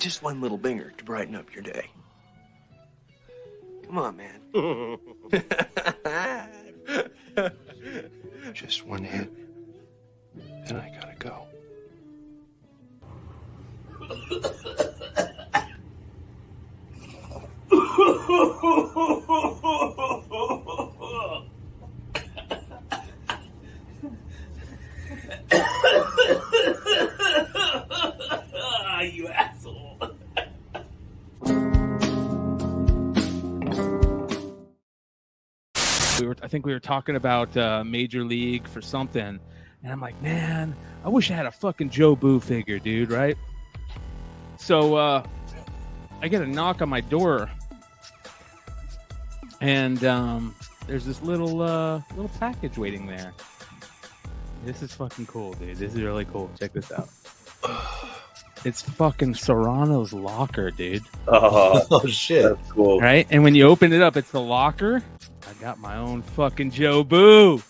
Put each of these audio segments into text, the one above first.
Just one little binger to brighten up your day. Come on, man. Just one hit, and I gotta go. You asshole. I think we were talking about Major League for something, and I'm like, man, I wish I had a fucking Joe Boo figure, dude, right? So I get a knock on my door, and there's this little package waiting there. This is fucking cool, dude. This is really cool. Check this out. It's fucking Serrano's locker, dude. Oh shit. That's cool. Right? And when you open it up, it's the locker. I got my own fucking Joe Boo.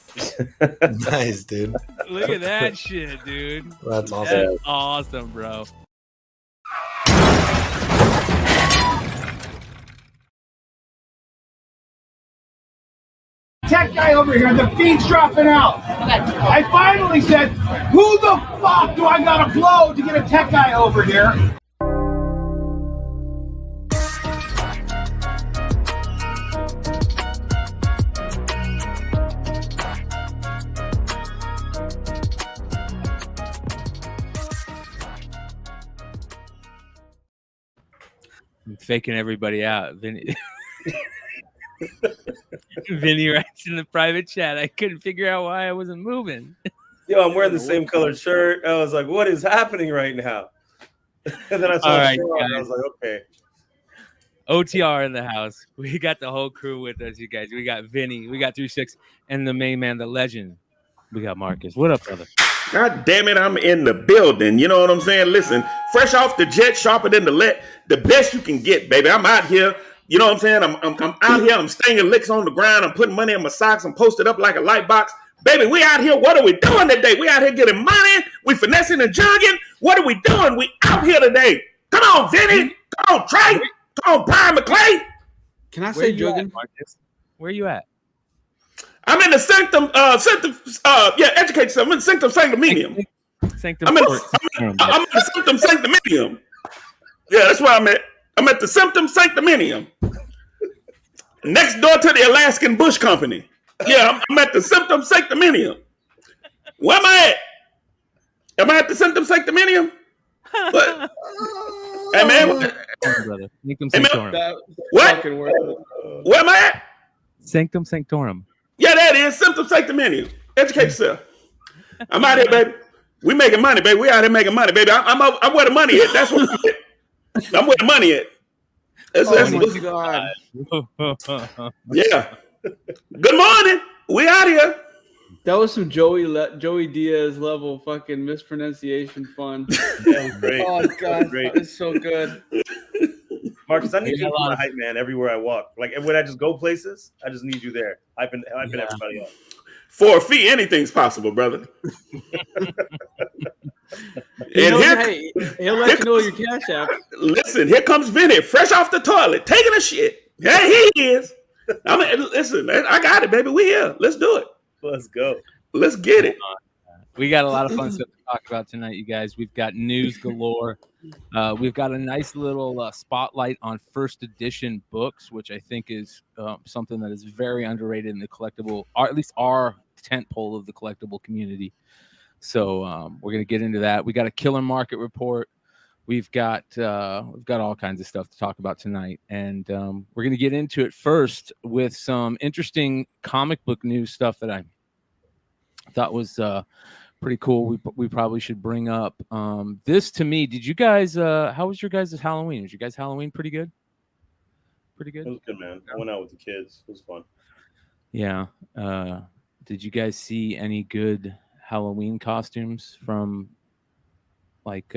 Nice, dude. Look at that shit, dude. That's awesome. That's awesome, bro. Tech guy over here, the feed's dropping out. I finally said, who the fuck do I gotta blow to get a tech guy over here? I'm faking everybody out. Vinny writes in the private chat, I couldn't figure out why I wasn't moving. Yo, I'm wearing the same colored shirt. I was like, what is happening right now? And then I saw the show and I was like, okay. OTR in the house. We got the whole crew with us, you guys. We got Vinny, we got 36, and the main man, the legend. We got Marcus. What up, brother? God damn it, I'm in the building. You know what I'm saying? Listen, fresh off the jet, sharper than the best you can get, baby. I'm out here. You know what I'm saying? I'm out here. I'm staying licks on the ground. I'm putting money in my socks. I'm posted up like a light box. Baby, we out here. What are we doing today? We out here getting money. We finessing and jogging. What are we doing? We out here today. Come on, Vinny. Come on, Trey. Come on, Bryan McClay. Can I say jogging? Where you at? I'm in the sanctum, educate yourself. I'm in the sanctum sanctimenium. I'm in the sanctum sanctimenium. Yeah, that's where I'm at. I'm at the sanctum sanctimenium. Next door to the Alaskan Bush Company. Yeah, I'm at the sanctum sanctimenium. Where am I at? Am I at the sanctum sanctimenium? What? Hey, man. What? Where am I at? Sanctum sanctorum. Yeah, that is sanctum sanctimenium. Educate yourself. I'm out here, baby. We making money, baby. We out here making money, baby. I'm where the money is. That's what I'm at. I'm where the money at. Yeah. Good morning. We out here. That was some Joey Diaz level fucking mispronunciation fun. That was great. Oh god, that is so good. Marcus, I need you to be my hype man everywhere I walk. Like when I just go places, I just need you there. I've been everybody up. For a fee, anything's possible, brother. He'll let you know your cash app. Listen, here comes Vinny, fresh off the toilet, taking a shit. There he is. Listen, man, I got it, baby. We here. Let's do it. Let's go. Let's get it. We got a lot of fun stuff to talk about tonight, you guys. We've got news galore. We've got a nice little spotlight on first edition books, which I think is something that is very underrated in the collectible, or at least our tent pole of the collectible community. So we're gonna get into that. We got a killer market report. We've got all kinds of stuff to talk about tonight, and we're gonna get into it first with some interesting comic book news stuff that I thought was pretty cool. We probably should bring up this. To me, did you guys how was your guys' Halloween? Was your guys' Halloween pretty good? Pretty good? It was good, man. I went out with the kids. It was fun. Yeah. Did you guys see any good Halloween costumes from like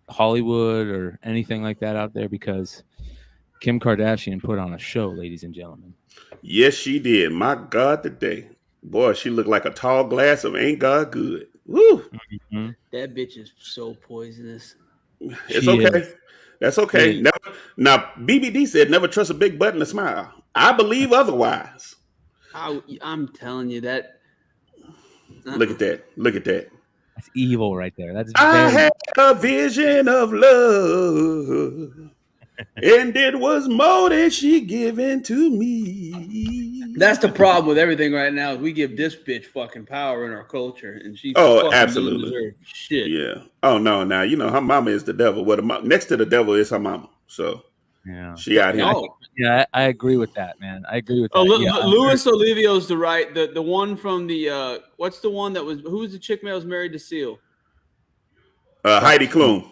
Hollywood or anything like that out there? Because Kim Kardashian put on a show, ladies and gentlemen. Yes, she did. My God, today. Boy, she looked like a tall glass of Ain't God Good. Woo! That bitch is so poisonous. It's okay. That's okay. Now, BBD said never trust a big butt and a smile. I believe otherwise. I'm telling you that. Look at that. Look at that. That's evil right there. That's I had a vision of love, and it was more than she given to me. That's the problem with everything right now. Is we give this bitch fucking power in our culture, and she absolutely shit. Yeah. Oh no. Now you know her mama is the devil. Well, next to the devil is her mama. So yeah, she out here. Yeah, I agree with that, man. I agree with that. Luis Olivio's the right. The one from the what's the one that was who's the chick that was married to Seal? Heidi Klum.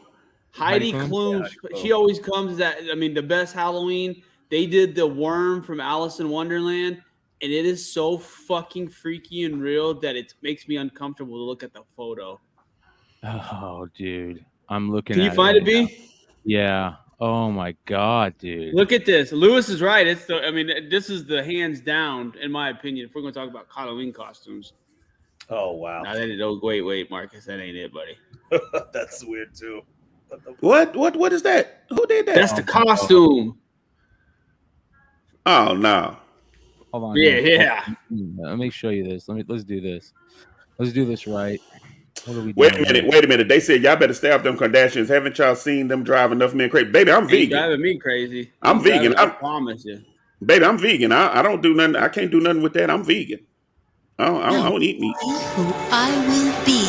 Heidi Klum. She always comes the best Halloween. They did the worm from Alice in Wonderland, and it is so fucking freaky and real that it makes me uncomfortable to look at the photo. Oh, dude. I'm looking at it. Can you find it, B? Yeah. Oh my god, dude. Look at this. Lewis is right. This is the hands down, in my opinion, if we're gonna talk about Halloween costumes. Oh wow. Wait, Marcus, that ain't it, buddy. That's weird too. What is that? Who did that? That's the costume. Oh no. Hold on. Yeah. Let me show you this. Let's do this. Let's do this right. What are we Wait doing? a minute. They said y'all better stay off them Kardashians. Haven't y'all seen them drive enough men crazy? Baby, I'm vegan. Driving me crazy. I'm vegan. I promise you. Baby, I'm vegan. I don't do nothing. I can't do nothing with that. I'm vegan. I don't eat meat. Who I will be.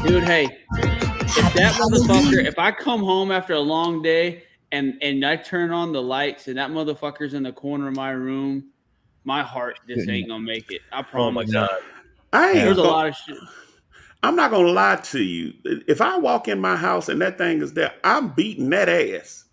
Dude, hey, if that motherfucker, if I come home after a long day and I turn on the lights and that motherfucker's in the corner of my room, my heart just ain't gonna make it. I promise. Oh my god. There's a lot of shit. I'm not gonna lie to you. If I walk in my house and that thing is there, I'm beating that ass.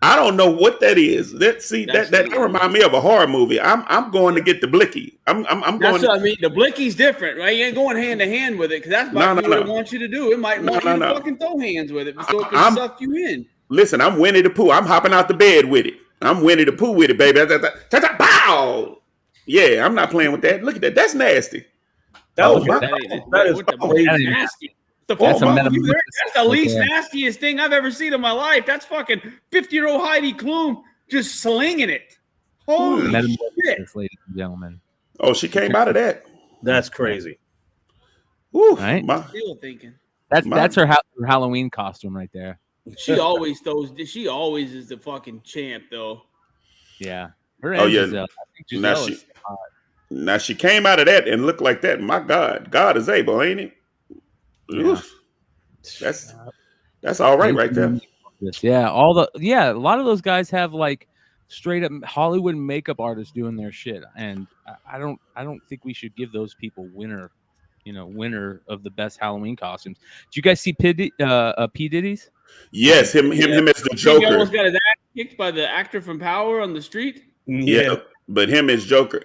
I don't know what that is. That remind me of a horror movie. I'm going to get the blicky. I'm going. That's what I mean. The blicky's different, right? You ain't going hand to hand with it because that's what it wants you to do. It might want you to fucking throw hands with it so it can suck you in. Listen, I'm Winnie the Pooh. I'm hopping out the bed with it. I'm Winnie the Pooh with it, baby. Bow. Yeah, I'm not playing with that. Look at that. That's nasty. That is nasty. That's the least nastiest thing I've ever seen in my life. That's fucking 50-year-old Heidi Klum just slinging it. Holy shit, ladies and gentlemen. Oh, she came out of that. That's crazy. Ooh, right? Still thinking. That's her Halloween costume right there. She always is the fucking champ, though. Yeah. Now she came out of that and looked like that. My God, God is able, ain't he? Yeah. That's all right there. Yeah, a lot of those guys have like straight up Hollywood makeup artists doing their shit, and I don't think we should give those people winner of the best Halloween costumes. Did you guys see P. Diddy's? Yes, him as the Joker. He almost got his ass kicked by the actor from Power on the street. Yeah, but him as Joker.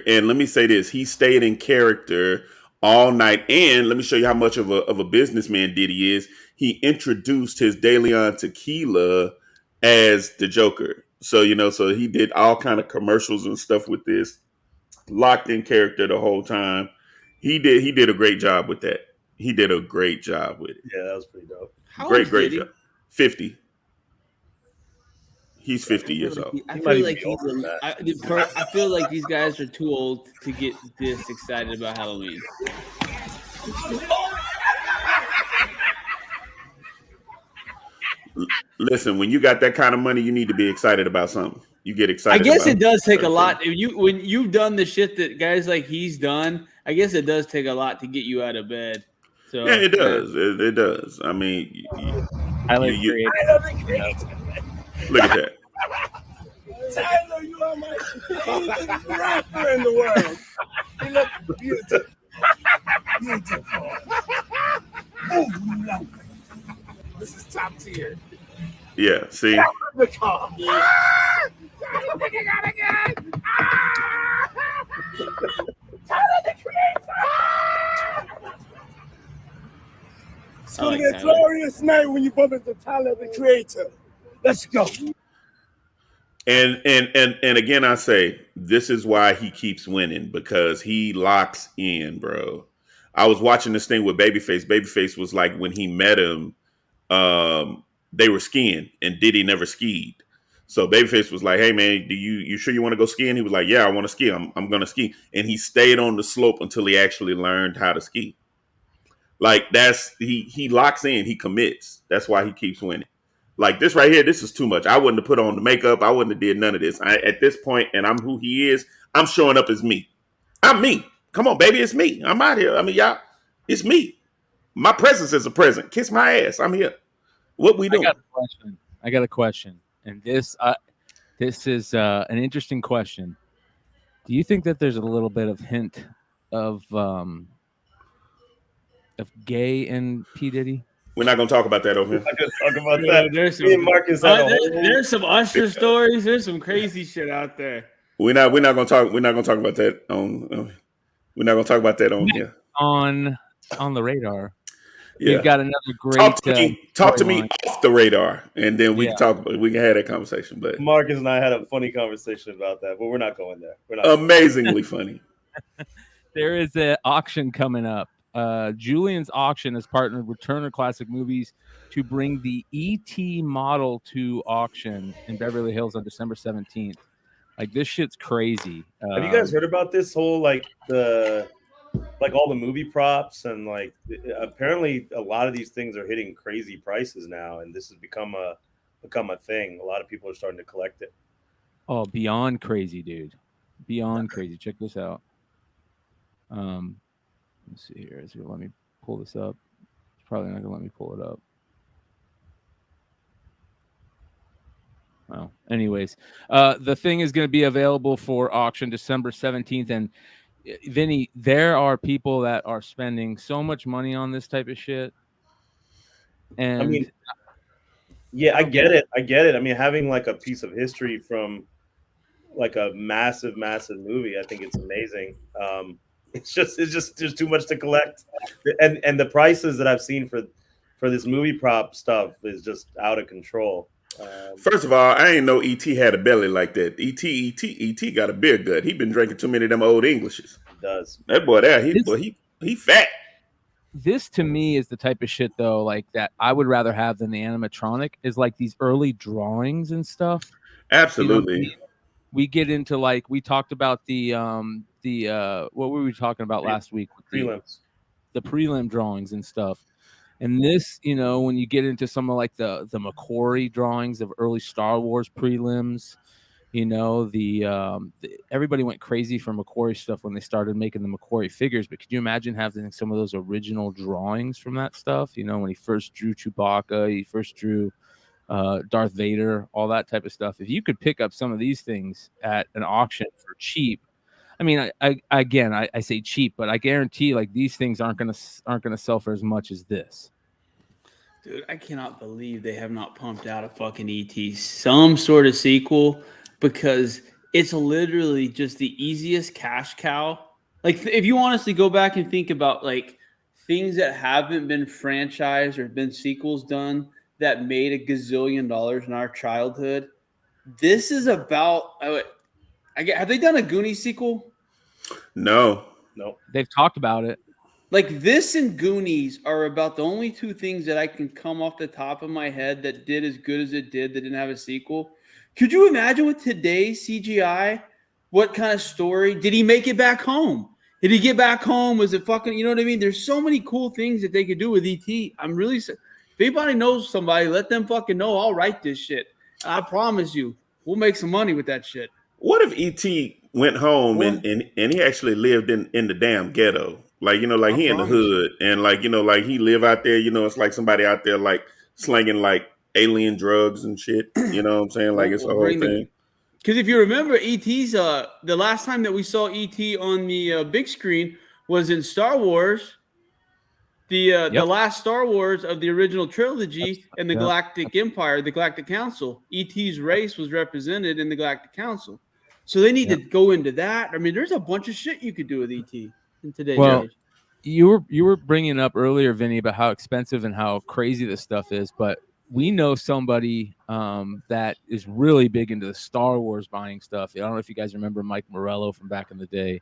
And let me say this: he stayed in character all night. And let me show you how much of a businessman Diddy is. He introduced his De Leon tequila as the Joker. So so he did all kind of commercials and stuff with this. Locked in character the whole time. He did a great job with that. He did a great job with it. Yeah, that was pretty dope. Great job. 50. He's 50 years old. I feel like these guys are too old to get this excited about Halloween. Listen, when you got that kind of money, you need to be excited about something. You get excited. I guess it does take a lot. When you've done the shit that guys like he's done, I guess it does take a lot to get you out of bed. So, yeah, it does. It does. I mean, Tyler, look at that. Tyler, you are my favorite rapper in the world. You look beautiful. Beautiful. Oh, no. This is top tier. Yeah, see? The car. Tyler the Creator. It's going to be a glorious night when you bump into Tyler the Creator. Let's go. And again, I say this is why he keeps winning, because he locks in, bro. I was watching this thing with Babyface. Babyface was like, when he met him, they were skiing, and Diddy never skied. So Babyface was like, "Hey man, you sure you want to go skiing?" He was like, "Yeah, I want to ski. I'm gonna ski." And he stayed on the slope until he actually learned how to ski. Like he locks in, he commits. That's why he keeps winning. Like this right here, this is too much. I wouldn't have put on the makeup. I wouldn't have did none of this. At this point, and I'm who he is. I'm showing up as me. I'm me. Come on, baby, it's me. I'm out here. I mean, y'all, it's me. My presence is a present. Kiss my ass. I'm here. What we doing? I got a question. And this is an interesting question. Do you think that there's a little bit of hint of gay in P. Diddy? We're not gonna talk about that over here. I could talk about that. Me and Marcus there's some Usher stories. There's some crazy shit out there. We're not gonna talk about that on. We're not gonna talk about that on here. On the radar. Yeah. We've got another great talk to me off the radar, and then we can talk. We can have that conversation. But Marcus and I had a funny conversation about that, but we're not going there. We're not amazingly funny. There is an auction coming up. Julian's Auction has partnered with Turner Classic Movies to bring the ET model to auction in Beverly Hills on December 17th. Like, this shit's crazy. Have you guys heard about this whole all the movie props and apparently a lot of these things are hitting crazy prices now, and this has become a thing. A lot of people are starting to collect it. Oh, beyond crazy, dude. Beyond crazy. Check this out. Let's see here. Is it gonna let me pull this up? It's probably not gonna let me pull it up. Well, anyways, the thing is going to be available for auction December 17th. And Vinny, there are people that are spending so much money on this type of shit. And I mean, yeah, I get it. I mean, having like a piece of history from like a massive movie, I think it's amazing. It's just there's too much to collect, and the prices that I've seen for this movie prop stuff is just out of control. First of all, I ain't know E.T. had a belly like that. E.T. got a beer gut. He been drinking too many of them old Englishes. He does. That boy there, he fat. This to me is the type of shit though, like that I would rather have than the animatronic is like these early drawings and stuff. Absolutely. You know, we get into like we talked about the what were we talking about last week? Prelims. The prelim drawings and stuff. And this, you know, when you get into some of like the McQuarrie drawings of early Star Wars prelims, you know, everybody went crazy for McQuarrie stuff when they started making the McQuarrie figures. But could you imagine having some of those original drawings from that stuff? You know, when he first drew Chewbacca, he first drew Darth Vader, all that type of stuff. If you could pick up some of these things at an auction for cheap, I mean, I say cheap, but I guarantee like these things aren't gonna sell for as much as this. Dude, I cannot believe they have not pumped out a fucking ET some sort of sequel, because it's literally just the easiest cash cow. Like, if you honestly go back and think about like things that haven't been franchised or been sequels done that made a gazillion dollars in our childhood, this is about. Have they done a Goonies sequel? No. They've talked about it. Like, this and Goonies are about the only two things that I can come off the top of my head that did as good as it did that didn't have a sequel. Could you imagine with today's CGI, what kind of story? Did he make it back home? Did he get back home? Was it fucking, you know what I mean? There's so many cool things that they could do with ET. I'm really, if anybody knows somebody, let them fucking know. I'll write this shit. I promise you, we'll make some money with that shit. What if E.T. went home and he actually lived in the damn ghetto? Like, you know, like he in the hood and like, you know, like he live out there, you know, it's like somebody out there like slinging like alien drugs and shit. You know what I'm saying? Like it's a whole thing. Because if you remember E.T.'s, the last time that we saw E.T. on the big screen was in Star Wars. The last Star Wars of the original trilogy and the Galactic Empire, the Galactic Council. E.T.'s race was represented in the Galactic Council. So they need to go into that. I mean, there's a bunch of shit you could do with E.T. in today's age. You were bringing up earlier, Vinny, about how expensive and how crazy this stuff is. But we know somebody that is really big into the Star Wars buying stuff. I don't know if you guys remember Mike Morello from back in the day.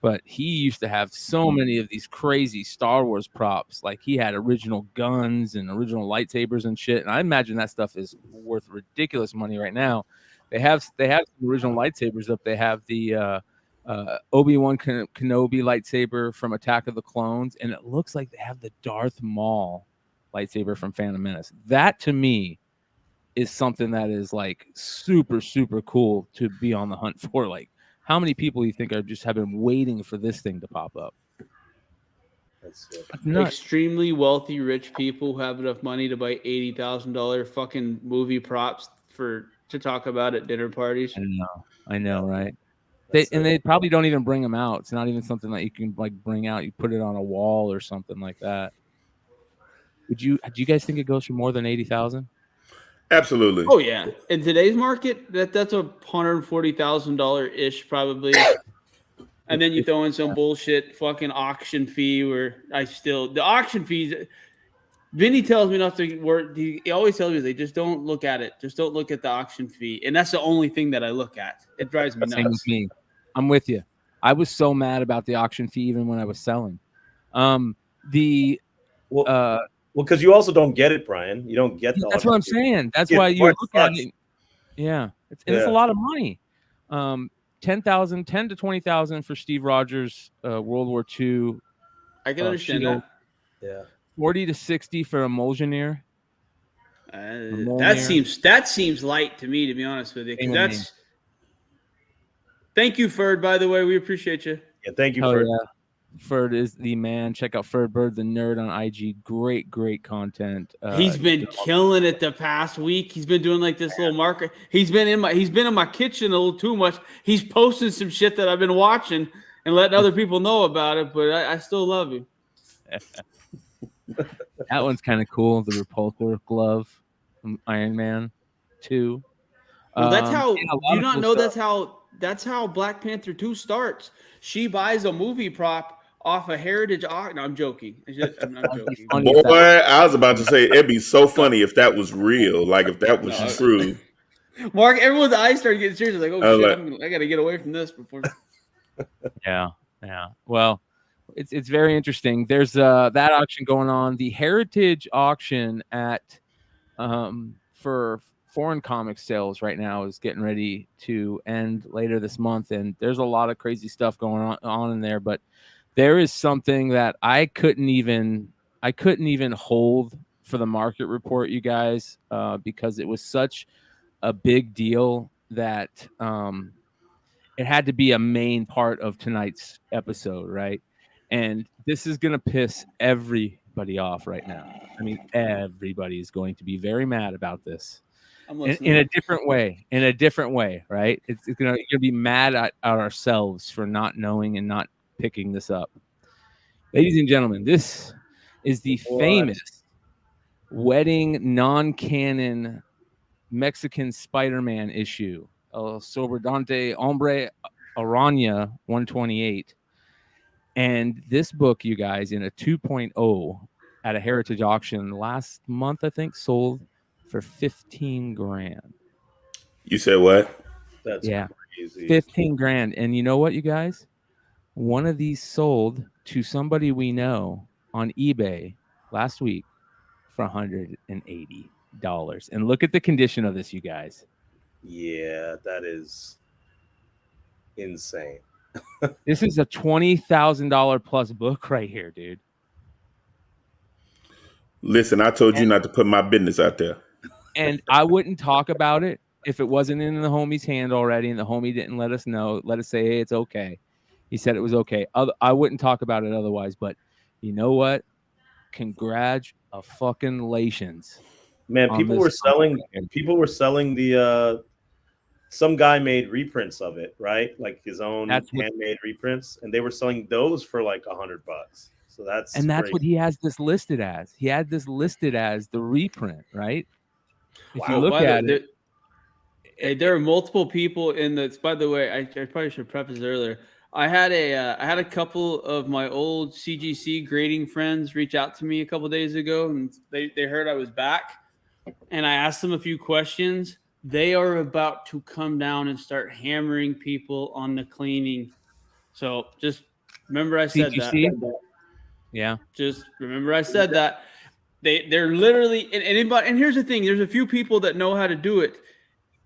but he used to have so many of these crazy Star Wars props. Like he had original guns and original lightsabers and shit. And I imagine that stuff is worth ridiculous money right now. They have some original lightsabers up. They have the Obi-Wan Kenobi lightsaber from Attack of the Clones, and it looks like they have the Darth Maul lightsaber from Phantom Menace. That to me is something that is like super, super cool to be on the hunt for. Like, how many people you think have been waiting for this thing to pop up? That's extremely wealthy, rich people who have enough money to buy $80,000 fucking movie props to talk about at dinner parties. I know, right? They probably don't even bring them out. It's not even something that you can like bring out. You put it on a wall or something like that. Do you guys think it goes for more than 80,000? Absolutely. Oh yeah. In today's market, that's $140,000 ish probably. And then you throw in some bullshit fucking auction fee where the auction fees. Vinny tells me not to work. He always tells me they just don't look at it. Just don't look at the auction fee. And that's the only thing that I look at. It drives me nuts. Same with me. I'm with you. I was so mad about the auction fee even when I was selling. Because you also don't get it, Brian. You don't get the. That's what I'm saying. That's why you look at it. Yeah, it's a lot of money. 10,000, 10 to 20,000 for Steve Rogers, World War II. I can understand that. Yeah. 40 to 60 for Emulsioneer. That seems light to me, to be honest with you. Thank you, Ferd. By the way, we appreciate you. Yeah, thank you, Ferd. Yeah. Ferd is the man. Check out Ferd Bird, the nerd on IG. Great content. He's been killing it the past week. He's been doing like this little market. He's been in my kitchen a little too much. He's posting some shit that I've been watching and letting other people know about it. But I still love you. That one's kind of cool. The Repulsor glove from Iron Man 2. Well, that's how. Do you not know that's how Black Panther 2 starts? She buys a movie prop off a heritage auction. No, I'm joking. I'm joking. Boy, I was about to say it'd be so funny if that was real. Like if that was true. Mark, everyone's eyes started getting serious. Like, oh shit, I got to get away from this before. Yeah. Well, it's very interesting. There's that auction going on. The heritage auction at for foreign comic sales right now is getting ready to end later this month, and there's a lot of crazy stuff going on in there. But there is something that I couldn't even hold for the market report, you guys, because it was such a big deal that it had to be a main part of tonight's episode, right? And this is going to piss everybody off right now. I mean, everybody is going to be very mad about this in a different way, right? It's going to be mad at ourselves for not knowing and not picking this up. Ladies and gentlemen, this is the famous wedding non-canon Mexican Spider-Man issue, El Sobradante Hombre Araña 128. And this book, you guys, in a 2.0 at a heritage auction last month, I think, sold for $15,000. You said what? That's crazy. $15,000. And you know what, you guys? One of these sold to somebody we know on eBay last week for $180. And look at the condition of this, you guys. Yeah, that is insane. This is a $20,000 plus book right here, dude. Listen, I told you not to put my business out there. And I wouldn't talk about it if it wasn't in the homie's hand already, and the homie didn't let us say, hey, it's okay. He said it was okay. I wouldn't talk about it otherwise, but you know what? Congratulations. Man, people were selling the some guy made reprints of it, right? Like his own handmade reprints, and they were selling those for like $100. So that's crazy. What he has this listed as. He had this listed as the reprint, right? If you look at it, there are multiple people in the. By the way, I probably should preface earlier. I had a couple of my old CGC grading friends reach out to me a couple days ago, and they heard I was back, and I asked them a few questions. They are about to come down and start hammering people on the cleaning. So just Remember I said CGC? that. Yeah. Just remember I said that. They're literally and here's the thing, there's a few people that know how to do it,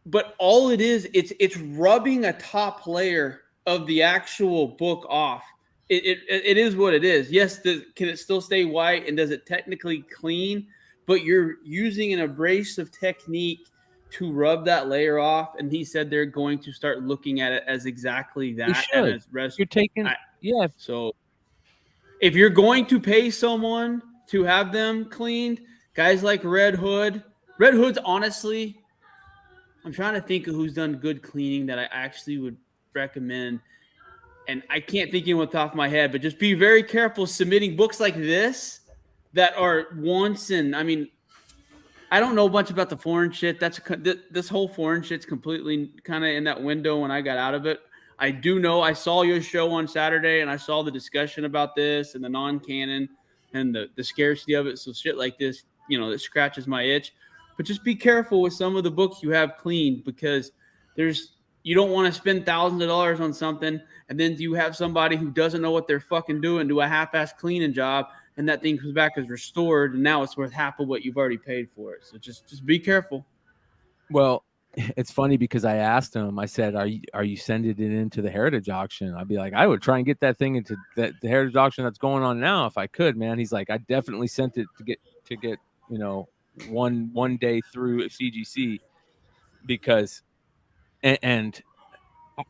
but all it is, it's rubbing a top layer of the actual book off. It is what it is. Yes, can it still stay white and does it technically clean? But you're using an abrasive technique to rub that layer off. And he said they're going to start looking at it as exactly that. And as you're taking So if you're going to pay someone to have them cleaned, guys like Red Hood's honestly, I'm trying to think of who's done good cleaning that I actually would recommend. And I can't think of anyone off the top of my head, but just be very careful submitting books like this that are once. And I mean, I don't know much about the foreign shit. This whole foreign shit's completely kind of in that window when I got out of it. I do know I saw your show on Saturday and I saw the discussion about this and the non-canon and the scarcity of it. So shit like this, it scratches my itch. But just be careful with some of the books you have cleaned, because you don't want to spend thousands of dollars on something and then you have somebody who doesn't know what they're fucking doing, do a half-ass cleaning job, and that thing comes back as restored, and now it's worth half of what you've already paid for it. So just be careful. Well, it's funny because I asked him, I said, are you sending it into the Heritage auction? I'd be like, I would try and get that thing into the Heritage auction that's going on now if I could, man. He's like, I definitely sent it to get one day through CGC, because and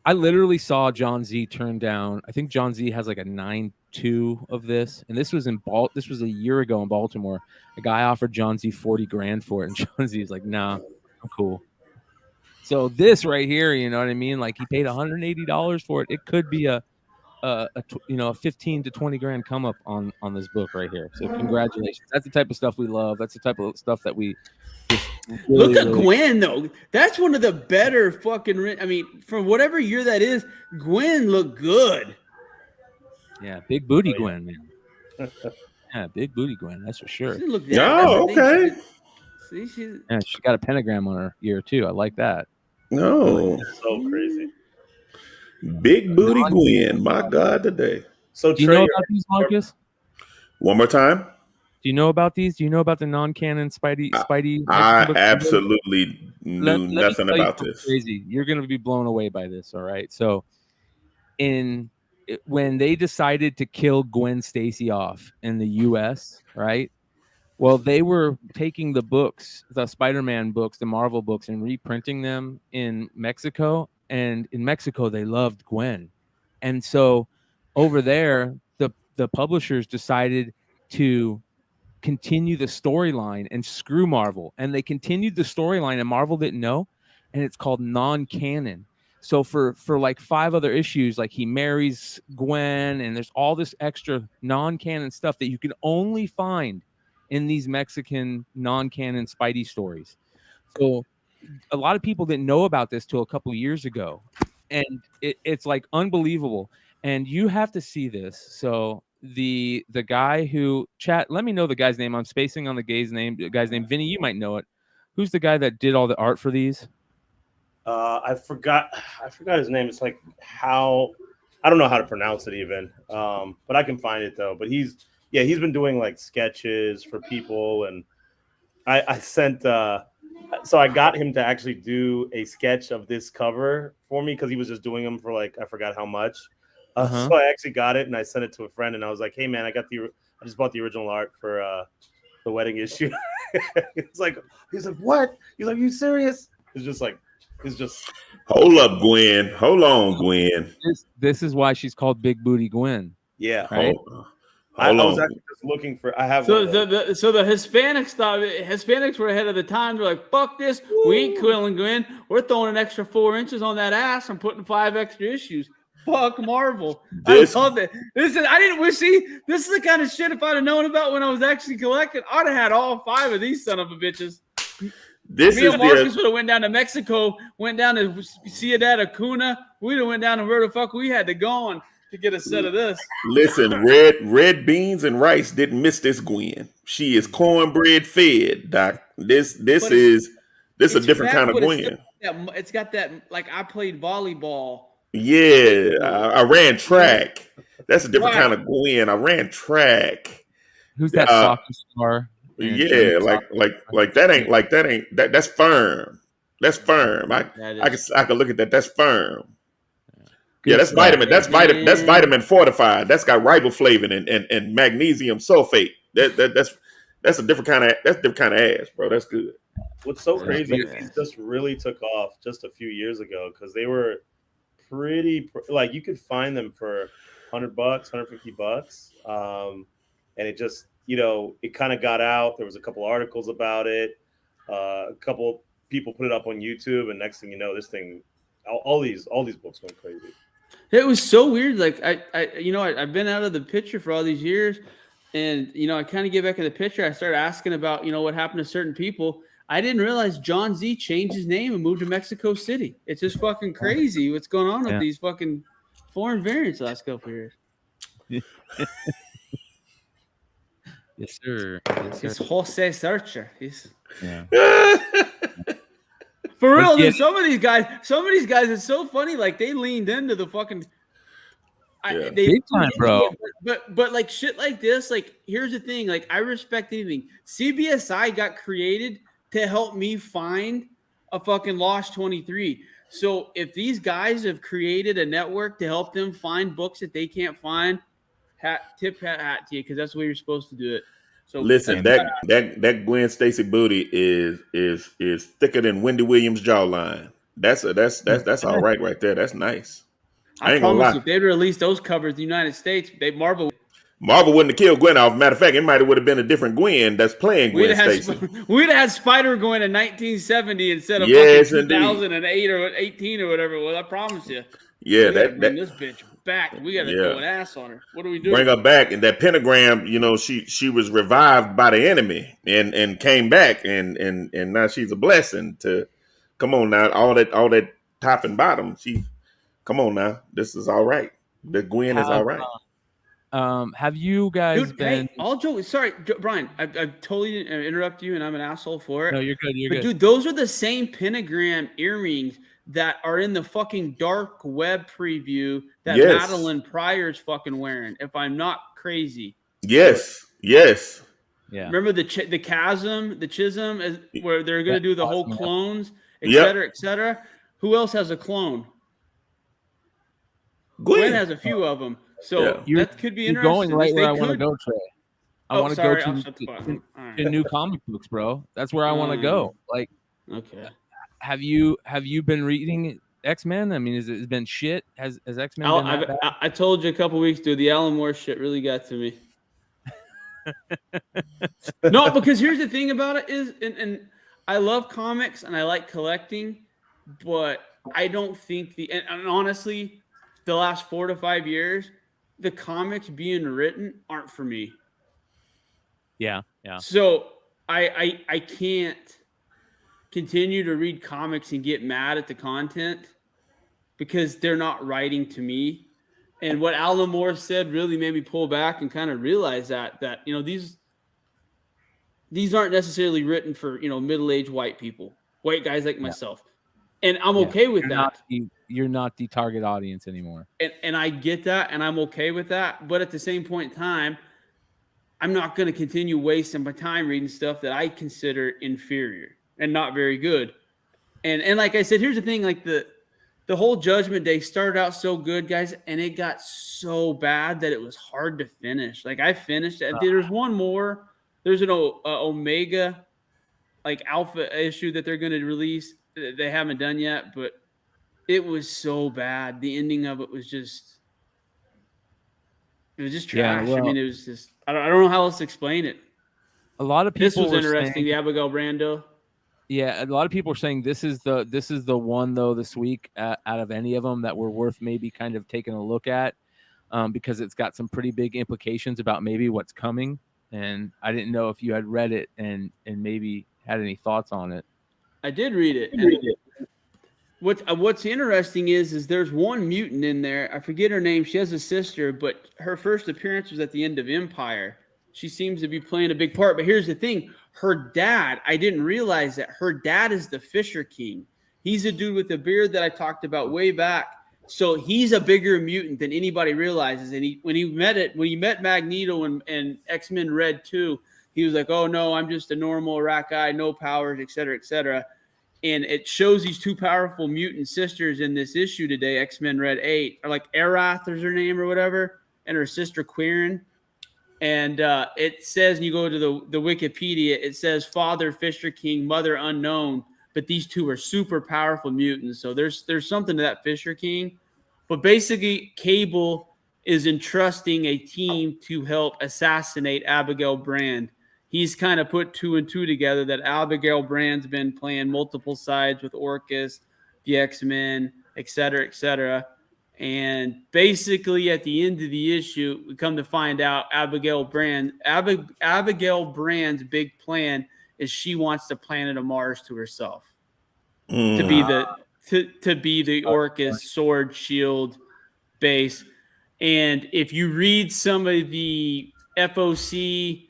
I literally saw John Z turn down. I think John Z has like a 9.2 of this, and this was this was a year ago in Baltimore. A guy offered John Z $40,000 for it, and John Z is like, "Nah, I'm cool." So this right here, you know what I mean? Like, he paid $180 for it. It could be a 15 to 20 grand come up on this book right here. So congratulations. That's the type of stuff we love. That's the type of stuff that we just really, look at Gwen though. That's one of the better fucking. I mean, for whatever year that is, Gwen looked good. Yeah, big booty Gwen, man. Yeah, big booty Gwen. That's for sure. Okay. See, she got a pentagram on her ear too. I like that. No, so crazy. Big booty Gwen, my God, today. So do you know about these, Marcus? One more time. Do you know about these? Do you know about the non-canon Spidey? I absolutely knew nothing about this. Crazy. You're going to be blown away by this. All right. So when they decided to kill Gwen Stacy off in the U.S., right? Well, they were taking the books, the Spider-Man books, the Marvel books, and reprinting them in Mexico. And in Mexico, they loved Gwen. And so over there, the publishers decided to continue the storyline and screw Marvel. And they continued the storyline, and Marvel didn't know. And it's called non-canon. So for like 5 other issues, like he marries Gwen, and there's all this extra non-canon stuff that you can only find in these Mexican non-canon Spidey stories. So a lot of people didn't know about this till a couple years ago, and it's like unbelievable. And you have to see this. So the guy who let me know the guy's name. I'm spacing on the guy's name. Vinny, you might know it. Who's the guy that did all the art for these? I forgot his name. It's like I don't know how to pronounce it even. But I can find it though. But he's been doing like sketches for people, and I sent so I got him to actually do a sketch of this cover for me, because he was just doing them for like I forgot how much. So I actually got it and I sent it to a friend, and I was like, "Hey man, I just bought the original art for the wedding issue." He's like, "What?" He's like, "You serious?" It's just hold up, Gwen. Hold on, Gwen. This is why she's called Big Booty Gwen. Yeah. Right? I was actually just looking for. I have so the Hispanics thought Hispanics were ahead of the time. They're like, "Fuck this, we ain't killing Gwen. We're throwing an extra 4 inches on that ass and putting 5 extra issues." Fuck Marvel. I love it. This is the kind of shit if I'd have known about when I was actually collecting, I'd have had all 5 of these son of a bitches. Me and Marcus would have went down to Mexico, went down to Ciudad Acuna. We'd have went down to where the fuck we had to go on to get a set of this. Listen, red beans and rice didn't miss this Gwen. She is cornbread fed, Doc. This is a different kind of Gwen. It's got that, like, I played volleyball Yeah, I ran track. That's a different kind of Gwen. I ran track. Who's that soccer star? Yeah, like that ain't that's firm. That's firm. I can look at that. That's firm. Yeah, that's vitamin. That's vitamin fortified. That's got riboflavin and magnesium sulfate. That's a different kind of ass, bro. That's good. What's so crazy is these just really took off just a few years ago because they were pretty like you could find them for $100, $150, and it just it kind of got out. There was a couple articles about it. A couple people put it up on YouTube, and next thing you know, this thing, all these books went crazy. It was so weird. Like I've been out of the picture for all these years, and I kind of get back in the picture. I started asking about what happened to certain people. I didn't realize John Z changed his name and moved to Mexico City. It's just fucking crazy what's going on with these fucking foreign variants the last couple of years. Yes, sir. It's Jose Searcher. For real, dude, some of these guys, it's so funny. Like they leaned into the fucking big time, bro. But like shit like this, like here's the thing. Like I respect anything. CBSI got created to help me find a fucking Lost 23. So if these guys have created a network to help them find books that they can't find, tip hat to you, because that's the way you're supposed to do it. So listen, that Gwen Stacy booty is thicker than Wendy Williams' jawline. That's all right there. That's nice. I ain't promise if they'd released those covers in the United States, Marvel wouldn't have killed Gwen off. Matter of fact, it might have would have been a different Gwen that's playing Gwen Stacy. We'd have had Spider Gwen in 1970 instead of 2008 or 18 or whatever it was. I promise you. Yeah, bring this bitch back. We got to throw an ass on her. What do we do? Bring her back. And that pentagram, she was revived by the enemy and came back and now she's a blessing to. Come on now, all that top and bottom. Come on now, this is all right. The Gwen is all right. Have you guys been? Hey, all jokes. Sorry, Brian. I totally interrupt you, and I'm an asshole for it. No, you're good. You're good. Dude, those are the same pentagram earrings that are in the fucking dark web preview that Madeline Pryor's fucking wearing. If I'm not crazy. Yes. Yeah. Remember the chasm, the chism, where they're going to do the whole clones, et cetera. Who else has a clone? Gwen has a few of them. So that could be interesting. You're going right where I want to go, Trey. I want to go to new comic books, bro. That's where I want to go. Like, okay. Have you been reading X-Men? I mean, has it been shit? Has X-Men been that bad? I told you a couple weeks ago, the Alan Moore shit really got to me. No, because here's the thing about it is, and I love comics and I like collecting, but I don't think and honestly, the last 4 to 5 years, the comics being written aren't for me. Yeah. So I can't continue to read comics and get mad at the content because they're not writing to me. And what Alan Moore said really made me pull back and kind of realize that these aren't necessarily written for middle-aged white guys like myself. And I'm okay with that. You're not the target audience anymore. And I get that, and I'm okay with that. But at the same point in time, I'm not going to continue wasting my time reading stuff that I consider inferior and not very good. And like I said, here's the thing, like the whole Judgment Day started out so good, guys, and it got so bad that it was hard to finish. Like I finished it. There's one more. There's an Omega like alpha issue that they're going to release. They haven't done yet, but it was so bad. The ending of it was just trash. Yeah, well, I mean, it was just I don't know how else to explain it. A lot of people. This was interesting. The Abigail Brando. Yeah, a lot of people are saying this is the one though this week out of any of them that were worth maybe kind of taking a look at, because it's got some pretty big implications about maybe what's coming. And I didn't know if you had read it and maybe had any thoughts on it. I did read it. And what's interesting is there's one mutant in there. I forget her name. She has a sister, but her first appearance was at the end of Empire. She seems to be playing a big part. But here's the thing. Her dad, I didn't realize that her dad is the Fisher King. He's a dude with a beard that I talked about way back. So he's a bigger mutant than anybody realizes. And when he met Magneto and X-Men Red 2, he was like, "Oh no, I'm just a normal rat guy, no powers, etc., etc." And it shows these two powerful mutant sisters in this issue today, X-Men Red 8, or like Arath is her name or whatever, and her sister Quirin. And it says, and you go to the Wikipedia, it says father Fisher King, mother unknown, but these two are super powerful mutants. So there's something to that Fisher King. But basically, Cable is entrusting a team to help assassinate Abigail Brand. He's kind of put 2 and 2 together that Abigail Brand's been playing multiple sides with Orcus, the X-Men, et cetera, et cetera. And basically, at the end of the issue, we come to find out Abigail Brand's big plan is she wants the planet of Mars to herself to be the Orcus sword shield base. And if you read some of the FOC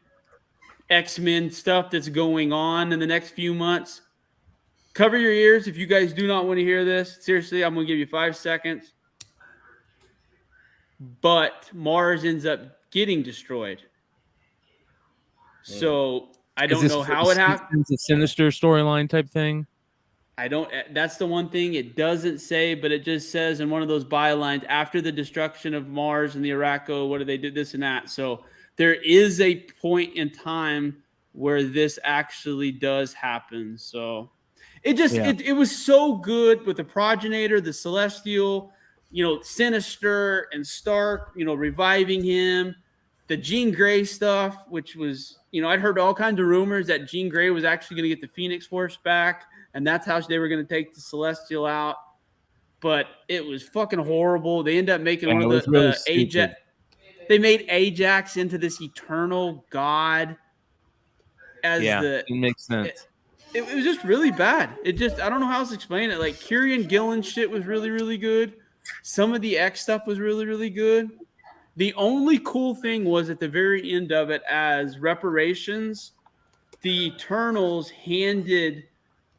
X-Men stuff that's going on in the next few months, cover your ears if you guys do not want to hear this. Seriously, I'm going to give you 5 seconds. But Mars ends up getting destroyed. So I don't know how it happens. It's a Sinister storyline type thing. That's the one thing it doesn't say, but it just says in one of those bylines, after the destruction of Mars and the Araco, what do they do? This and that. So there is a point in time where this actually does happen. So it was so good with the Progenitor, the Celestial, Sinister and Stark, reviving him, the Jean Grey stuff, which was, I'd heard all kinds of rumors that Jean Grey was actually going to get the Phoenix Force back, and that's how they were going to take the Celestial out. But it was fucking horrible. They ended up making one of the Ajax. They made Ajax into this eternal god. It makes sense. It was just really bad. I don't know how else to explain it. Like Kieran Gillen's shit was really, really good. Some of the X stuff was really, really good. The only cool thing was at the very end of it, as reparations, the Eternals handed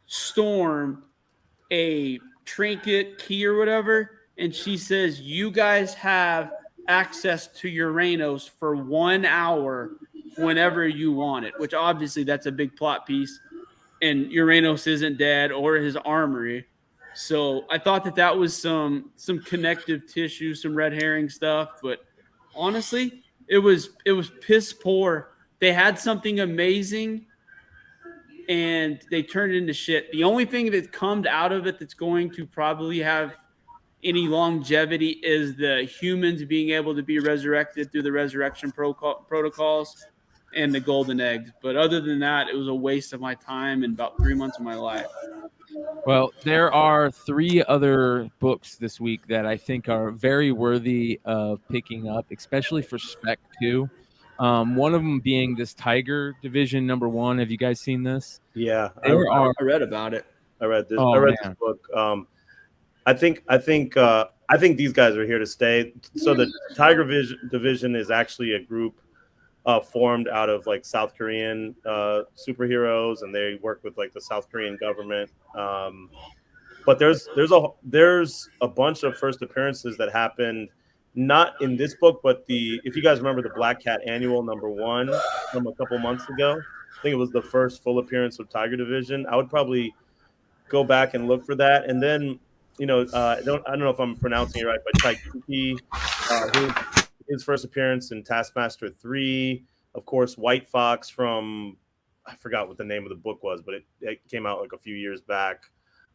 Storm a trinket key or whatever, and she says, "You guys have access to Uranus for 1 hour whenever you want it," which obviously that's a big plot piece, and Uranus isn't dead or his armory. So I thought that was some connective tissue, some red herring stuff, but honestly, it was piss poor. They had something amazing and they turned it into shit. The only thing that comes out of it that's going to probably have any longevity is the humans being able to be resurrected through the resurrection protocols and the golden eggs. But other than that, it was a waste of my time and about 3 months of my life. Well, there are 3 other books this week that I think are very worthy of picking up, especially for Spec 2. One of them being this Tiger Division #1. Have you guys seen this? Yeah, I read about it. I read this. I read this book. I think these guys are here to stay. So the Tiger Division is actually a group formed out of like South Korean superheroes, and they work with like the South Korean government. But there's a bunch of first appearances that happened, not in this book, but if you guys remember the Black Cat Annual #1 from a couple months ago, I think it was the first full appearance of Tiger Division. I would probably go back and look for that, and then I don't know if I'm pronouncing it right, but Taiki, his first appearance in Taskmaster 3, of course, White Fox from, I forgot what the name of the book was, but it came out like a few years back.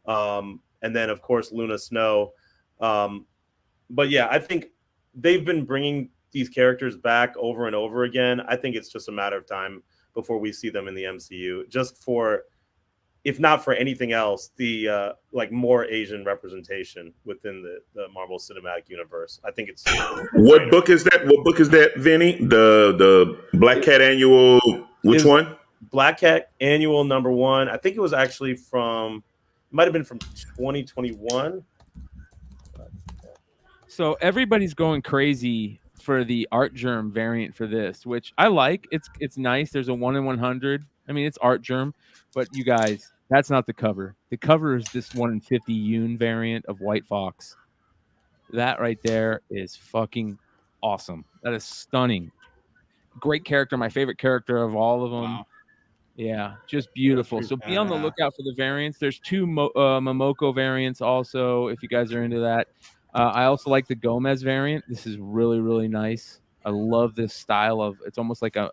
And then, of course, Luna Snow. But yeah, I think they've been bringing these characters back over and over again. I think it's just a matter of time before we see them in the MCU, just for, if not for anything else, the like more Asian representation within the Marvel Cinematic Universe. I think it's. What book is that? What book is that, Vinny? The Black Cat Annual. Which one? Black Cat Annual #1. I think it was actually it might have been from 2021. So everybody's going crazy for the Art Germ variant for this, which I like. It's nice. There's a 1 in 100. I mean, it's Art Germ, but you guys, that's not the cover. The cover is this 1 in 50 Yoon variant of White Fox. That right there is fucking awesome. That is stunning. Great character, my favorite character of all of them. Wow. Yeah, just beautiful. So be on the lookout for the variants. There's two Momoko variants also, if you guys are into that. I also like the Gomez variant. This is really, really nice. I love this style of, it's almost like a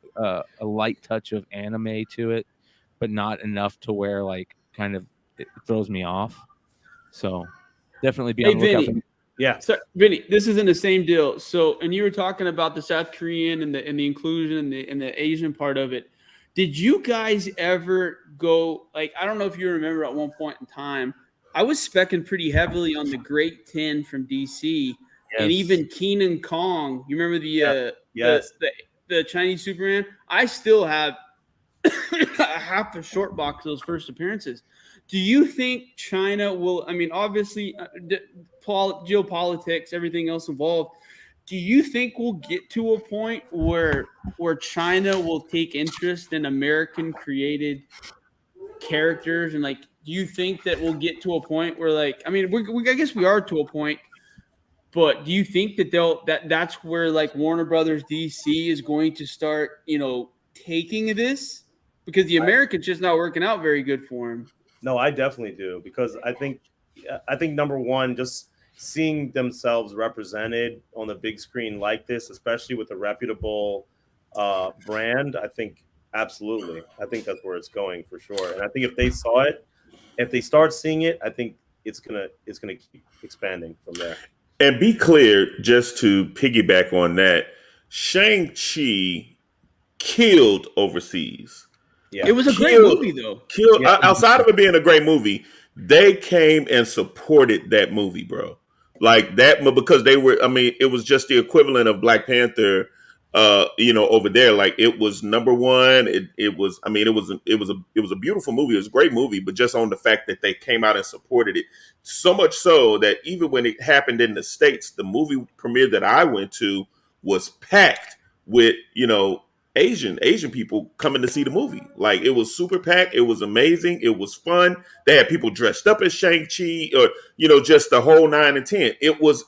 light touch of anime to it, but not enough to where like kind of it throws me off. So definitely be on the lookout for. Yeah. So, Vinny, this is in the same deal. So, and you were talking about the South Korean and the inclusion and the Asian part of it. Did you guys ever go, like, I don't know if you remember at one point in time, I was specking pretty heavily on the Great 10 from DC and even Keenan Kong. You remember the Chinese Superman? I still have half a short box of those first appearances. Do you think China will, I mean, obviously, geopolitics, everything else involved, do you think we'll get to a point where China will take interest in American created characters? And like, do you think that we'll get to a point where like, I mean, I guess we are to a point, but do you think that that's where like Warner Brothers DC is going to start, taking this? Because the Americans just not working out very good for him. No, I definitely do, because I think number one, just seeing themselves represented on the big screen like this, especially with a reputable brand, I think absolutely. I think that's where it's going for sure. And I think if they saw it, if they start seeing it, I think it's gonna keep expanding from there. And be clear, just to piggyback on that, Shang-Chi killed overseas. Yeah. It was a great movie, though. Outside of it being a great movie, they came and supported that movie, bro. Like that, because they were. I mean, it was just the equivalent of Black Panther, over there. Like it was number one. It was. I mean, it was a beautiful movie. It was a great movie, but just on the fact that they came out and supported it, so much so that even when it happened in the States, the movie premiere that I went to was packed with Asian people coming to see the movie. Like it was super packed. It was amazing. It was fun. They had people dressed up as Shang-Chi, or just the whole 9 and 10. It was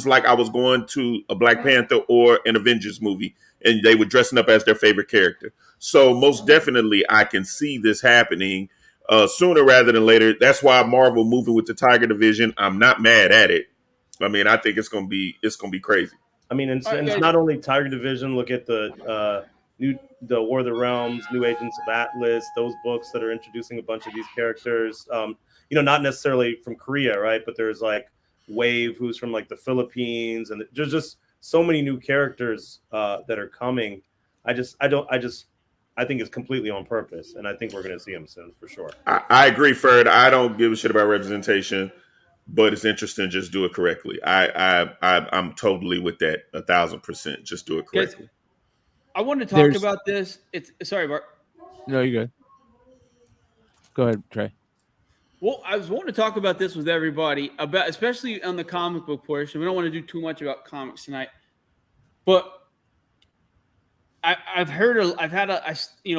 like I was going to a Black Panther or an Avengers movie, and they were dressing up as their favorite character. So most definitely, I can see this happening sooner rather than later. That's why Marvel moving with the Tiger Division. I'm not mad at it. I mean, I think it's gonna be crazy. I mean, and it's not only Tiger Division. Look at the War of the Realms, New Agents of Atlas, those books that are introducing a bunch of these characters. Not necessarily from Korea, right? But there's like Wave, who's from like the Philippines, and there's just so many new characters that are coming. I think it's completely on purpose, and I think we're going to see them soon for sure. I agree, Ferd. I don't give a shit about representation, but it's interesting. Just do it correctly. I'm totally with that 1,000%. Just do it correctly. I want to talk about this. Sorry, Bart. No, you're good. Go ahead, Trey. Well, I was wanting to talk about this with everybody, especially on the comic book portion. We don't want to do too much about comics tonight, but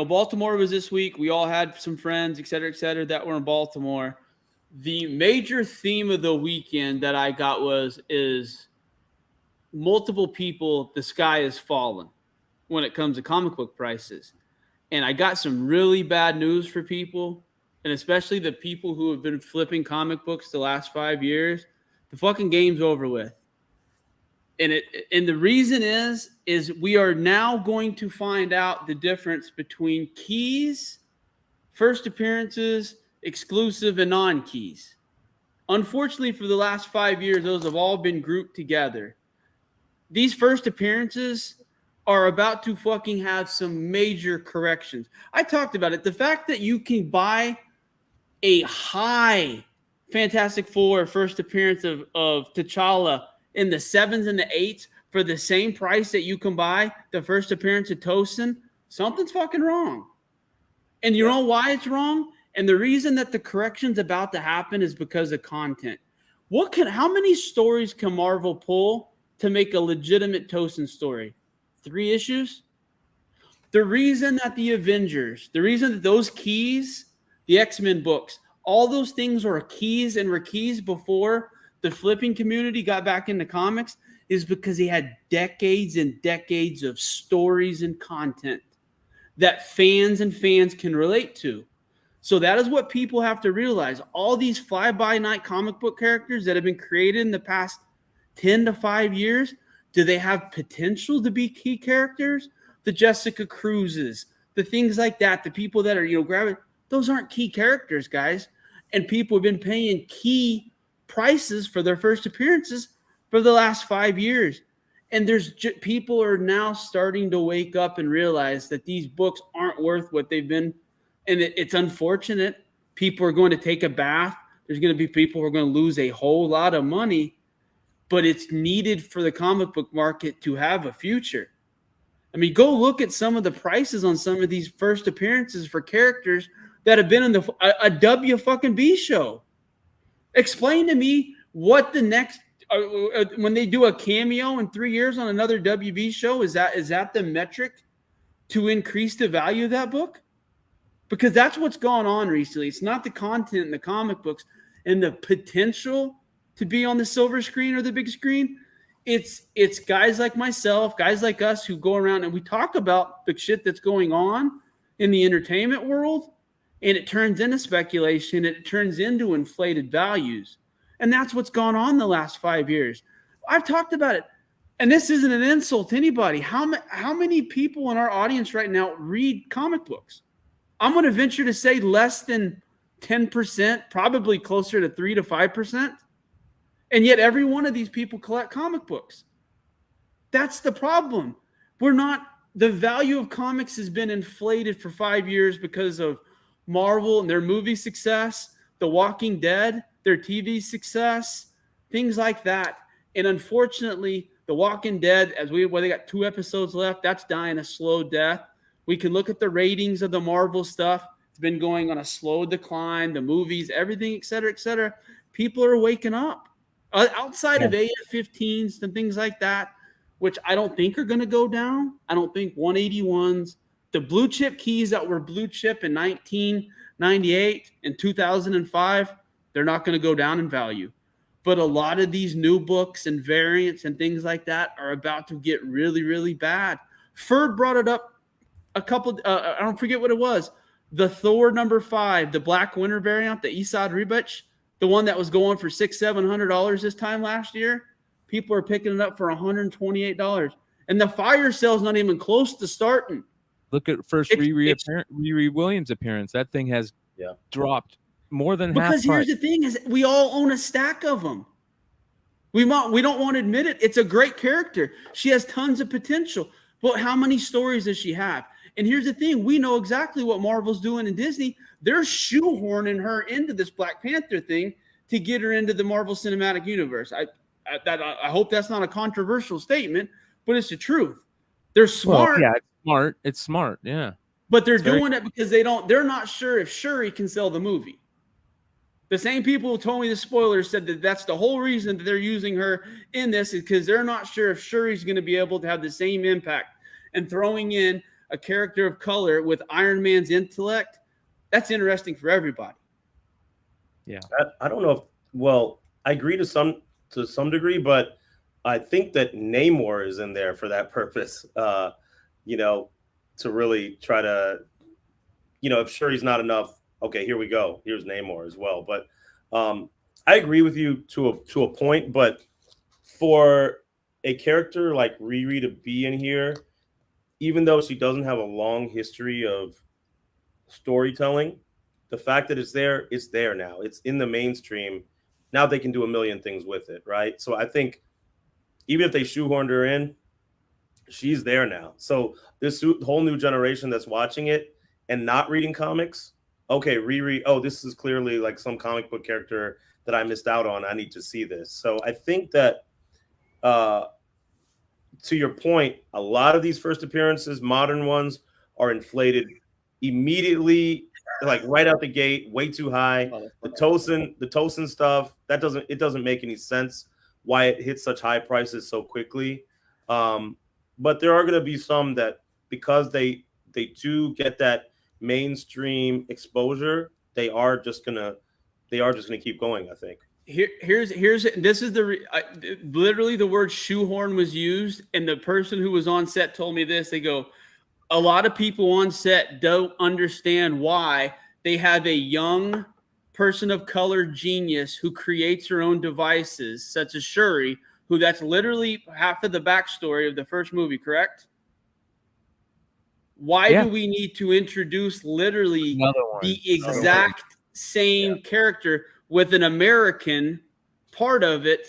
Baltimore was this week. We all had some friends, et cetera, that were in Baltimore. The major theme of the weekend that I got is multiple people. The sky is falling when it comes to comic book prices. And I got some really bad news for people, and especially the people who have been flipping comic books the last 5 years. The fucking game's over with. And the reason is we are now going to find out the difference between keys, first appearances, exclusive, and non-keys. Unfortunately, for the last 5 years, those have all been grouped together. These first appearances are about to fucking have some major corrections. I talked about it. The fact that you can buy a high Fantastic Four first appearance of T'Challa in the 7s and the 8s for the same price that you can buy the first appearance of Tosin, something's fucking wrong. And you know why it's wrong? And the reason that the correction's about to happen is because of content. How many stories can Marvel pull to make a legitimate Tosin story? 3 issues? The reason that the Avengers, the reason that those keys, the X-Men books, all those things are keys and were keys before the flipping community got back into comics is because he had decades and decades of stories and content that fans can relate to. So that is what people have to realize. All these fly-by-night comic book characters that have been created in the past 10 to 5 years, do they have potential to be key characters? The Jessica Cruzes, the things like that, the people that are, grabbing, those aren't key characters, guys. And people have been paying key prices for their first appearances for the last 5 years. And people are now starting to wake up and realize that these books aren't worth what they've been. And it's unfortunate. People are going to take a bath. There's going to be people who are going to lose a whole lot of money, but it's needed for the comic book market to have a future. I mean, go look at some of the prices on some of these first appearances for characters that have been in a WB show. Explain to me what the next when they do a cameo in 3 years on another WB show, is that the metric to increase the value of that book? Because that's what's gone on recently. It's not the content in the comic books and the potential to be on the silver screen or the big screen. It's guys like myself, guys like us who go around and we talk about the shit that's going on in the entertainment world, and it turns into speculation. It turns into inflated values. And that's what's gone on the last 5 years. I've talked about it. And this isn't an insult to anybody. How many people in our audience right now read comic books? I'm going to venture to say less than 10%, probably closer to 3 to 5%. And yet every one of these people collect comic books. That's the problem. The value of comics has been inflated for 5 years because of Marvel and their movie success, The Walking Dead, their TV success, things like that. And unfortunately, The Walking Dead, they got 2 episodes left, that's dying a slow death. We can look at the ratings of the Marvel stuff. It's been going on a slow decline, the movies, everything, et cetera, et cetera. People are waking up. Outside of AF-15s and things like that, which I don't think are going to go down. I don't think 181s, the blue chip keys that were blue chip in 1998 and 2005, they're not going to go down in value. But a lot of these new books and variants and things like that are about to get really, really bad. Ferd brought it up a couple, I don't forget what it was. The Thor #5, the Black Winter variant, the Esad Ribic, the one that was going for $600-700 this time last year, people are picking it up for $128. And the fire sale's not even close to starting. Look at Riri Williams' appearance. That thing has dropped more than half. Because here's the thing: is we all own a stack of them. We don't want to admit it. It's a great character. She has tons of potential. But how many stories does she have? And here's the thing: we know exactly what Marvel's doing in Disney. They're shoehorning her into this Black Panther thing to get her into the Marvel Cinematic Universe. I hope that's not a controversial statement, but it's the truth. They're smart. Well, it's smart. It's smart. Yeah. But they're doing it because they're not sure if Shuri can sell the movie. The same people who told me the spoilers said that that's the whole reason that they're using her in this, is because they're not sure if Shuri's going to be able to have the same impact. And throwing in a character of color with Iron Man's intellect, that's interesting for everybody. Yeah. I don't know if, I agree to some degree, but I think that Namor is in there for that purpose, to really try to, if Shuri's not enough, okay, here we go. Here's Namor as well. But I agree with you to a point, but for a character like Riri to be in here, even though she doesn't have a long history of storytelling, the fact that it's there now. It's in the mainstream. Now they can do a million things with it, right? So I think even if they shoehorned her in, she's there now. So this whole new generation that's watching it and not reading comics, okay, Riri, this is clearly like some comic book character that I missed out on. I need to see this. So I think that, to your point, a lot of these first appearances, modern ones, are inflated immediately, like right out the gate, way too high. The Tosin stuff, it doesn't make any sense why it hits such high prices so quickly. But there are going to be some that, because they do get that mainstream exposure, they are just gonna keep going, I think. Here's this is literally the word shoehorn was used, and the person who was on set told me this. They go, a lot of people on set don't understand why they have a young person of color genius who creates her own devices, such as Shuri, who that's literally half of the backstory of the first movie, correct? Why do we need to introduce literally the exact same character with an American part of it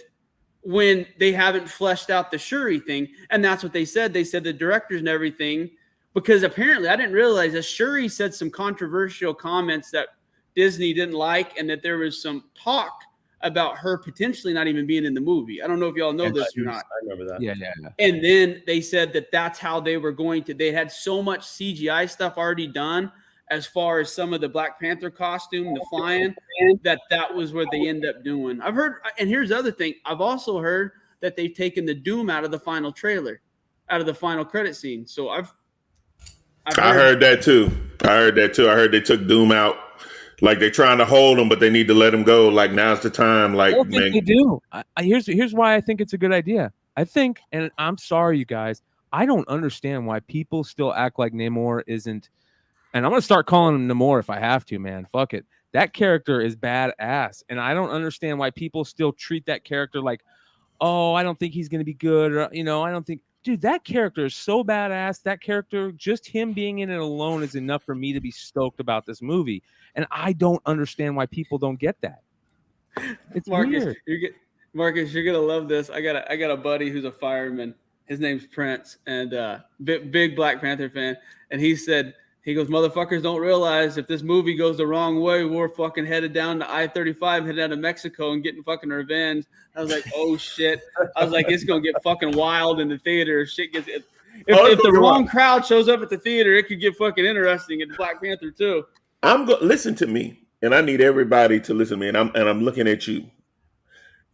when they haven't fleshed out the Shuri thing? And that's what they said. They said the directors and everything, because apparently I didn't realize that Shuri said some controversial comments that Disney didn't like, and that there was some talk about her potentially not even being in the movie. I don't know if y'all know this or not. I remember that. Yeah. And then they said that that's how they were going to. They had so much CGI stuff already done as far as some of the Black Panther costume, the flying, that was what they end up doing. I've heard, and here's the other thing. I've also heard that they've taken the Doom out of the final trailer, out of the final credit scene. So I heard that too. I heard they took Doom out. Like they're trying to hold him, but they need to let him go. Like now's the time. Like, I don't think they do. Here's why I think it's a good idea. I think, and I'm sorry, you guys, I don't understand why people still act like Namor isn't. And I'm gonna start calling him Namor if I have to, man. Fuck it. That character is badass, and I don't understand why people still treat that character like, oh, I don't think he's gonna be good, or I don't think. Dude, that character is so badass. That character, just him being in it alone is enough for me to be stoked about this movie. And I don't understand why people don't get that. It's Marcus, weird. Marcus, you're gonna love this. I got a buddy who's a fireman. His name's Prince, and big Black Panther fan. And he goes, motherfuckers don't realize if this movie goes the wrong way, we're fucking headed down to I-35, headed out of Mexico and getting fucking revenge. I was like, oh shit. I was like, it's gonna get fucking wild in the theater. If the wrong crowd shows up at the theater, it could get fucking interesting in Black Panther too. Listen to me, and I need everybody to listen to me. And I'm looking at you.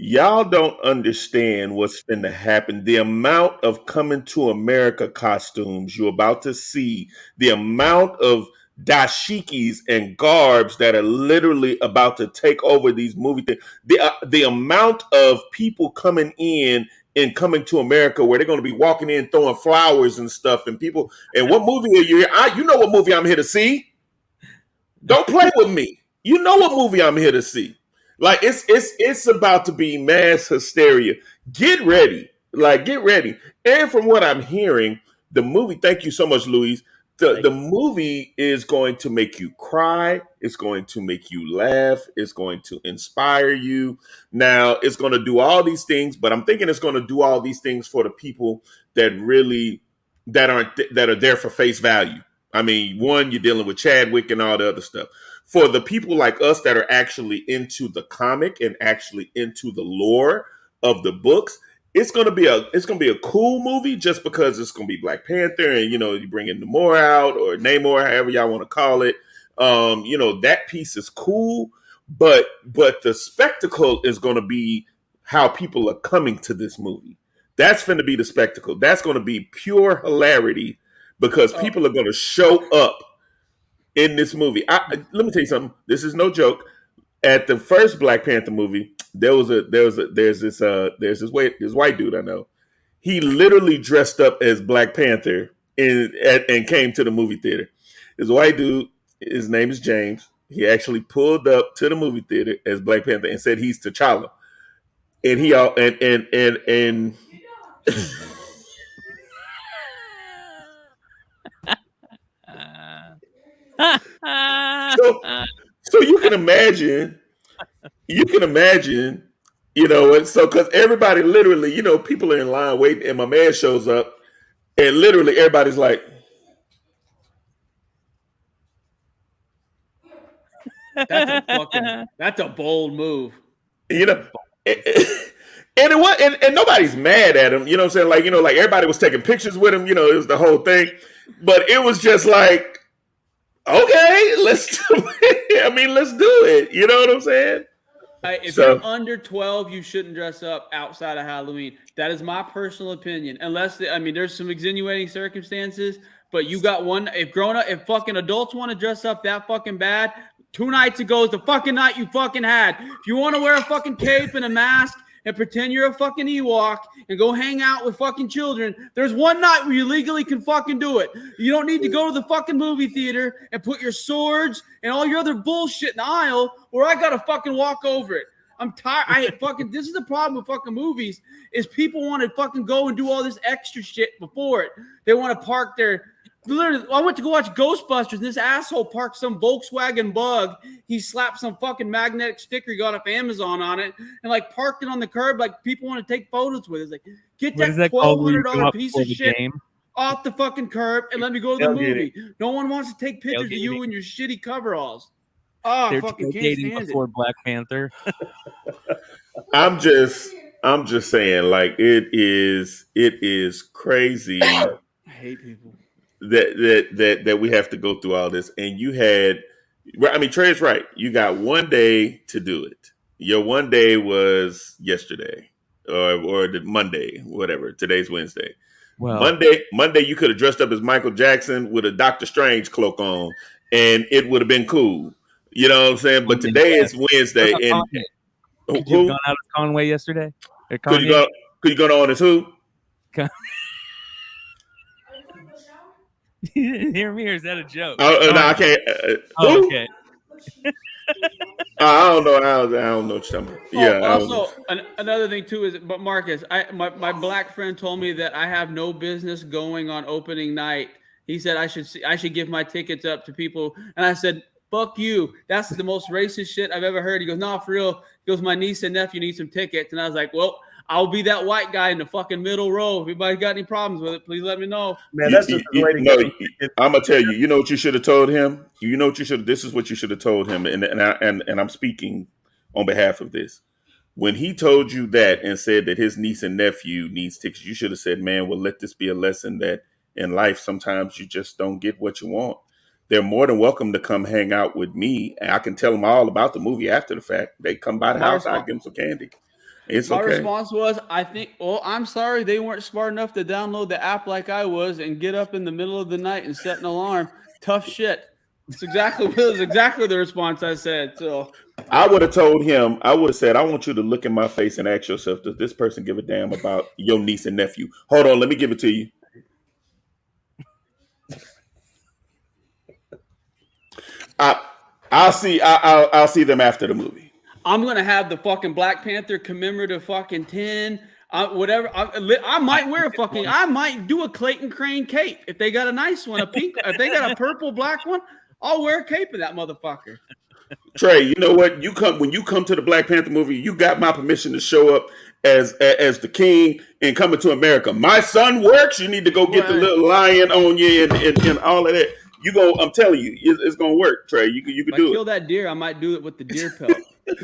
Y'all don't understand what's going to happen. The amount of Coming to America costumes you're about to see, the amount of dashikis and garbs that are literally about to take over these movie things, the amount of people coming in and Coming to America where they're going to be walking in throwing flowers and stuff, and people. And what movie are you here? You know what movie I'm here to see. Don't play with me. You know what movie I'm here to see. Like it's about to be mass hysteria. Get ready. Get ready. And from what I'm hearing, the movie, thank you so much, Louise. The movie is going to make you cry. It's going to make you laugh. It's going to inspire you. Now, it's going to do all these things, but I'm thinking it's going to do all these things for the people that are there for face value. I mean, one, you're dealing with Chadwick and all the other stuff. For the people like us that are actually into the comic and actually into the lore of the books, it's gonna be a cool movie just because it's gonna be Black Panther, and you bring in Namor out, or Namor, however y'all want to call it. That piece is cool, but the spectacle is gonna be how people are coming to this movie. That's gonna be the spectacle. That's gonna be pure hilarity. Because people are going to show up in this movie. Let me tell you something. This is no joke. At the first Black Panther movie, there's this white dude I know. He literally dressed up as Black Panther and came to the movie theater. This white dude, his name is James. He actually pulled up to the movie theater as Black Panther and said he's T'Challa. And he all and so you can imagine, so because everybody literally, people are in line waiting, and my man shows up, and literally everybody's like, that's a bold move. And nobody's mad at him, you know what I'm saying? Like everybody was taking pictures with him, it was the whole thing. But it was just like, okay, let's do it. Let's do it. You know what I'm saying? If you're under 12, you shouldn't dress up outside of Halloween. That is my personal opinion. Unless, there's some extenuating circumstances, but you got one. If fucking adults want to dress up that fucking bad, 2 nights ago is the fucking night you fucking had. If you want to wear a fucking cape and a mask and pretend you're a fucking Ewok and go hang out with fucking children, there's one night where you legally can fucking do it. You don't need to go to the fucking movie theater and put your swords and all your other bullshit in the aisle where I gotta fucking walk over it. I'm tired. This is the problem with fucking movies is people want to fucking go and do all this extra shit before it. They want to park their. Literally, I went to go watch Ghostbusters, and this asshole parked some Volkswagen Bug. He slapped some fucking magnetic sticker he got off Amazon on it, and like parked it on the curb. Like people want to take photos with it. It's like, get that $1,200 piece of shit off the fucking curb and let me go to the movie. No one wants to take pictures of you in your shitty coveralls. Oh, they're fucking dating before Black Panther. I'm just saying, like it is crazy. I hate people. That we have to go through all this, and you had, I mean, Trey's right. You got one day to do it. Your one day was yesterday, or the Monday, whatever. Today's Wednesday. Well, Monday, you could have dressed up as Michael Jackson with a Doctor Strange cloak on, and it would have been cool. You know what I'm saying? But today is Wednesday, and could you have gone out as Conway yesterday? Could you go on as who? You didn't hear me, or is that a joke? Oh, no, I can't. Okay. I don't know. I don't know what you're talking about. Yeah. Also, another thing too is, but Marcus, my black friend told me that I have no business going on opening night. He said I should give my tickets up to people, and I said, "Fuck you! That's the most racist shit I've ever heard." He goes, "No, for real." He goes, "My niece and nephew need some tickets," and I was like, "Well, I'll be that white guy in the fucking middle row. If anybody got any problems with it, please let me know." Man, that's just the way to go. I'm gonna tell you. You know what you should have told him. You know what you should. This is what you should have told him. And I'm speaking on behalf of this. When he told you that and said that his niece and nephew needs tickets, you should have said, "Man, well, let this be a lesson that in life sometimes you just don't get what you want. They're more than welcome to come hang out with me, and I can tell them all about the movie after the fact. They come by the house, I give them some candy." My response was, I'm sorry they weren't smart enough to download the app like I was and get up in the middle of the night and set an alarm. Tough shit. It's exactly the response I said. So I would have told him, I would have said, "I want you to look in my face and ask yourself, does this person give a damn about your niece and nephew? Hold on, let me give it to you." I'll see them after the movie. I'm gonna have the fucking Black Panther commemorative fucking 10, whatever. I might wear a fucking. I might do a Clayton Crane cape if they got a nice one, a pink. If they got a purple black one, I'll wear a cape of that motherfucker. Trey, you know what? When you come to the Black Panther movie, you got my permission to show up as the king and Coming to America. My son works. You need to go get the little lion on you and all of that. I'm telling you, it's gonna work, Trey. You can do it. Kill that deer, I might do it with the deer pelt.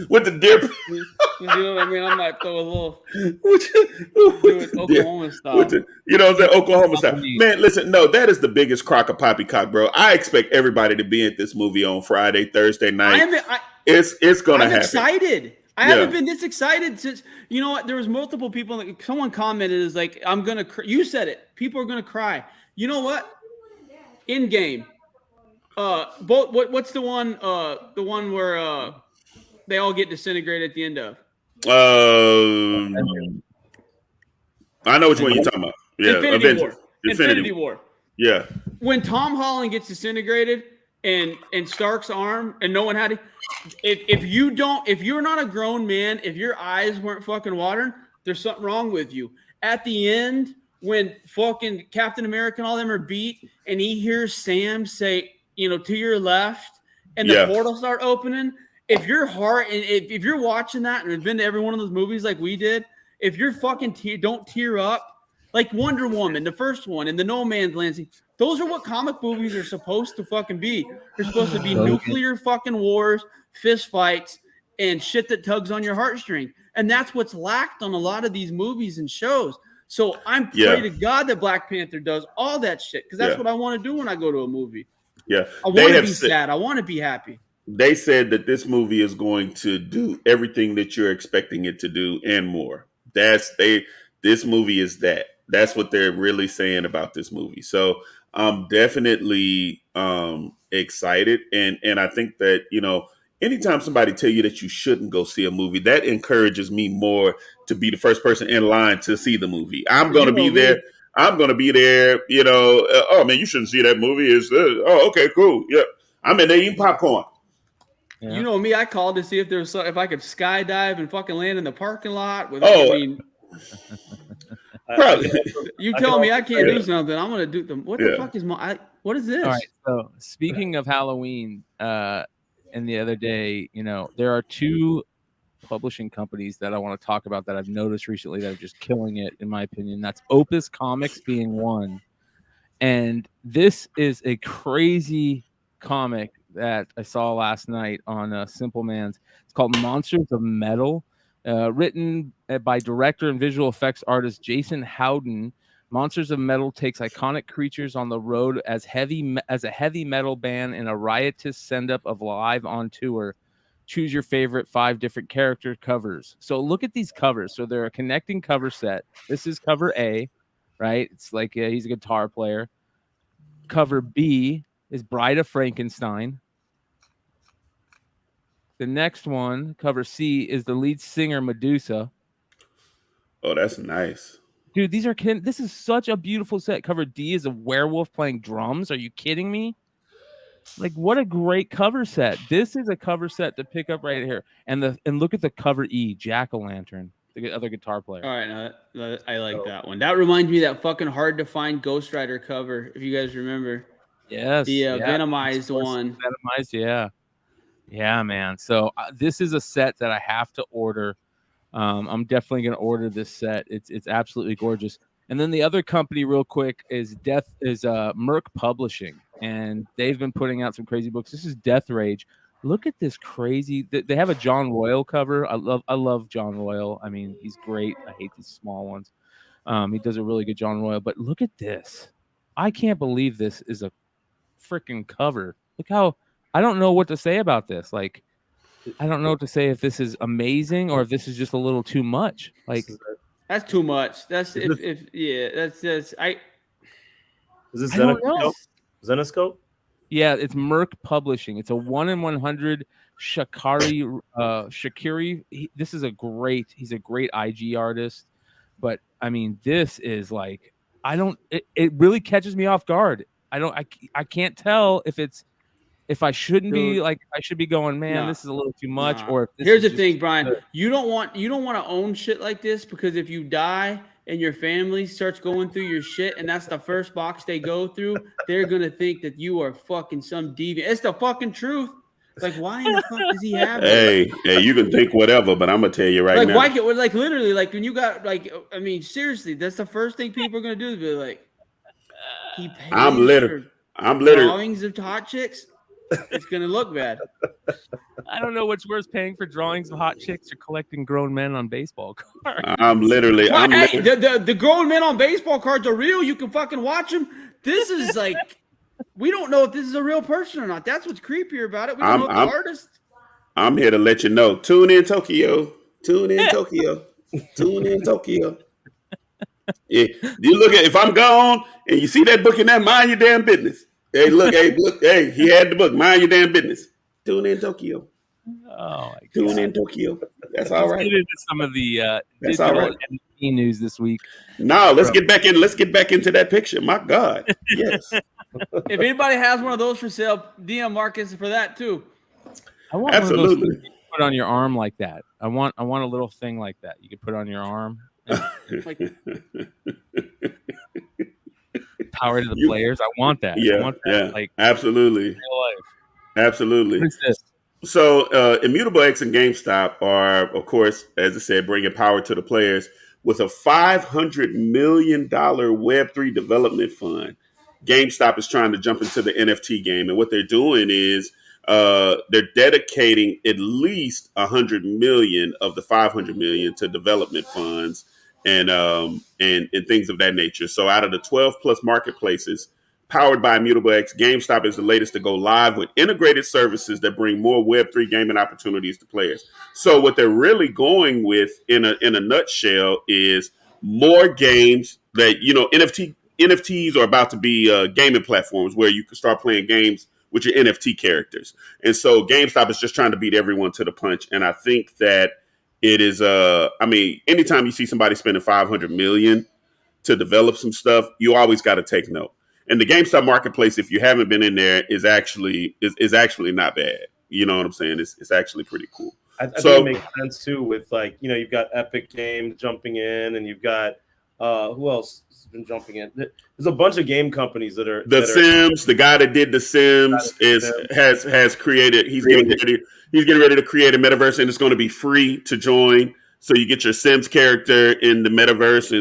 With the deer pelt. You know what I mean? I might throw a little do it Oklahoma style. You know what I'm saying? Oklahoma style. Man, listen, no, that is the biggest crock of poppycock, bro. I expect everybody to be at this movie on Friday, Thursday night. It's gonna happen. I'm excited. I haven't been this excited since, you know what? There was multiple people. Someone commented, is like, "I'm gonna." You said it. People are gonna cry. You know what? In game, what's the one? The one where they all get disintegrated at the end of. I know which one you're talking about. Yeah, Infinity War. Yeah. When Tom Holland gets disintegrated and Stark's arm, and no one had it. If you're not a grown man, if your eyes weren't fucking watering, there's something wrong with you. At the end, when fucking Captain America and all them are beat, and he hears Sam say, to your left, and the portal start opening. If your heart, and if you're watching that and have been to every one of those movies like we did, if you're fucking don't tear up, like Wonder Woman, the first one, and the No Man's Land, those are what comic movies are supposed to fucking be. They're supposed to be nuclear fucking wars, fist fights, and shit that tugs on your heartstring. And that's what's lacked on a lot of these movies and shows. So I'm pray to God that Black Panther does all that shit, because that's what I want to do when I go to a movie. Yeah, I want to be sad. I want to be happy. They said that this movie is going to do everything that you're expecting it to do and more. This movie is that. That's what they're really saying about this movie. So I'm definitely excited, and I think that anytime somebody tell you that you shouldn't go see a movie, that encourages me more to be the first person in line to see the movie. I'm going to be there. I'm going to be there. Oh man, you shouldn't see that movie. Oh, okay, cool. Yeah, I'm in there eating popcorn. Yeah. You know me, I called to see if if I could skydive and fucking land in the parking lot. You tell me I can't do something, I'm gonna do them. What the fuck is what is this? All right. So speaking of Halloween, and the other day, there are two publishing companies that I want to talk about that I've noticed recently that are just killing it, in my opinion. That's Opus Comics being one, and this is a crazy comic that I saw last night on Simple Man's. It's called Monsters of Metal, written by director and visual effects artist Jason Howden. Monsters of Metal takes iconic creatures on the road as a heavy metal band in a riotous send-up of Live on Tour. Choose your favorite 5 different character covers. So look at these covers. So they're a connecting cover set. This is cover A, right? It's like he's a guitar player. Cover B is Bride of Frankenstein. The next one, cover C, is the lead singer Medusa. Oh, that's nice. Dude, this is such a beautiful set. Cover D is a werewolf playing drums. Are you kidding me? Like, what a great cover set. This is a cover set to pick up right here. And look at the cover E, Jack-o'-lantern, the other guitar player. All right, I like that one. That reminds me of that fucking hard to find Ghost Rider cover, if you guys remember. Yes. The Venomized one. Venomized, yeah. Yeah, man. So this is a set that I have to order. I'm definitely going to order this set. It's absolutely gorgeous. And then the other company, real quick, is Merc Publishing, and they've been putting out some crazy books. This is Death Rage. Look at this crazy. They have a John Royal cover. I love John Royal. I mean, he's great. I hate these small ones. He does a really good John Royal. But look at this. I can't believe this is a freaking cover. Look how. I don't know what to say about this. Like, I don't know what to say if this is amazing or if this is just a little too much. Like, that's too much. That's Is this Zenoscope? Yeah, it's Merc Publishing. It's a 1 in 100 Shakiri. This is he's a great IG artist, but I mean, this is like, it really catches me off guard. I can't tell if I shouldn't be like, I should be going, man, this is a little too much. Or here's the thing, Brian, you don't want to own shit like this, because if you die and your family starts going through your shit and that's the first box they go through, they're going to think that you are fucking some deviant. It's the fucking truth. Like, why in the fuck does he have Hey, you can think whatever, but I'm going to tell you right now. Like, literally, like, when you got, like, I mean, seriously, that's the first thing people are going to do is be like, he paid I'm literally drawings of hot chicks. It's gonna look bad. I don't know what's worse, paying for drawings of hot chicks or collecting grown men on baseball cards. The grown men on baseball cards are real. You can fucking watch them. This is like, we don't know if this is a real person or not. That's what's creepier about it. We don't know the artist. I'm here to let you know. Tune in Tokyo. Tune in Tokyo. Tune in Tokyo. Yeah, you look at, if I'm gone and you see that book in there, mind your damn business. Hey, look, he had the book. Mind your damn business. Tune in Tokyo. Oh, my God. Tune in Tokyo. That's all right. Let's get into some of the NFT news this week. No, let's get back into that picture. My God. Yes. If anybody has one of those for sale, DM Marcus for that too. I want absolutely one of those you put on your arm like that. I want a little thing like that you could put on your arm. Power to the players. I want that. Yeah, I want that, like, absolutely. Real life. Absolutely. What is this? So Immutable X and GameStop are, of course, as I said, bringing power to the players with a $500 million Web3 development fund. GameStop is trying to jump into the NFT game, and what they're doing is they're dedicating at least $100 million of the $500 million to development funds and things of that nature. So out of the 12 plus marketplaces powered by Immutable X, GameStop is the latest to go live with integrated services that bring more Web3 gaming opportunities to players. So what they're really going with in a nutshell is more games that, NFTs are about to be gaming platforms where you can start playing games with your NFT characters. And so GameStop is just trying to beat everyone to the punch. And I think that it is, I mean, anytime you see somebody spending $500 million to develop some stuff, you always got to take note. And the GameStop marketplace, if you haven't been in there, is actually not bad. You know what I'm saying? It's actually pretty cool. I think it makes sense too with like, you know, you've got Epic Games jumping in, and you've got who else has been jumping in? There's a bunch of game companies that are Sims. The guy that did The Sims has created. He's getting ready to create a metaverse, and it's going to be free to join. So you get your Sims character in the metaverse,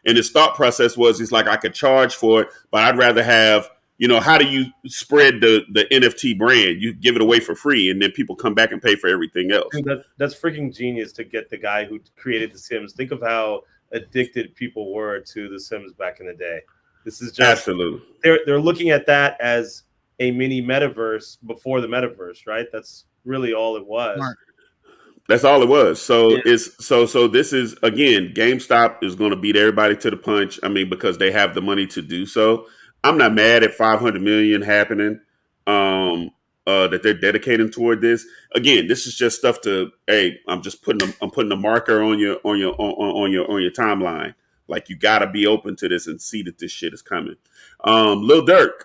and his thought process was, he's like, I could charge for it, but I'd rather have, you know, how do you spread the NFT brand? You give it away for free, and then people come back and pay for everything else. Dude, that's freaking genius to get the guy who created The Sims. Think of how addicted people were to The Sims back in the day. This is just absolutely. They're looking at that as a mini metaverse before the metaverse, right? That's really all it was. That's all it was. So so this is, again, GameStop is going to beat everybody to the punch. I mean, because they have the money to do so. I'm not mad at $500 million happening. That they're dedicating toward this. Again, this is just stuff to. Hey, I'm putting a marker on your timeline. Like, you got to be open to this and see that this shit is coming. Lil Durk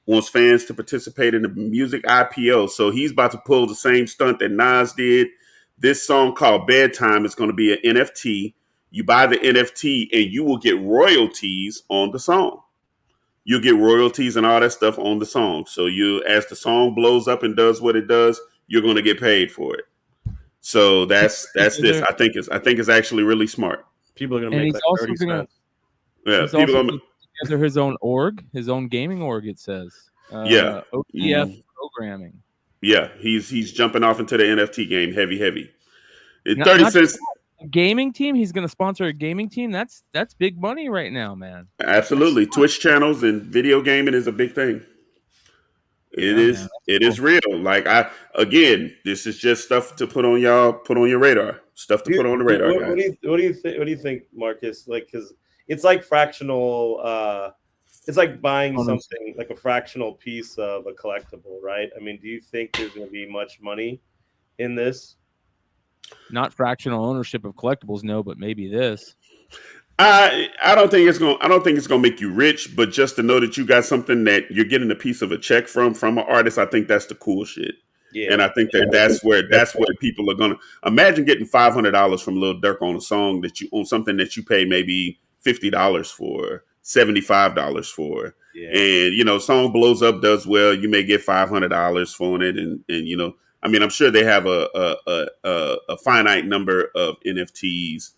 wants fans to participate in the music IPO, so he's about to pull the same stunt that Nas did. This song called Bedtime is going to be an NFT. You buy the NFT and you will get royalties on the song. You'll get royalties and all that stuff on the song. So as the song blows up and does what it does, you're going to get paid for it. So that's this. I think it's actually really smart. People are going to make like 30 cents. Yeah, he's people also put together his own org, his own gaming org. It says, OTF programming. Yeah, he's jumping off into the NFT game heavy. 30 cents. A gaming team? He's going to sponsor a gaming team? That's big money right now, man. Absolutely. Twitch channels and video gaming is a big thing. It is real. Like, this is just stuff to put on your radar. Stuff to put on the radar. What do you think, Marcus? Like, because it's like fractional. It's like buying something like a fractional piece of a collectible, right? I mean, do you think there's going to be much money in this? Not fractional ownership of collectibles, no, but maybe this. I don't think it's gonna make you rich, but just to know that you got something that you're getting a piece of a check from an artist, I think that's the cool shit. Yeah, and I think that's where people are gonna imagine getting $500 from Lil Durk on a song on something that you pay maybe $50 for, $75 for, and you know, song blows up, does well, you may get $500 for it, and you know, I mean, I'm sure they have a finite number of NFTs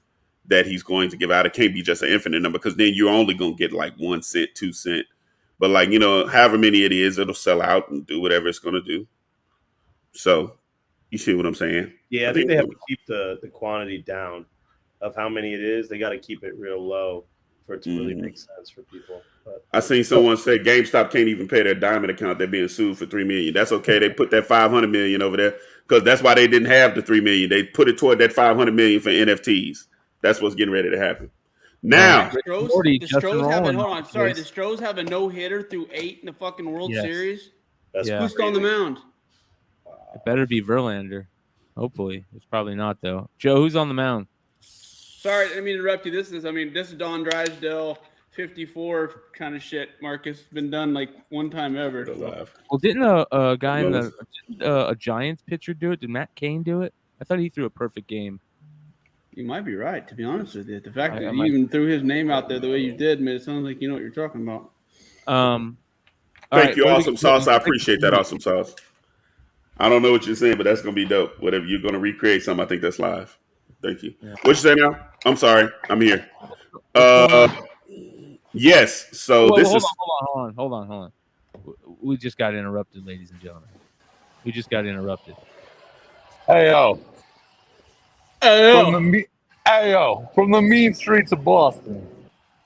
that he's going to give out. It can't be just an infinite number, because then you're only going to get like 1 cent, 2 cents. But like, you know, however many it is, it'll sell out and do whatever it's going to do. So you see what I'm saying? Yeah, I think they have to keep the quantity down of how many it is. They got to keep it real low for it to really make sense for people. But I seen someone say GameStop can't even pay their diamond account. They're being sued for $3 million. That's okay. They put that $500 million over there because that's why they didn't have the $3 million. They put it toward that $500 million for NFTs. That's what's getting ready to happen. Now, the Stros have a no-hitter through 8 in the fucking World Series. Who's on the mound? It better be Verlander. Hopefully. It's probably not, though. Joe, who's on the mound? Sorry, I didn't mean to interrupt you. This is Don Drysdale, 54 kind of shit, Marcus. Been done like one time ever. Well, didn't a guy in a Giants pitcher do it? Did Matt Cain do it? I thought he threw a perfect game. You might be right, to be honest with you. The fact that you even threw his name out there the way you did made it sound like you know what you're talking about. Thank you, Awesome Sauce. I appreciate that, Awesome Sauce. I don't know what you're saying, but that's going to be dope. Whatever you're going to recreate something, I think that's live. Thank you. Yeah. What you say now? I'm sorry. I'm here. Yes. So Hold on. We just got interrupted, ladies and gentlemen. We just got interrupted. Hey, yo. From the mean streets of Boston.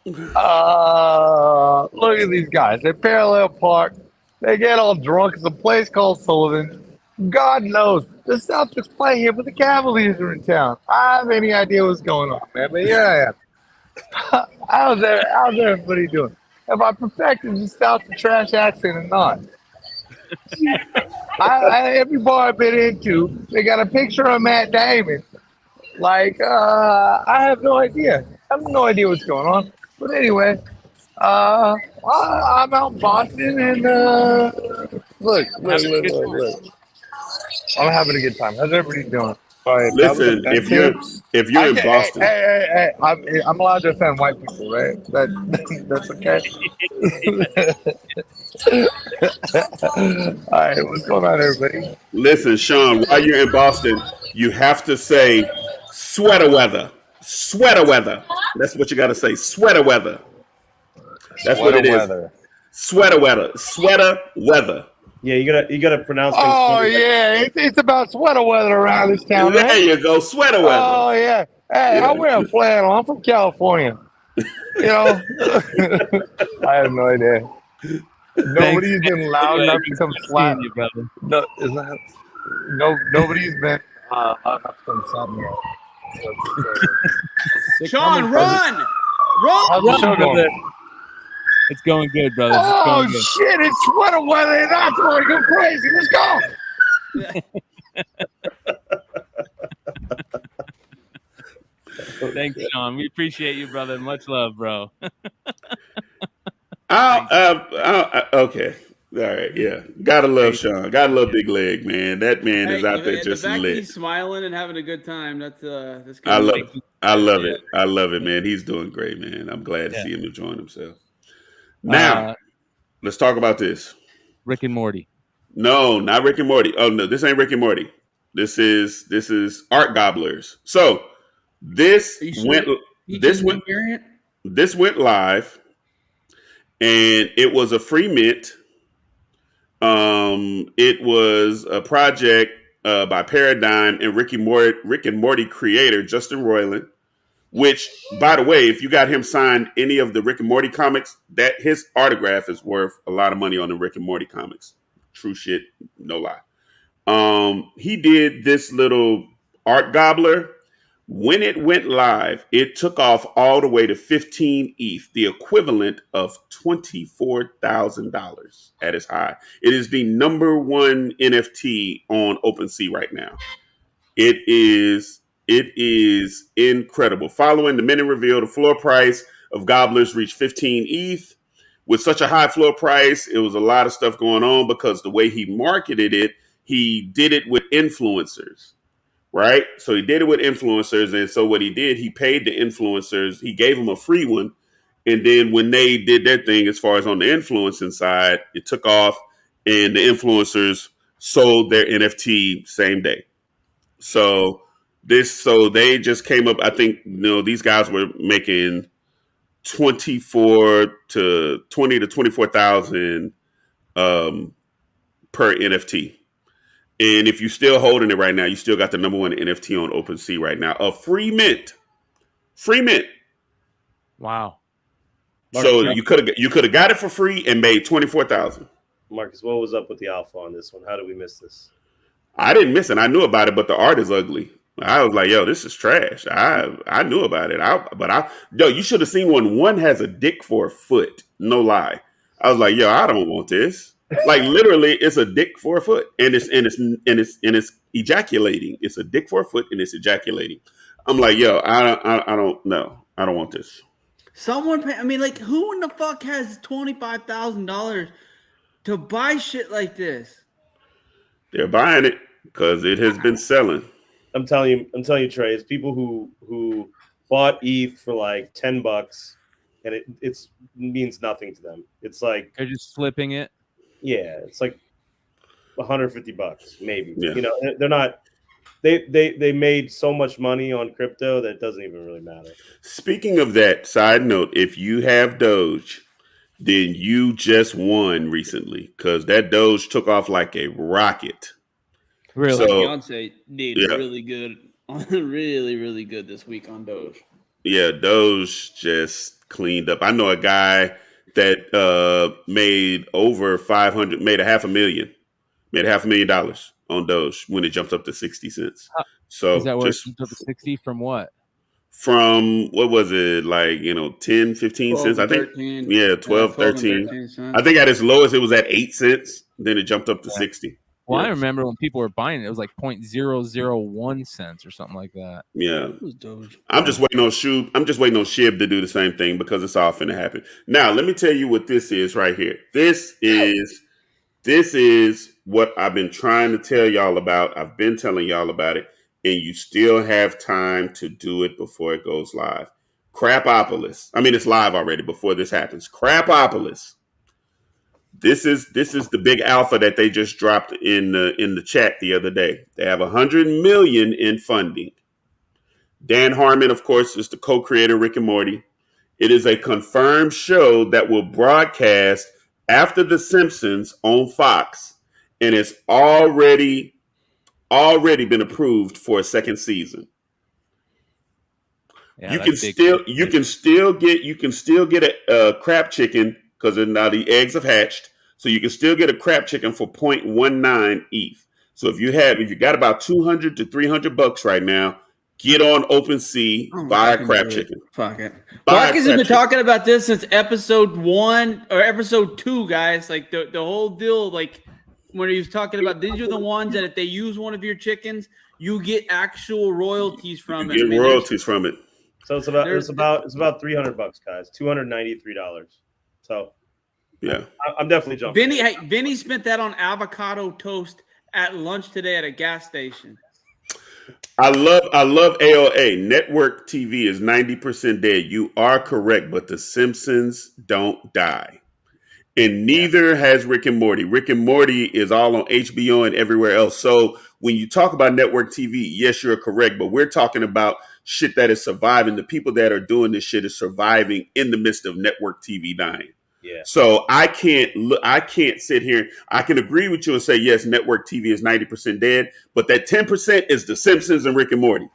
Look at these guys. They parallel park. They get all drunk. It's a place called Sullivan. God knows. The Celtics play here, but the Cavaliers are in town. I have any idea what's going on, man. But here I am. How's everybody doing? Have I perfected just out the trash accent or not? Every bar I've been into, they got a picture of Matt Damon. Like, I have no idea. I have no idea what's going on. But anyway, I'm out in Boston, and look. I'm having a good time. How's everybody doing? Sorry, Listen, if you're in Boston, hey, I'm allowed to offend white people, right? That's okay. All right, what's going on, everybody? listen, Sean, while you're in Boston, you have to say sweater weather. Sweater weather. That's what you got to say. Sweater weather. That's what it is. Sweater weather. Sweater weather. Yeah, you gotta pronounce things. Oh yeah, it's about sweater weather around this town, right? There you go, sweater weather. Oh yeah. Hey, I wear a flannel. I'm from California. You know, I have no idea. Nobody's been loud enough to come slap you, brother. No, nobody's been loud enough to come slap me. Sean, run! How's the show going? It's going good, brother. Oh shit! It's sweater weather, and that's going to go crazy. Let's go. Thanks, Sean. We appreciate you, brother. Much love, bro. Okay. All right. Yeah. Gotta love Sean. Gotta love Big Leg, man. That man is out there just the fact that lit. he's smiling and having a good time. That's I love it. I love it. I love it, man. He's doing great, man. I'm glad to see him enjoying himself. Now, let's talk about this. Rick and Morty. No, not Rick and Morty. Oh no, this ain't Rick and Morty. This is Art Gobblers. So this went live, and it was a free mint. It was a project by Paradigm and Rick and Morty creator Justin Roiland. Which, by the way, if you got him signed any of the Rick and Morty comics, that his autograph is worth a lot of money on the Rick and Morty comics. True shit, no lie. He did this little Art Gobbler. When it went live, it took off all the way to 15 ETH, the equivalent of $24,000 at its high. It is the number one NFT on OpenSea right now. It is incredible. Following the minute reveal, the floor price of Gobblers reached 15 ETH. With such a high floor price, it was a lot of stuff going on because the way he marketed it, he did it with influencers, right? So he did it with influencers. And so what he did, he paid the influencers. He gave them a free one. And then when they did their thing, as far as on the influencing side, it took off and the influencers sold their NFT same day. So they just came up. I think these guys were making 20 to 24,000 per NFT. And if you're still holding it right now, you still got the number one NFT on OpenSea right now. A free mint. Wow. So you could have got it for free and made 24,000. Marcus, what was up with the alpha on this one? How did we miss this? I didn't miss it. I knew about it, but the art is ugly. I was like, yo, this is trash. I knew about it. You should have seen one. One has a dick for a foot. No lie. I was like, yo, I don't want this. Like literally, it's a dick for a foot, and it's ejaculating. It's a dick for a foot, and it's ejaculating. I'm like, yo, I don't know. I don't want this. Someone pay. I mean, like, who in the fuck has $25,000 to buy shit like this? They're buying it because it has been selling. I'm telling you, Trey, it's people who bought ETH for like $10, and it means nothing to them. It's like they're just flipping it. Yeah, it's like $150, maybe. Yeah. They're not. They made so much money on crypto that it doesn't even really matter. Speaking of that, side note: if you have Doge, then you just won recently because that Doge took off like a rocket. Really? So, Beyonce did really good, really, really good this week on Doge. Yeah, Doge just cleaned up. I know a guy that made over 500, made $500,000 on Doge when it jumped up to 60 cents. So is that where it jumped up to 60 from what? from what was it, like 10, 15 cents? I think 13. yeah, 12, 12 and 13. 13 cents. I think at its lowest it was at 8 cents. Then it jumped up to 60. Well, I Yeah. remember when people were buying it, it was like 0.001 cents or something like that. Yeah. It was Doge. I'm just waiting on Shib to do the same thing because it's all finna happen. Now, let me tell you what this is right here. This is what I've been trying to tell y'all about. I've been telling y'all about it, and you still have time to do it before it goes live. Crapopolis. I mean, it's live already before this happens. Crapopolis. This is the big alpha that they just dropped in the chat the other day. They have 100 million in funding. Dan Harmon, of course, is the co-creator of Rick and Morty. It is a confirmed show that will broadcast after The Simpsons on Fox, and it's already been approved for a second season. Yeah, you can still get a crab chicken because now the eggs have hatched, so you can still get a crab chicken for 0.19 ETH. So if you got about $200 to $300 right now, get on OpenSea, buy a crab chicken. Fuck it. Marcus has been talking about this since episode 1 or episode 2, guys. Like the whole deal, like when he was talking about these are the ones that if they use one of your chickens, you get actual royalties from it. You get royalties from it. So it's about $300, guys. $293. So yeah, I'm definitely jumping. Vinny spent that on avocado toast at lunch today at a gas station. I love AOA. Network TV is 90% dead. You are correct, but The Simpsons don't die. And neither has Rick and Morty. Rick and Morty is all on HBO and everywhere else. So when you talk about network TV, yes, you're correct, but we're talking about shit that is surviving. The people that are doing this shit is surviving in the midst of network TV dying. Yeah. So I can't sit here. I can agree with you and say, yes, network TV is 90% dead, but that 10% is The Simpsons and Rick and Morty.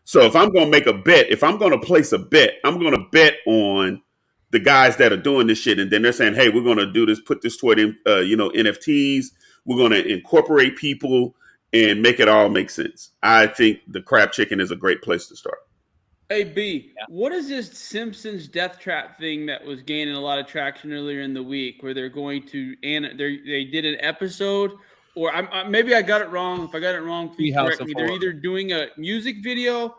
So if I'm going to make a bet, if I'm going to place a bet, I'm going to bet on the guys that are doing this shit. And then they're saying, hey, we're going to do this, put this toward, NFTs. We're going to incorporate people and make it all make sense. I think the crab chicken is a great place to start. Hey, B, what is this Simpsons death trap thing that was gaining a lot of traction earlier in the week where they're going to, they did an episode, or maybe I got it wrong. If I got it wrong, please correct me. They're either doing a music video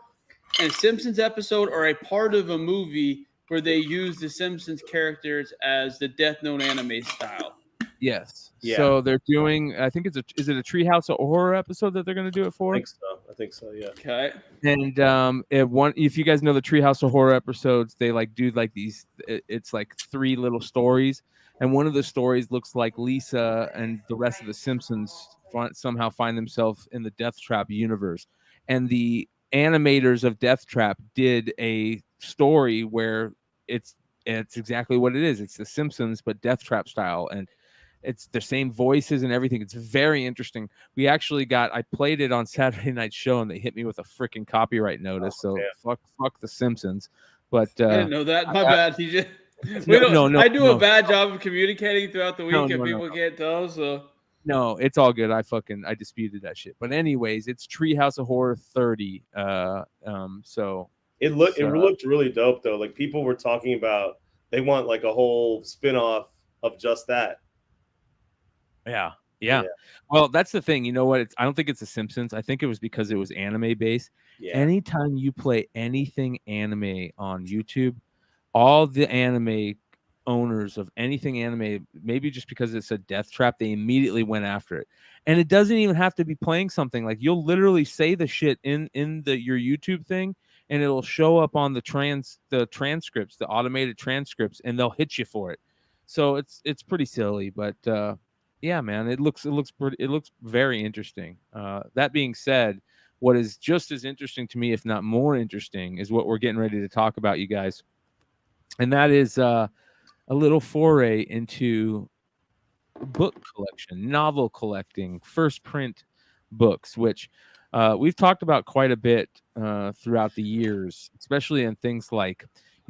and Simpsons episode or a part of a movie where they use the Simpsons characters as the Death Note anime style. Yes. Yeah. So they're doing, I think is it a Treehouse of Horror episode that they're going to do it for? I think so. Yeah. Okay. And if you guys know the Treehouse of Horror episodes, they do these. It's like 3 little stories, and one of the stories looks like Lisa and the rest of the Simpsons somehow find themselves in the Death Trap universe, and the animators of Death Trap did a story where it's exactly what it is. It's the Simpsons but Death Trap style, and it's the same voices and everything. It's very interesting. I played it on Saturday Night Show and they hit me with a freaking copyright notice. Fuck the Simpsons. But I didn't know that. My bad. I do a bad job of communicating throughout the week if people can't tell. So no, it's all good. I disputed that shit. But anyways, it's Treehouse of Horror 30. So it looked really dope though. Like people were talking about they want like a whole spin-off of just that. Yeah. Well, that's the thing. You know what? I don't think it's The Simpsons. I think it was because it was anime based. Yeah. Anytime you play anything anime on YouTube, all the anime owners of anything anime, maybe just because it's a death trap, they immediately went after it. And it doesn't even have to be playing something. Like you'll literally say the shit in your YouTube thing, and it'll show up on the transcripts, the automated transcripts, and they'll hit you for it. So it's pretty silly, but yeah, man, it looks very interesting. That being said, what is just as interesting to me, if not more interesting, is what we're getting ready to talk about, you guys. And that is a little foray into book collection, novel collecting, first print books, which we've talked about quite a bit throughout the years, especially in things like,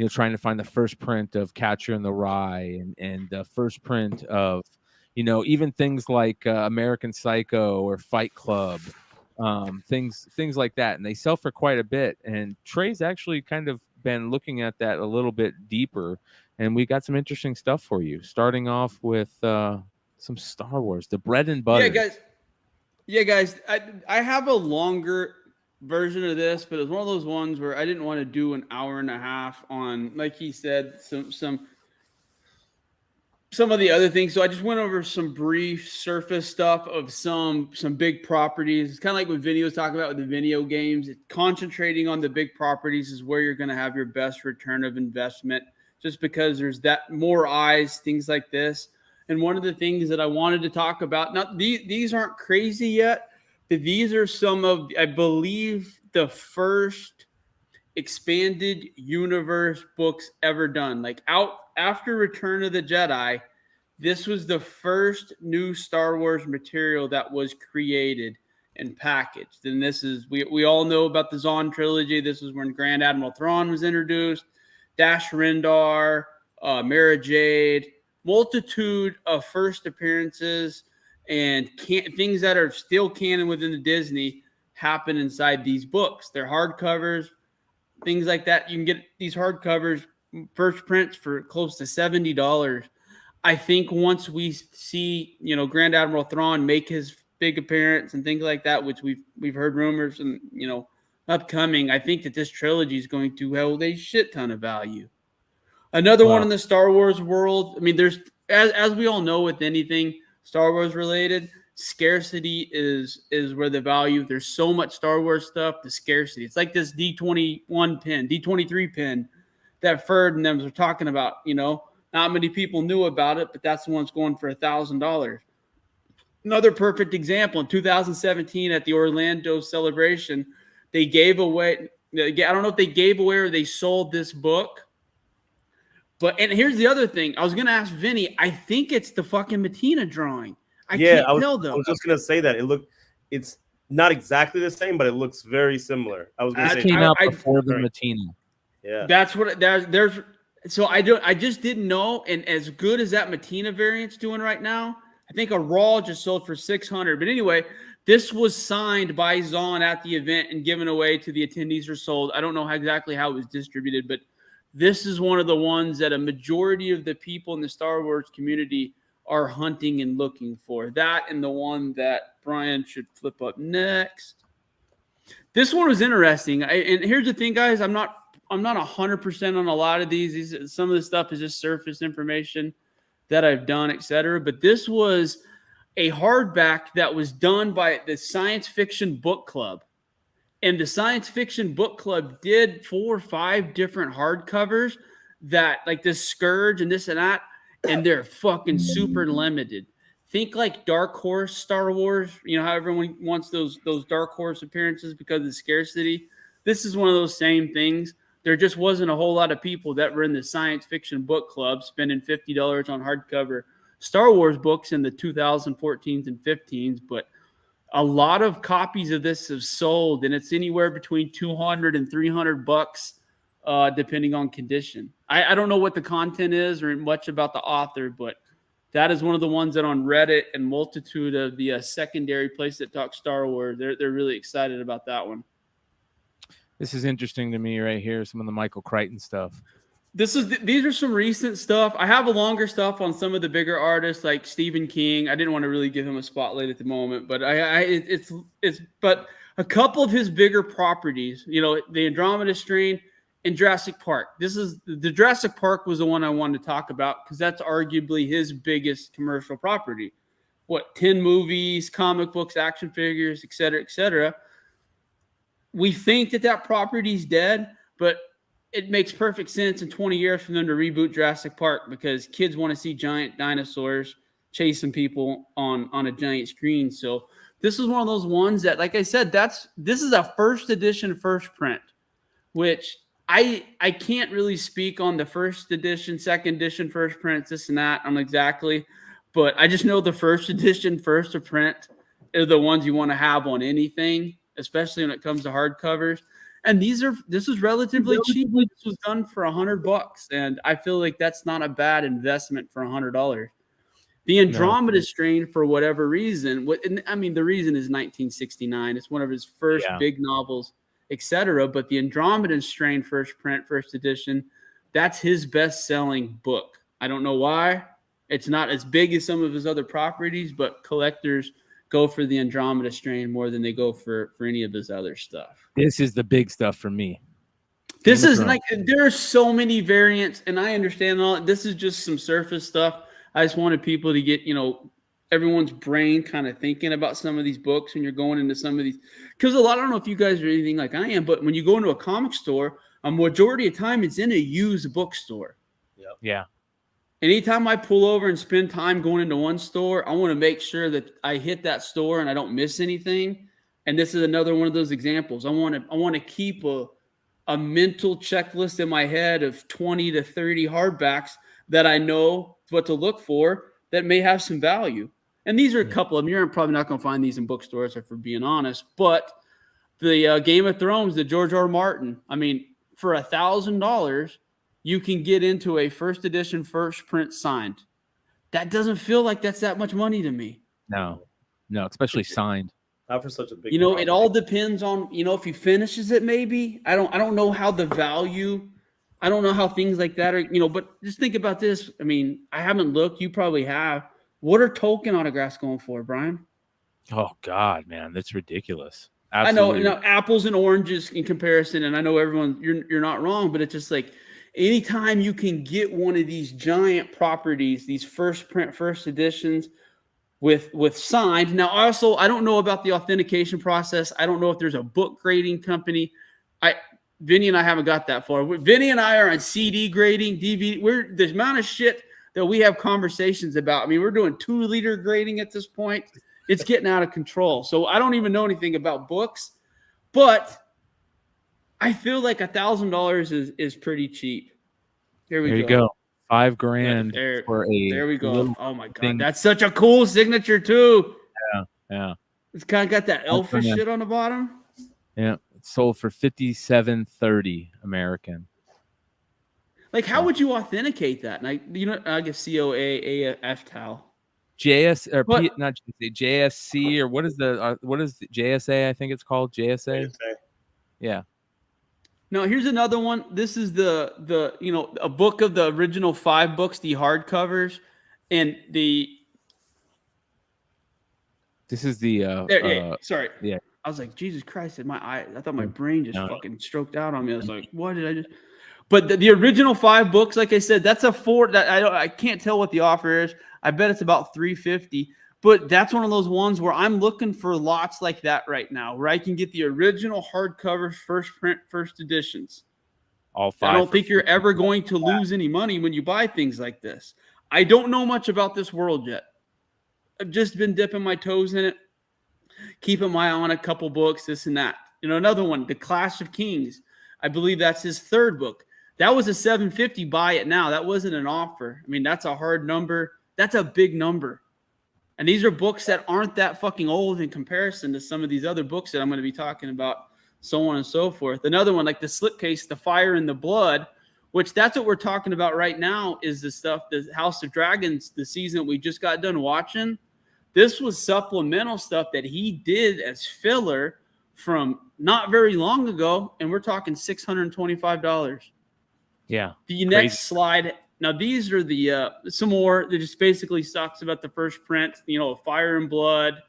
trying to find the first print of Catcher in the Rye and the first print of, even things like American Psycho or Fight Club. things like that, and they sell for quite a bit. And Trey's actually kind of been looking at that a little bit deeper, and we got some interesting stuff for you. Starting off with some Star Wars, the bread and butter. Yeah, guys. I have a longer version of this, but it's one of those ones where I didn't want to do an hour and a half on, like he said, some of the other things. So I just went over some brief surface stuff of some big properties. It's kind of like what Vinny was talking about with the video games. Concentrating on the big properties is where you're going to have your best return of investment, just because there's that more eyes, things like this. And one of the things that I wanted to talk about, not these aren't crazy yet, but these are some of, I believe, the first expanded universe books ever done. Like out after Return of the Jedi, this was the first new Star Wars material that was created and packaged. And this is, we all know about the Zahn trilogy. This is when Grand Admiral Thrawn was introduced, Dash Rendar, Mara Jade, multitude of first appearances and things that are still canon within the Disney happen inside these books. They're hardcovers, things like that. You can get these hardcovers, first prints, for close to $70. I think once we see, Grand Admiral Thrawn make his big appearance and things like that, which we've heard rumors and, upcoming, I think that this trilogy is going to hold a shit ton of value. Another one in the Star Wars world. I mean, there's, as we all know with anything Star Wars related, scarcity is where the value. There's so much Star Wars stuff, the scarcity. It's like this D21 pin, D23 pin that Ferd and them were talking about. Not many people knew about it, but that's the one that's going for $1,000. Another perfect example, in 2017 at the Orlando celebration, they gave away, I don't know if they gave away or they sold this book. And here's the other thing. I was going to ask Vinny. I think it's the fucking Matina drawing. I can't tell, though. I was just going to say that. It's not exactly the same, but it looks very similar. I was going to say came out before the Matina. Yeah. That's what there's. So I just didn't know. And as good as that Matina variant's doing right now, I think a Raw just sold for $600. But anyway, this was signed by Zahn at the event and given away to the attendees or sold. I don't know exactly how it was distributed, but this is one of the ones that a majority of the people in the Star Wars community are hunting and looking for. That and the one that Bryan should flip up next. This one was interesting. And here's the thing, guys. I'm not 100% on a lot of these. Some of the stuff is just surface information that I've done, etc. But this was a hardback that was done by the Science Fiction Book Club. And the Science Fiction Book Club did 4 or 5 different hardcovers that, like this Scourge and this and that, and they're fucking super limited. Think like Dark Horse Star Wars. You know how everyone wants those Dark Horse appearances because of the scarcity? This is one of those same things. There just wasn't a whole lot of people that were in the Science Fiction Book Club spending $50 on hardcover Star Wars books in the 2014s and 15s, but a lot of copies of this have sold, and it's anywhere between $200 and $300, depending on condition. I don't know what the content is or much about the author, but that is one of the ones that on Reddit and multitude of the secondary place that talk Star Wars, they're really excited about that one. This is interesting to me right here. Some of the Michael Crichton stuff. These are some recent stuff. I have a longer stuff on some of the bigger artists like Stephen King. I didn't want to really give him a spotlight at the moment, but but a couple of his bigger properties, the Andromeda Strain and Jurassic Park. The Jurassic Park was the one I wanted to talk about because that's arguably his biggest commercial property. 10 movies, comic books, action figures, et cetera, et cetera. We think that property's dead, but it makes perfect sense in 20 years for them to reboot Jurassic Park because kids want to see giant dinosaurs chasing people on a giant screen. So this is one of those ones that, like I said, this is a first edition, first print, which I can't really speak on the first edition, second edition, first print, this and that on exactly, but I just know the first edition, first to print are the ones you want to have on anything, especially when it comes to hardcovers. And this is relatively cheap. This was done for $100, and I feel like that's not a bad investment for $100. The Andromeda strain, for whatever reason, the reason is 1969. It's one of his first big novels, etc. But the Andromeda strain, first print, first edition, that's his best-selling book. I don't know why. It's not as big as some of his other properties, but collectors go for the Andromeda strain more than they go for any of his other stuff. This is the big stuff for me. This is like, there are so many variants, and I understand all. This is just some surface stuff. I just wanted people to get, everyone's brain kind of thinking about some of these books when you're going into some of these. Because I don't know if you guys are anything like I am, but when you go into a comic store, a majority of time it's in a used bookstore. Yep. Yeah. Anytime I pull over and spend time going into one store, I want to make sure that I hit that store and I don't miss anything. And this is another one of those examples. I want to keep a mental checklist in my head of 20 to 30 hardbacks that I know what to look for that may have some value. And these are a couple of them. You're probably not going to find these in bookstores, if we're being honest. But the Game of Thrones, the George R. R. Martin, for $1,000, you can get into a first edition, first print signed. That doesn't feel like that's that much money to me. No, especially signed. Not for such a big. It all depends on if he finishes it. Maybe I don't know how the value. I don't know how things like that are. But just think about this. I haven't looked. You probably have. What are token autographs going for, Brian? Oh God, man, that's ridiculous. Absolutely. I know, apples and oranges in comparison, and I know everyone. You're not wrong, but it's just like anytime you can get one of these giant properties, these first print, first editions. With signed. Now, also, I don't know about the authentication process. I don't know if there's a book grading company. Vinny and I haven't got that far. Vinny and I are on CD grading, DVD. The amount of shit that we have conversations about. We're doing 2-liter grading at this point. It's getting out of control. So I don't even know anything about books, but I feel like $1,000 is pretty cheap. There you go. $5,000 for a. There we go. Oh my God, that's such a cool signature too. Yeah. It's kind of got that elfish shit on the bottom. Yeah, it's sold for $57.30 American. Like, how would you authenticate that? And I guess COAAF towel. Not JSC or what is the JSA? I think it's called JSA. Yeah. Now, here's another one. This is a book of the original 5 books, the hardcovers, and this is the sorry. Yeah. I was like, Jesus Christ, I thought my brain just fucking stroked out on me. I was like, what did I just? But the original 5 books, like I said, that's I can't tell what the offer is. I bet it's about $350. But that's one of those ones where I'm looking for lots like that right now, where I can get the original hardcover, first print, first editions. All 5. I don't think you're ever going to lose any money when you buy things like this. I don't know much about this world yet. I've just been dipping my toes in it, keeping my eye on a couple books, this and that. Another one, The Clash of Kings. I believe that's his 3rd book. That was a $750. Buy it now. That wasn't an offer. That's a hard number. That's a big number. And these are books that aren't that fucking old in comparison to some of these other books that I'm going to be talking about, so on and so forth. Another one, like the slipcase, The Fire and the Blood, which that's what we're talking about right now, is the stuff, the House of Dragons, the season we just got done watching. This was supplemental stuff that he did as filler from not very long ago, and we're talking $625. Yeah. The next slide. Now, these are the some more that just basically talks about the first print, Fire and Blood.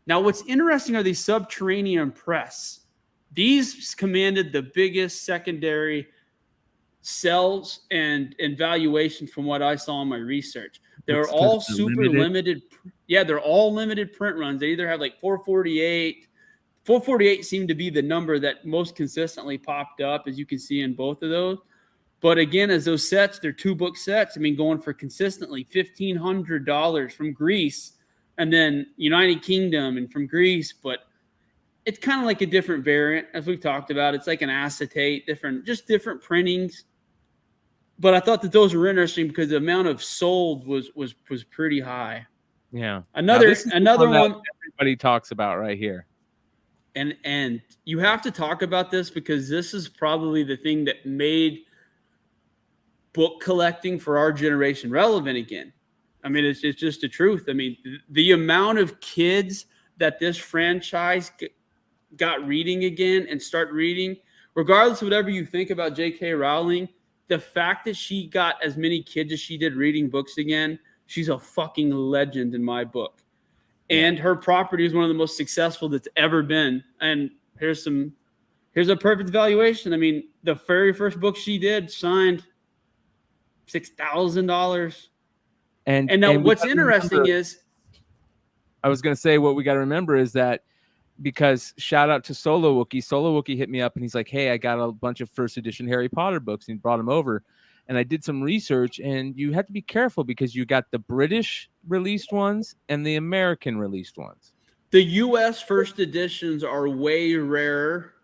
Now, what's interesting are these Subterranean Press. These commanded the biggest secondary sales and valuation from what I saw in my research. They're all super limited. Yeah, they're all limited print runs. They either have like 448. 448 seemed to be the number that most consistently popped up, as you can see in both of those. But again, as those sets, they're 2-book sets. Going for consistently $1,500 from Greece, and then United Kingdom and from Greece. But it's kind of like a different variant, as we've talked about. It's like an acetate, different printings. But I thought that those were interesting because the amount of sold was pretty high. Yeah. Another one everybody talks about right here. And you have to talk about this because this is probably the thing that made book collecting for our generation relevant again. I mean, it's just the truth. I mean, the amount of kids that this franchise got reading again and start reading, regardless of whatever you think about J.K. Rowling, the fact that she got as many kids as she did reading books again, she's a fucking legend in my book. And her property is one of the most successful that's ever been. And here's a perfect valuation. I mean, the very first book she did signed $6,000. And now what's interesting is, I was going to say, what we got to remember is that, because shout out to Solo Wookie hit me up and he's like, hey, I got a bunch of first edition Harry Potter books, and he brought them over. And I did some research, and you have to be careful because you got the British released ones and the American released ones. The U.S. first editions are way rarer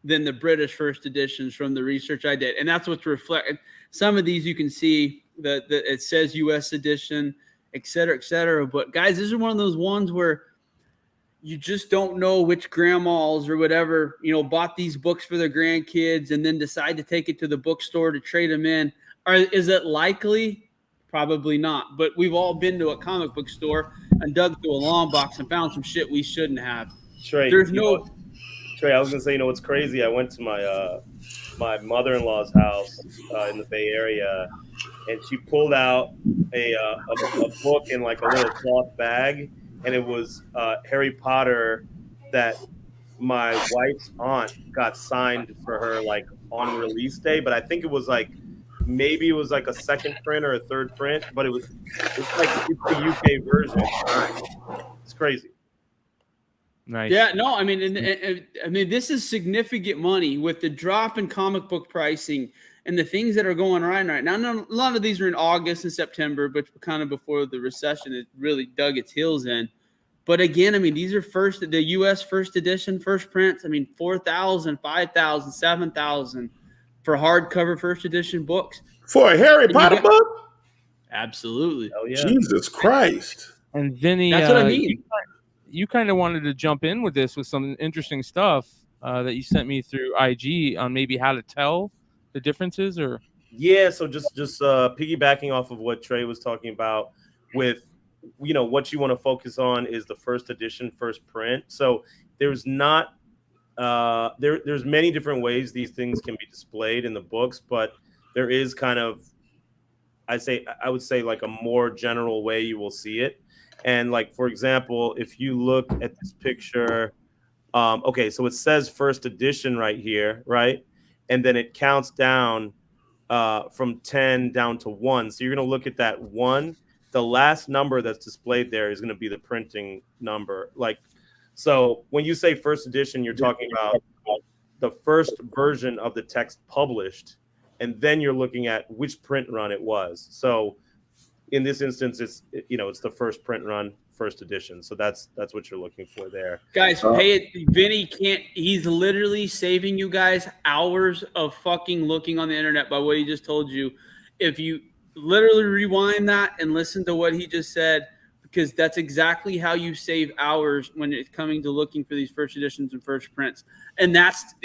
than the British first editions from the research I did. And that's what's reflected. Some of these you can see that it says U.S. edition, et cetera, et cetera. But guys, this is one of those ones where you just don't know which grandmas or whatever, bought these books for their grandkids and then decide to take it to the bookstore to trade them in. Is it likely? Probably not. But we've all been to a comic book store and dug through a long box and found some shit we shouldn't have. Trey, Trey, I was gonna say, what's crazy? I went to my mother-in-law's house in the Bay Area, and she pulled out a book in like a little cloth bag, and it was Harry Potter that my wife's aunt got signed for her like on release day. But I think it was like maybe it was like a second print or a third print, but it's the UK version. It's crazy. Nice. Yeah, no, I mean, this is significant money with the drop in comic book pricing and the things that are going on right now. A lot of these are in August and September, but kind of before the recession, it really dug its heels in. But again, I mean, these are the U.S. first edition, first prints. I mean, 4,000, 5,000, 7,000 for hardcover first edition books. For a Harry Potter book? Absolutely. Oh, yeah. Jesus Christ. And Vinny, that's what I mean. You kind of wanted to jump in with this with some interesting stuff that you sent me through IG on maybe how to tell the differences, or so just piggybacking off of what Trey was talking about with what you want to focus on is the first edition, first print. So there's not there's many different ways these things can be displayed in the books, but there is kind of I would say like a more general way you will see it. And like, for example, if you look at this picture, okay, so it says first edition right here, right? And then it counts down from 10 down to 1. So you're going to look at that 1. The last number that's displayed there is going to be the printing number. Like, so when you say first edition, you're talking about the first version of the text published, and then you're looking at which print run it was. So in this instance, it's the first print run, first edition. So that's what you're looking for there. Guys, pay it. Vinny he's literally saving you guys hours of fucking looking on the internet by what he just told you. If you literally rewind that and listen to what he just said, because that's exactly how you save hours when it's coming to looking for these first editions and first prints. And that's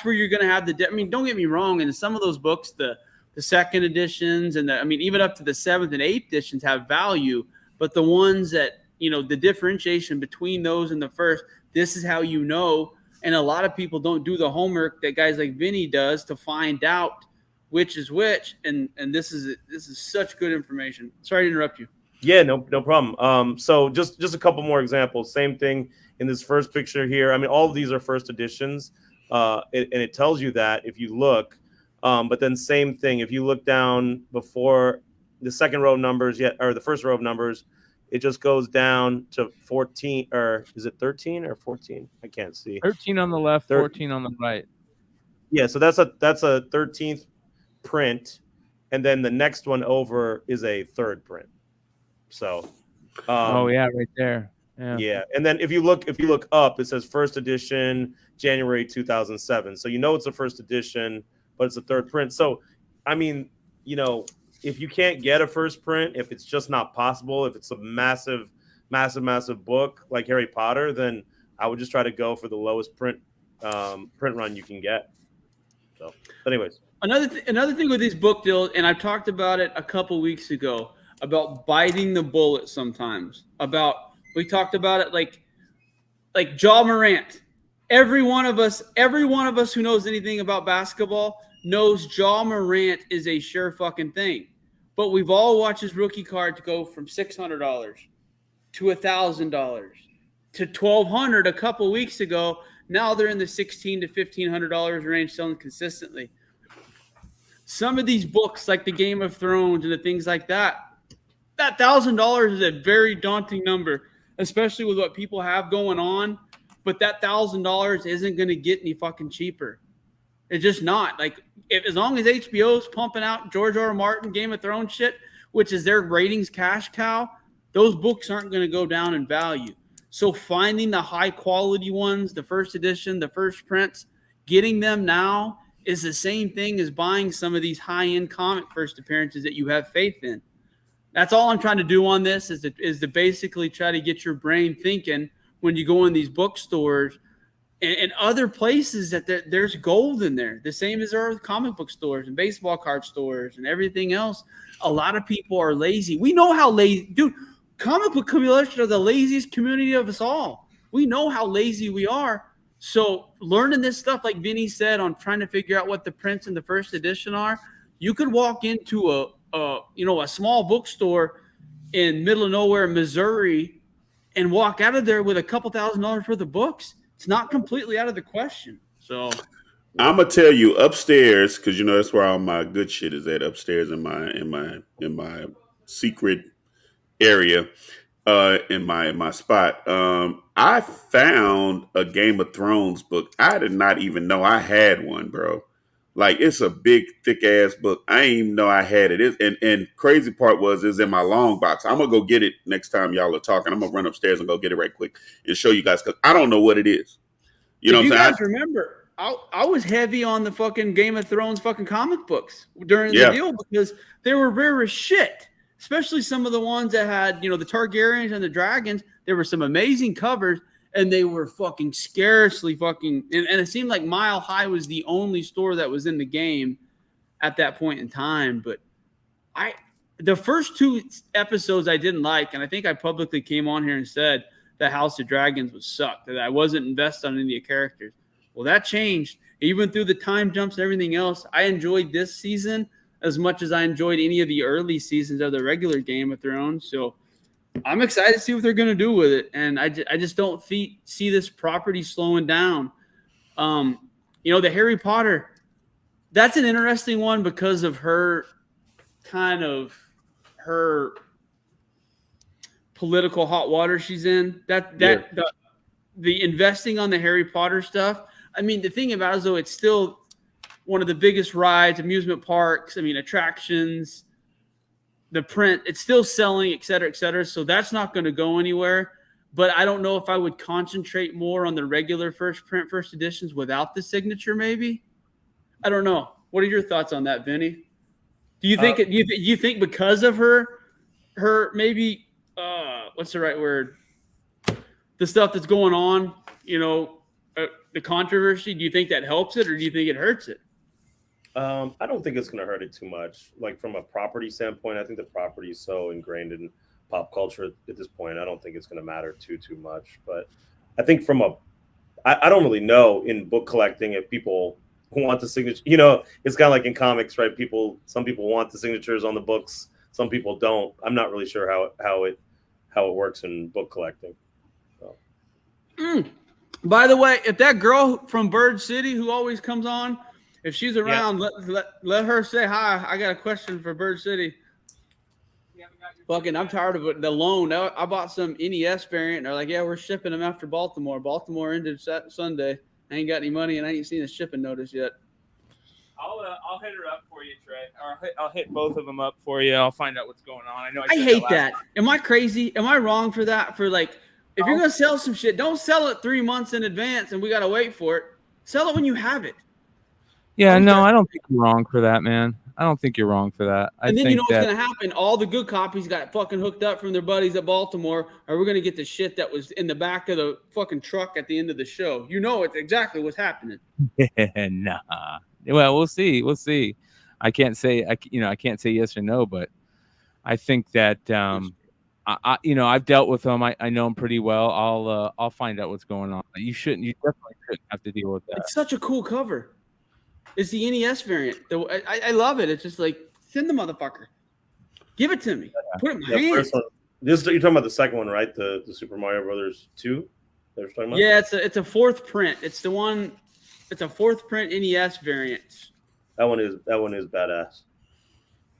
where you're going to have I mean, don't get me wrong. In some of those books, the second editions and even up to the 7th and 8th editions have value, but the ones that, the differentiation between those and the first, this is how and a lot of people don't do the homework that guys like Vinny does to find out which is which, and this is such good information. Sorry to interrupt you. Yeah, no problem. So just a couple more examples. Same thing in this first picture here. I mean, all of these are first editions, and it tells you that if you look. But then same thing, if you look down before the second row of numbers, or the first row of numbers, it just goes down to 14, or is it 13 or 14? I can't see. 13 on the left, 14 on the right. Yeah, so that's a 13th print, and then the next one over is a third print. So right there. Yeah. And then if you look up, it says first edition, January 2007. So it's a first edition, but it's a third print. So, I mean, if you can't get a first print, if it's just not possible, if it's a massive, massive, massive book like Harry Potter, then I would just try to go for the lowest print run you can get. So, but anyways. Another thing with these book deals, and I talked about it a couple weeks ago, about biting the bullet sometimes. We talked about it like Ja Morant. Every one of us who knows anything about basketball knows Ja Morant is a sure fucking thing. But we've all watched his rookie card go from $600 to $1,000 to $1,200 a couple weeks ago. Now they're in the $1,600 to $1,500 range selling consistently. Some of these books, like the Game of Thrones and the things like that $1,000 is a very daunting number, especially with what people have going on. But that $1,000 isn't going to get any fucking cheaper. It's just not. Like, as long as HBO's pumping out George R. R. Martin, Game of Thrones shit, which is their ratings cash cow, those books aren't going to go down in value. So finding the high quality ones, the first edition, the first prints, getting them now is the same thing as buying some of these high-end comic first appearances that you have faith in. That's all I'm trying to do on this is to basically try to get your brain thinking when you go in these bookstores and other places that there's gold in there. The same as there are comic book stores and baseball card stores and everything else. A lot of people are lazy. We know how lazy, dude. Comic book communities are the laziest community of us all. We know how lazy we are. So learning this stuff, like Vinny said, on trying to figure out what the prints in the first edition are, you could walk into a small bookstore in middle of nowhere, Missouri, and walk out of there with a couple $1,000s worth of books. It's not completely out of the question. So I'm gonna tell you upstairs, because that's where all my good shit is at, upstairs in my secret area, in my spot. I found a Game of Thrones book. I did not even know I had one, bro. Like, it's a big, thick ass book. I didn't even know I had it. And crazy part was it's in my long box. I'm gonna go get it next time y'all are talking. I'm gonna run upstairs and go get it right quick and show you guys, because I don't know what it is. You know what I'm saying? You guys remember, I was heavy on the fucking Game of Thrones fucking comic books during the deal because they were rare as shit. Especially some of the ones that had, the Targaryens and the dragons. There were some amazing covers, and they were fucking scarcely fucking. And it seemed like Mile High was the only store that was in the game at that point in time. But the first 2 episodes I didn't like, and I think I publicly came on here and said that House of Dragons was sucked, that I wasn't invested on any of the characters. Well, that changed. Even through the time jumps and everything else, I enjoyed this season as much as I enjoyed any of the early seasons of the regular Game of Thrones. So I'm excited to see what they're going to do with it. And I just don't see this property slowing down. The Harry Potter, that's an interesting one because of her political hot water she's in. The investing on the Harry Potter stuff. I mean, the thing about it is, though, it's still one of the biggest rides, amusement parks, attractions, the print, it's still selling, et cetera, et cetera. So that's not going to go anywhere. But I don't know if I would concentrate more on the regular first print, first editions without the signature, maybe. I don't know. What are your thoughts on that, Vinny? Do you think you think because of her maybe what's the right word? The stuff that's going on, the controversy, do you think that helps it or do you think it hurts it? I don't think it's going to hurt it too much. Like, from a property standpoint, I think the property is so ingrained in pop culture at this point. I don't think it's going to matter too much. But I think I don't really know in book collecting if people want the signature. It's kind of like in comics, right? Some people want the signatures on the books. Some people don't. I'm not really sure how it works in book collecting. So. By the way, if that girl from Bird City who always comes on, if she's around, let her say hi. I got a question for Bird City. Fucking, I'm tired of it. The loan. I bought some NES variant. And they're like, yeah, we're shipping them after Baltimore. Baltimore ended Sunday. I ain't got any money, and I ain't seen a shipping notice yet. I'll hit her up for you, Trey. Or I'll hit both of them up for you. I'll find out what's going on. I hate that. Am I crazy? Am I wrong for that? For like, if you're gonna sell some shit, don't sell it 3 months in advance and we gotta wait for it. Sell it when you have it. Yeah, no, I don't think you're wrong for that, man. I don't think you're wrong for that. And then you know what's going to happen? All the good copies got fucking hooked up from their buddies at Baltimore, or we're going to get the shit that was in the back of the fucking truck at the end of the show. You know it's exactly what's happening. Nah. Well, we'll see. I can't say yes or no, but I think that I've dealt with them. I know them pretty well. I'll find out what's going on. You definitely shouldn't have to deal with that. It's such a cool cover. It's the NES variant. I love it. It's just like, send the motherfucker. Give it to me. Put it in my hand. First one. You're talking about the second one, right? The Super Mario Brothers 2 that we're talking about? Yeah, it's a fourth print. It's a fourth print NES variant. That one is badass.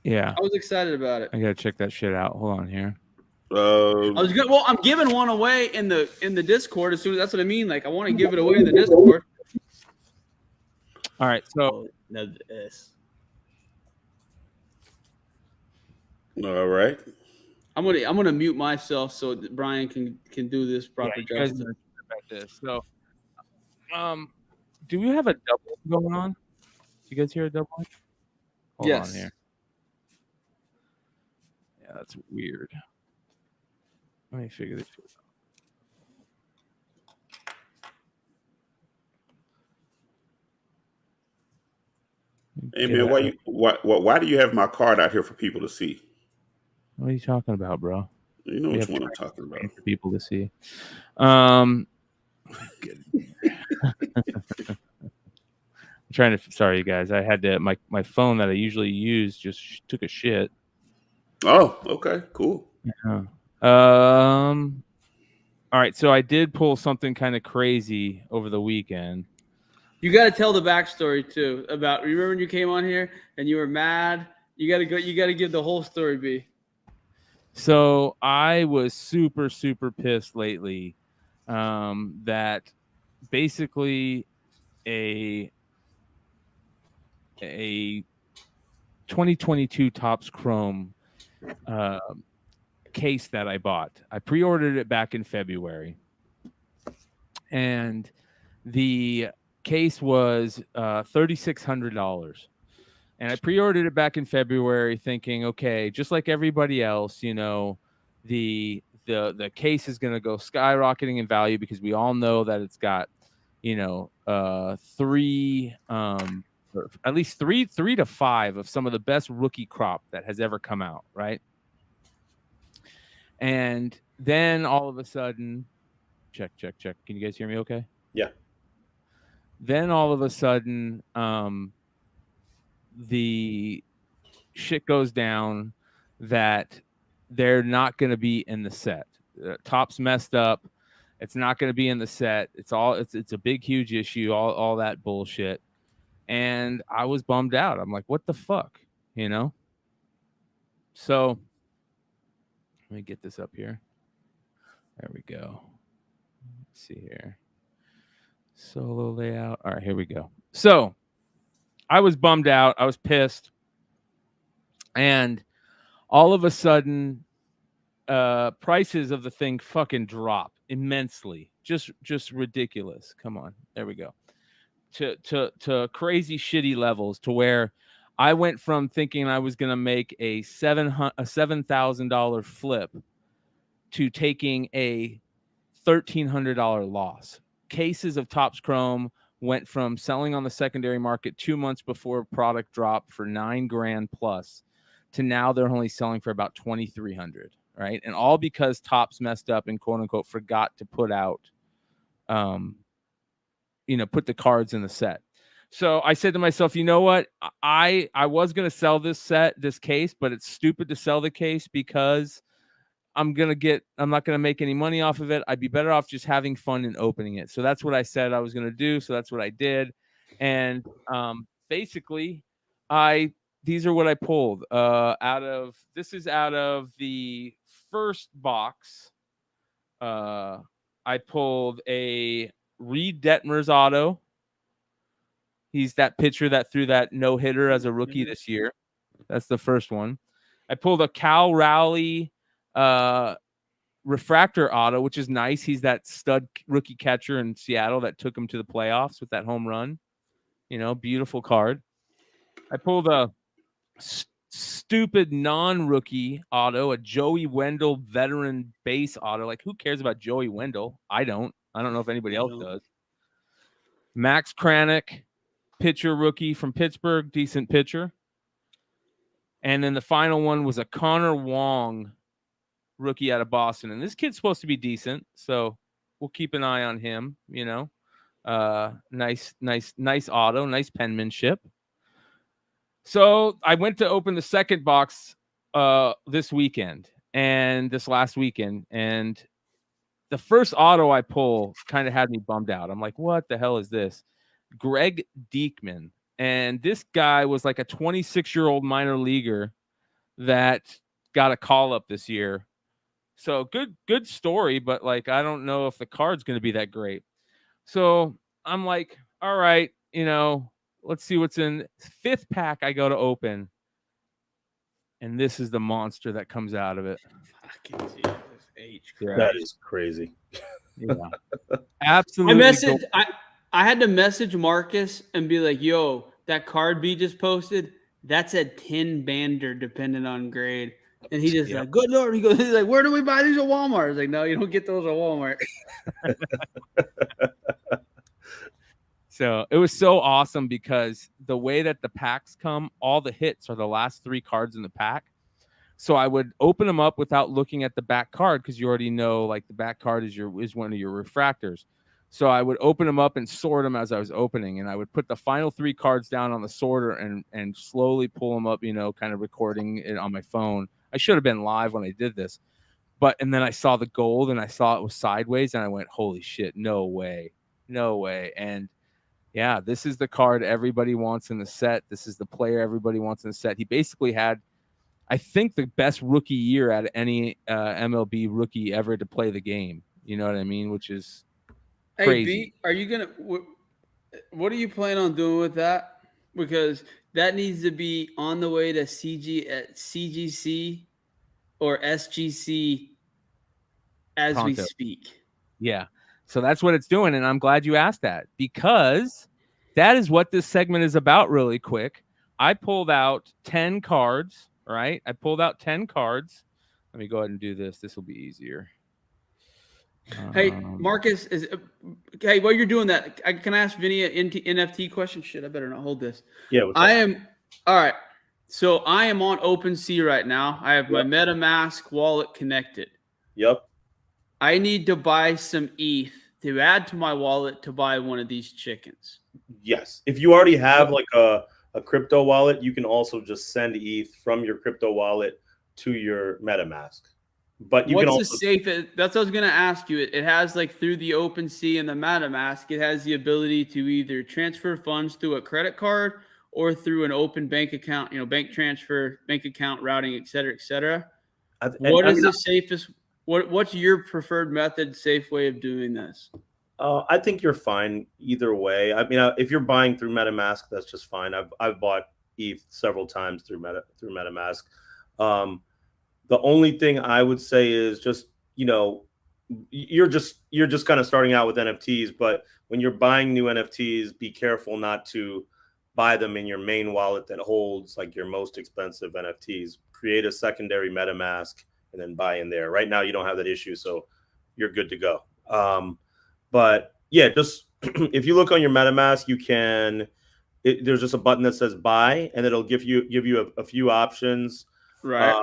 Yeah. I was excited about it. I gotta check that shit out. Hold on here. I was good. Well, I'm giving one away in the Discord as soon as that's what I mean. Like, I want to give it away in the Discord. All right, so this. All right. I'm gonna mute myself so that Bryan can do this proper justice. So, do we have a double going on? Do you guys hear a double? Hold on here. Yeah, that's weird. Let me figure this out. Hey man, why do you have my card out here for people to see? What are you talking about, bro? You know which one I'm talking about. For people to see. I'm trying to. Sorry, you guys. I had to. My phone that I usually use just took a shit. Oh, okay, cool. Yeah. All right, so I did pull something kind of crazy over the weekend. You got to tell the backstory too about. Remember when you came on here and you were mad? You got to go. You got to give the whole story, B. So I was super, super pissed lately that basically a 2022 Topps Chrome case that I bought. I pre-ordered it back in February, and the case was $3,600. And I pre-ordered it back in February thinking, okay, just like everybody else, the case is going to go skyrocketing in value because we all know that it's got, at least three to five of some of the best rookie crop that has ever come out, right? And then all of a sudden, check. Can you guys hear me okay? Yeah. Then all of a sudden, the shit goes down that they're not going to be in the set. Topps messed up. It's not going to be in the set. It's a big, huge issue, all that bullshit. And I was bummed out. I'm like, what the fuck? So let me get this up here. There we go. Let's see here. Solo layout. All right, here we go. So I was bummed out. I was pissed. And all of a sudden, prices of the thing fucking drop immensely. Just ridiculous. Come on. There we go. To crazy shitty levels to where I went from thinking I was going to make a $7,000 flip to taking a $1,300 loss. Cases of Topps Chrome went from selling on the secondary market 2 months before product dropped for $9,000 plus to now they're only selling for about $2,300, right? And all because Topps messed up and quote unquote forgot to put out, put the cards in the set. So I said to myself, you know what? I was going to sell this case, but it's stupid to sell the case because I'm not going to make any money off of it. I'd be better off just having fun and opening it. So that's what I said I was going to do. So that's what I did. And basically these are what I pulled out of the first box. I pulled a Reed Detmers auto. He's that pitcher that threw that no-hitter as a rookie this year. That's the first one. I pulled a Cal Rowley refractor auto, which is nice. He's that stud rookie catcher in Seattle that took him to the playoffs with that home run. Beautiful card. I pulled a stupid non-rookie auto, a Joey Wendell veteran base auto. Like, who cares about Joey Wendell? I don't know if anybody else does. Max Kranick, pitcher rookie from Pittsburgh, decent pitcher. And then the final one was a Connor Wong rookie out of Boston. And this kid's supposed to be decent, so we'll keep an eye on him, you know. Nice auto, nice penmanship. So I went to open the second box this last weekend, and the first auto I pull kind of had me bummed out. I'm like, what the hell is this? Greg Diekman. And this guy was like a 26-year-old minor leaguer that got a call up this year. So good story, but like I don't know if the card's going to be that great. So I'm like, all right, you know, let's see what's in fifth pack I go to open. And this is the monster that comes out of it. Fucking Jesus H. Yeah. That is crazy. Yeah. Absolutely. I had to message Marcus and be like, yo, that card B just posted, that's a 10 Banter depending on grade. And he just like, good Lord. He's like, where do we buy these at Walmart? I was like, no, you don't get those at Walmart. So it was so awesome because the way that the packs come, all the hits are the last 3 cards in the pack. So I would open them up without looking at the back card because you already know like the back card is one of your refractors. So I would open them up and sort them as I was opening, and I would put the final 3 cards down on the sorter and slowly pull them up, you know, kind of recording it on my phone. I should have been live when I did this, and then I saw the gold and I saw it was sideways, and I went, holy shit, no way. And yeah, this is the card everybody wants in the set. This is the player everybody wants in the set. He basically had, I think, the best rookie year out of any MLB rookie ever to play the game. You know what I mean? Which is crazy. Hey, B, are you going to what are you planning on doing with that? Because that needs to be on the way to CGC or SGC as we speak. Yeah. So that's what it's doing. And I'm glad you asked that because that is what this segment is about really quick. I pulled out 10 cards, right? Let me go ahead and do this. This will be easier. Hey, Marcus, while you're doing that, can I ask Vinny an NFT question? Shit, I better not hold this. Yeah. All right. So I am on OpenSea right now. I have my MetaMask wallet connected. Yep. I need to buy some ETH to add to my wallet to buy one of these chickens. Yes. If you already have like a crypto wallet, you can also just send ETH from your crypto wallet to your MetaMask. But you can also the safest? That's what I was going to ask you. It has like through the OpenSea and the MetaMask, it has the ability to either transfer funds through a credit card or through an open bank account, you know, bank transfer, bank account routing, et cetera, et cetera. What is the safest? What's your preferred method, safe way of doing this? I think you're fine either way. I mean, if you're buying through MetaMask, that's just fine. I've bought ETH several times through MetaMask. The only thing I would say is just, you know, you're just kind of starting out with NFTs, but when you're buying new NFTs, be careful not to buy them in your main wallet that holds like your most expensive NFTs. Create a secondary MetaMask and then buy in there. Right now, you don't have that issue, so you're good to go. But yeah, just if you look on your MetaMask, you can. There's just a button that says buy, and it'll give you a few options. Right.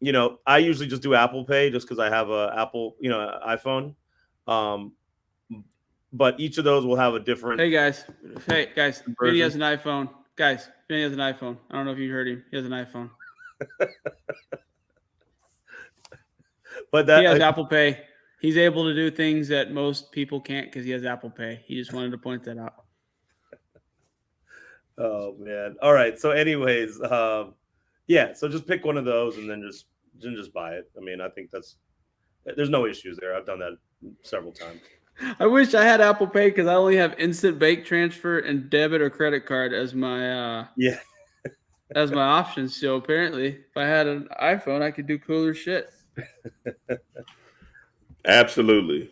You know, I usually just do Apple Pay just because I have a Apple, you know, iPhone. But each of those will have a different. Hey guys, Vinny has an iPhone. Vinny has an iPhone. I don't know if you heard him. He has an iPhone. But he has Apple Pay. He's able to do things that most people can't because he has Apple Pay. He just wanted to point that out. Oh man! All right. So, anyways, yeah. So just pick one of those and then just buy it. I mean, I think there's no issues there. I've done that several times. I wish I had Apple Pay because I only have instant bank transfer and debit or credit card as my as my options. So apparently, if I had an iPhone, I could do cooler shit. Absolutely.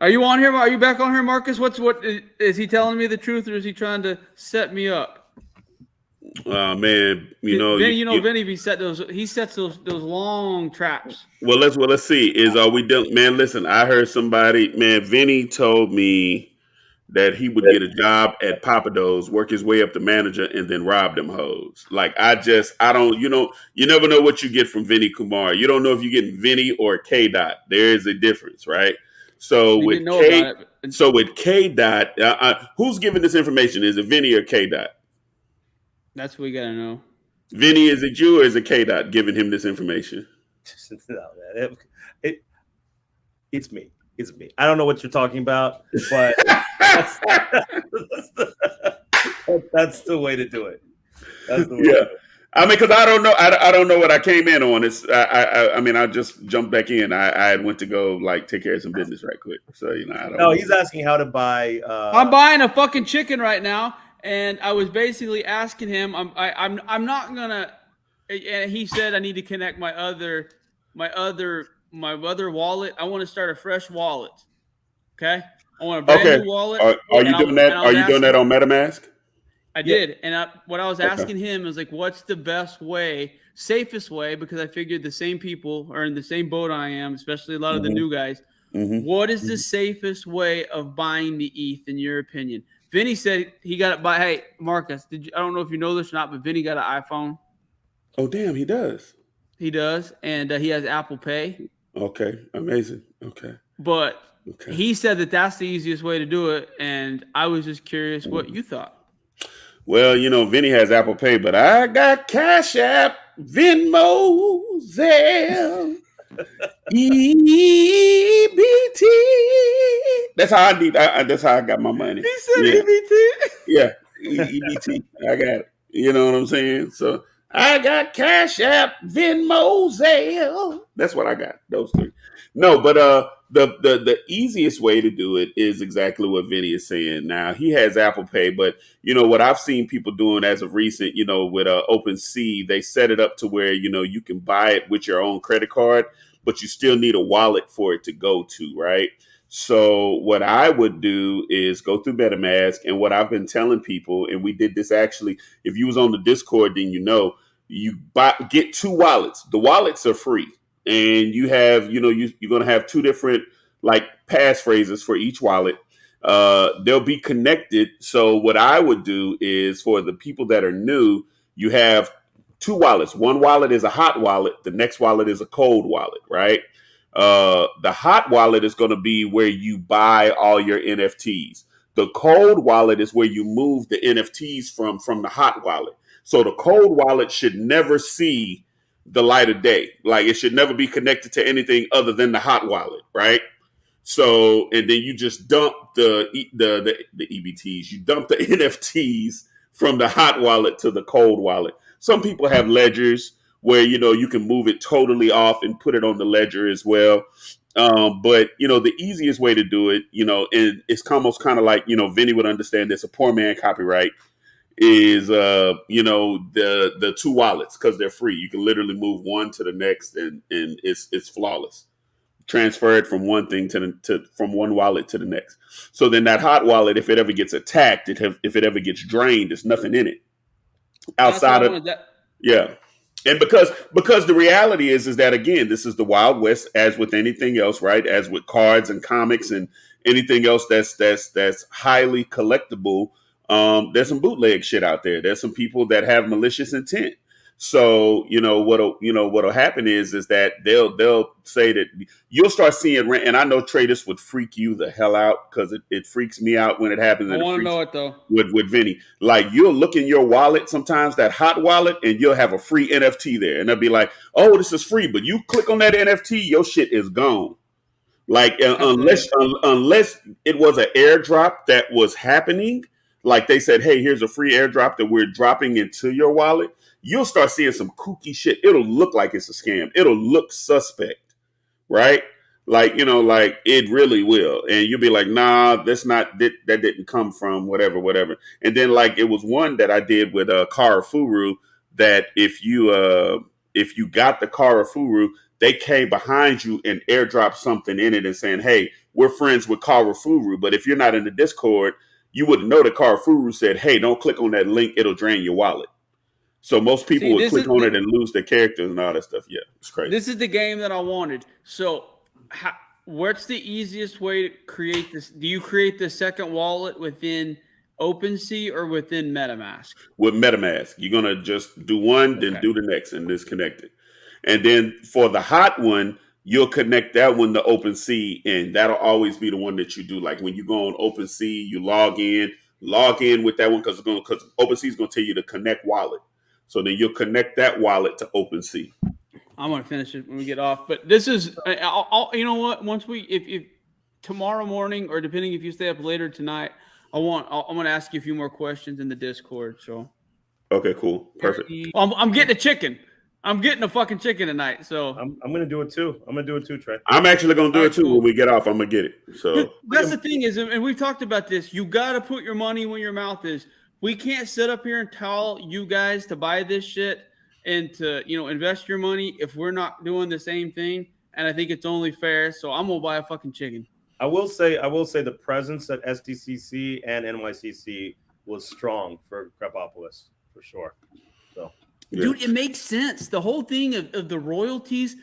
Are you on here? Are you back on here, Marcus? What is he telling me the truth, or is he trying to set me up? Man, you know, Vinny, he sets those long traps. Well, let's see. Are we done? Man, listen, I heard somebody. Man, Vinny told me that he would get a job at Papados, work his way up to manager, and then rob them hoes. Like I don't, you never know what you get from Vinny Kumar. You don't know if you get Vinny or K Dot. There is a difference, right? So We with didn't know K, about it. so with K Dot, who's giving this information? Is it Vinny or K Dot? That's what we gotta know. Vinny, is it you or is it K Dot giving him this information? No, man. It's me. It's me. I don't know what you're talking about, but that's the way to do it. That's the way to do it. I mean, because I don't know. I don't know what I came in on. I mean, I just jumped back in. I went to go like take care of some business right quick. So I don't know. He's asking how to buy. I'm buying a fucking chicken right now, and I was basically asking him. I'm not gonna. And he said I need to connect my other wallet. I want to start a fresh wallet. Okay, I want a brand new wallet. Are you doing that? Are you doing that on MetaMask? I did, and what I was asking him is like, what's the best way, safest way? Because I figured the same people are in the same boat I am, especially a lot of the new guys. What is the safest way of buying the ETH in your opinion? Vinny said he got it by. Hey, Marcus, I don't know if you know this or not, but Vinny got an iPhone. Oh, damn, he does. He does, and he has Apple Pay. Okay, amazing. Okay, but he said that that's the easiest way to do it, and I was just curious what you thought. Well, Vinny has Apple Pay, but I got Cash App, Venmo, Zelle, EBT. That's how I need. That's how I got my money. He said EBT. Yeah, EBT. I got it. You know what I'm saying? So I got Cash App, Venmo, Zelle. That's what I got. Those three. No, but the easiest way to do it is exactly what Vinny is saying. Now he has Apple Pay, but what I've seen people doing as of recent, with OpenSea, they set it up to where you can buy it with your own credit card, but you still need a wallet for it to go to, right? So what I would do is go through MetaMask, and what I've been telling people, and we did this actually. If you was on the Discord, then you get two wallets. The wallets are free. And you have, you're going to have two different like passphrases for each wallet. They'll be connected. So what I would do is for the people that are new, you have two wallets. One wallet is a hot wallet. The next wallet is a cold wallet, right? The hot wallet is going to be where you buy all your NFTs. The cold wallet is where you move the NFTs from the hot wallet. So the cold wallet should never see the light of day. Like it should never be connected to anything other than the hot wallet, right? So, and then you just dump the EBTs, you dump the NFTs from the hot wallet to the cold wallet. Some people have ledgers where, you can move it totally off and put it on the ledger as well. But, the easiest way to do it, and it's almost kind of like, Vinny would understand this, a poor man copyright is the two wallets because they're free. You can literally move one to the next and it's flawless. Transfer it from one thing from one wallet to the next. So then that hot wallet, if it ever gets attacked, if it ever gets drained, there's nothing in it outside of yeah. And because the reality is that again, this is the Wild West, as with anything else, right? As with cards and comics and anything else that's highly collectible. There's some bootleg shit out there. There's some people that have malicious intent. So, what'll happen is that they'll say that you'll start seeing rent. And I know traders would freak you the hell out because it freaks me out when it happens. I want to know it though. With Vinny, like you'll look in your wallet sometimes, that hot wallet, and you'll have a free NFT there, and they'll be like, "Oh, this is free," but you click on that NFT, your shit is gone. Like unless it was an airdrop that was happening. Like they said, hey, here's a free airdrop that we're dropping into your wallet. You'll start seeing some kooky shit. It'll look like it's a scam. It'll look suspect, right? Like, like it really will. And you'll be like, nah, that didn't come from whatever. And then like it was one that I did with Karafuru that if you got the Karafuru, they came behind you and airdropped something in it and saying, hey, we're friends with Karafuru. But if you're not in the Discord, you wouldn't know that Karafuru said, hey, don't click on that link. It'll drain your wallet. So most people would click on it and lose their characters and all that stuff. Yeah, it's crazy. This is the game that I wanted. So What's the easiest way to create this? Do you create the second wallet within OpenSea or within MetaMask? With MetaMask, you're gonna just do one, then do the next, and disconnect it. And then for the hot one, you'll connect that one to OpenSea, and that'll always be the one that you do. Like when you go on OpenSea, you log in with that one because OpenSea is gonna tell you to connect wallet. So then you'll connect that wallet to OpenSea. I'm gonna finish it when we get off. But this is, you know what? Once if tomorrow morning, or depending if you stay up later tonight, I'm gonna ask you a few more questions in the Discord. So. Okay, cool, perfect. I'm getting a chicken. I'm getting a fucking chicken tonight. So I'm gonna do it too. I'm gonna do it too, Trey. I'm actually gonna do it too when we get off. I'm gonna get it. So that's the thing is, and we've talked about this. You got to put your money where your mouth is. We can't sit up here and tell you guys to buy this shit and to invest your money if we're not doing the same thing. And I think it's only fair. So I'm gonna buy a fucking chicken. I will say the presence at SDCC and NYCC was strong for Crepopolis for sure. So. Dude, it makes sense. The whole thing of the royalties,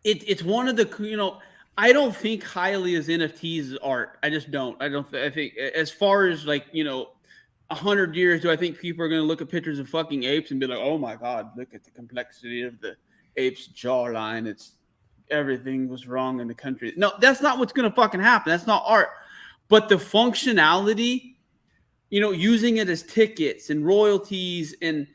it's one of the, I don't think highly as NFTs as art. I just don't. I think as far as 100 years, do I think people are going to look at pictures of fucking apes and be like, oh my God, look at the complexity of the ape's jawline. Everything was wrong in the country. No, that's not what's going to fucking happen. That's not art. But the functionality, using it as tickets and royalties and,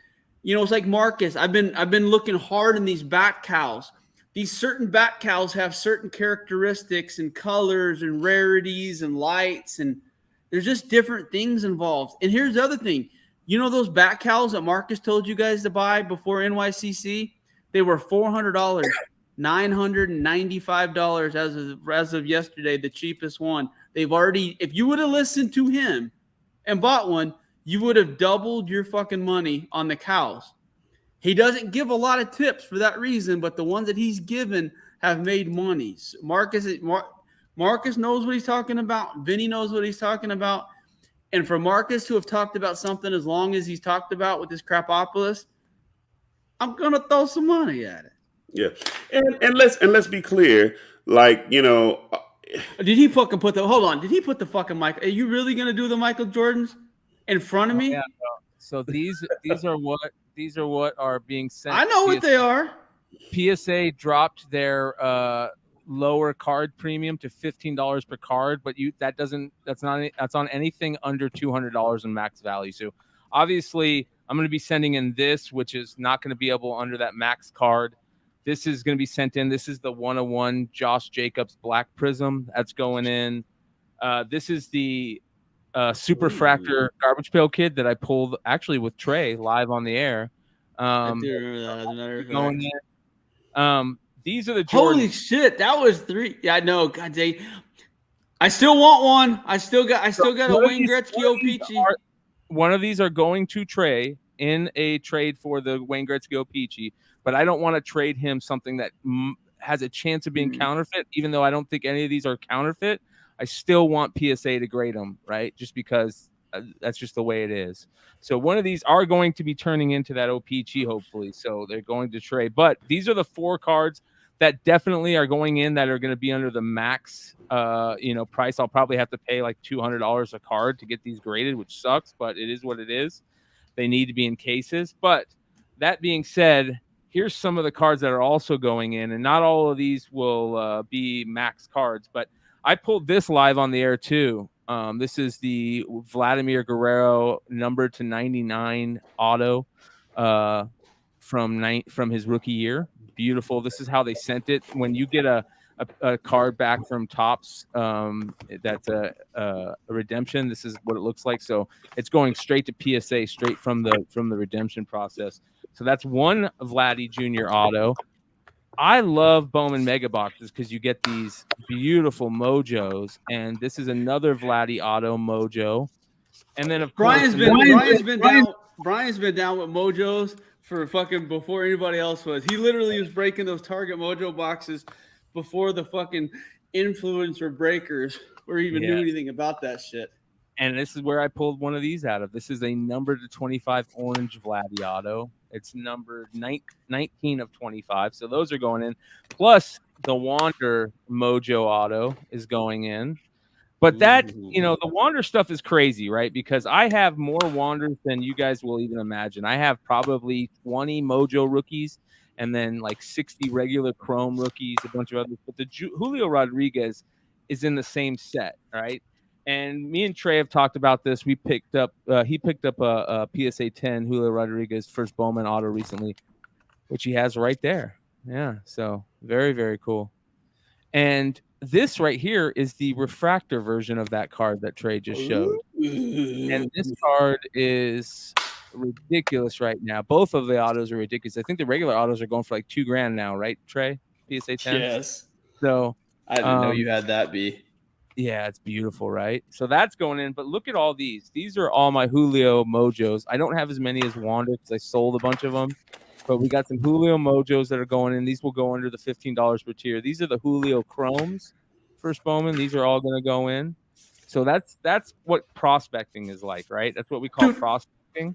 it's like Marcus. I've been looking hard in these bat cows. These certain bat cows have certain characteristics and colors and rarities and lights, and there's just different things involved. And here's the other thing. Those bat cows that Marcus told you guys to buy before NYCC? They were $400, $995 as of yesterday, the cheapest one. They've already, if you would have listened to him and bought one, you would have doubled your fucking money on the cows. He doesn't give a lot of tips for that reason, but the ones that he's given have made money. Marcus knows what he's talking about. Vinny knows what he's talking about. And for Marcus to have talked about something as long as he's talked about with this Crepopolis, I'm gonna throw some money at it. Yeah, and let's be clear. Did he fucking put the? Hold on. Did he put the fucking mic? Are you really gonna do the Michael Jordans in front of me? Yeah. So these are what are being sent. I know what they are. PSA dropped their lower card premium to $15 per card, but that's on anything under $200 in max value. So obviously, I'm going to be sending in this, which is not going to be able under that max card. This is going to be sent in. This is the 101 Josh Jacobs Black Prism that's going in. This is the Super Fractor Garbage Pail Kid that I pulled actually with Trey live on the air. I do remember that, as a matter of fact. Going in. These are the Jordans. Holy shit, that was 3. Yeah, I know. God dang. I still want one. I still got a Wayne Gretzky O-Peachy. One of these are going to Trey in a trade for the Wayne Gretzky O-Peachy, but I don't want to trade him something that has a chance of being counterfeit, even though I don't think any of these are counterfeit. I still want PSA to grade them, right? Just because that's just the way it is. So one of these are going to be turning into that OPG, hopefully. So they're going to trade. But these are the 4 cards that definitely are going in that are going to be under the max price. I'll probably have to pay like $200 a card to get these graded, which sucks, but it is what it is. They need to be in cases. But that being said, here's some of the cards that are also going in, and not all of these will be max cards, but I pulled this live on the air too. This is the Vladimir Guerrero number to 99 auto from his rookie year. Beautiful. This is how they sent it. When you get a card back from Topps, that's a redemption. This is what it looks like. So it's going straight to PSA, straight from the redemption process. So that's one Vladdy Jr. auto. I love Bowman Mega Boxes because you get these beautiful mojos, and this is another Vladdy Auto mojo. And then of Bryan's course, been down with mojos for fucking before anybody else was. He literally was breaking those Target mojo boxes before the fucking influencer breakers or even knew anything about that shit. And this is where I pulled one of these out of. This is a number to 25 orange Vladdy Auto. It's numbered 19 of 25. So those are going in. Plus, the Wander Mojo auto is going in. But that, you know, the Wander stuff is crazy, right? Because I have more Wanders than you guys will even imagine. I have probably 20 Mojo rookies and then like 60 regular Chrome rookies, a bunch of others. But the Julio Rodriguez is in the same set, right? And me and Trey have talked about this. We picked up, he picked up a PSA 10 Julio Rodriguez first Bowman auto recently, which he has right there. Yeah, so very, very cool. And this right here is the refractor version of that card that Trey just showed. And this card is ridiculous right now. Both of the autos are ridiculous. I think the regular autos are going for like $2,000 now, right, Trey? PSA 10. Yes. So I didn't know you had that, B. Yeah, it's beautiful, right? So that's going in. But look at all these. These are all my Julio Mojos. I don't have as many as Wander because I sold a bunch of them. But we got some Julio Mojos that are going in. These will go under the $15 per tier. These are the Julio Chromes, first Bowman. These are all going to go in. So that's what prospecting is like, right? That's what we call prospecting.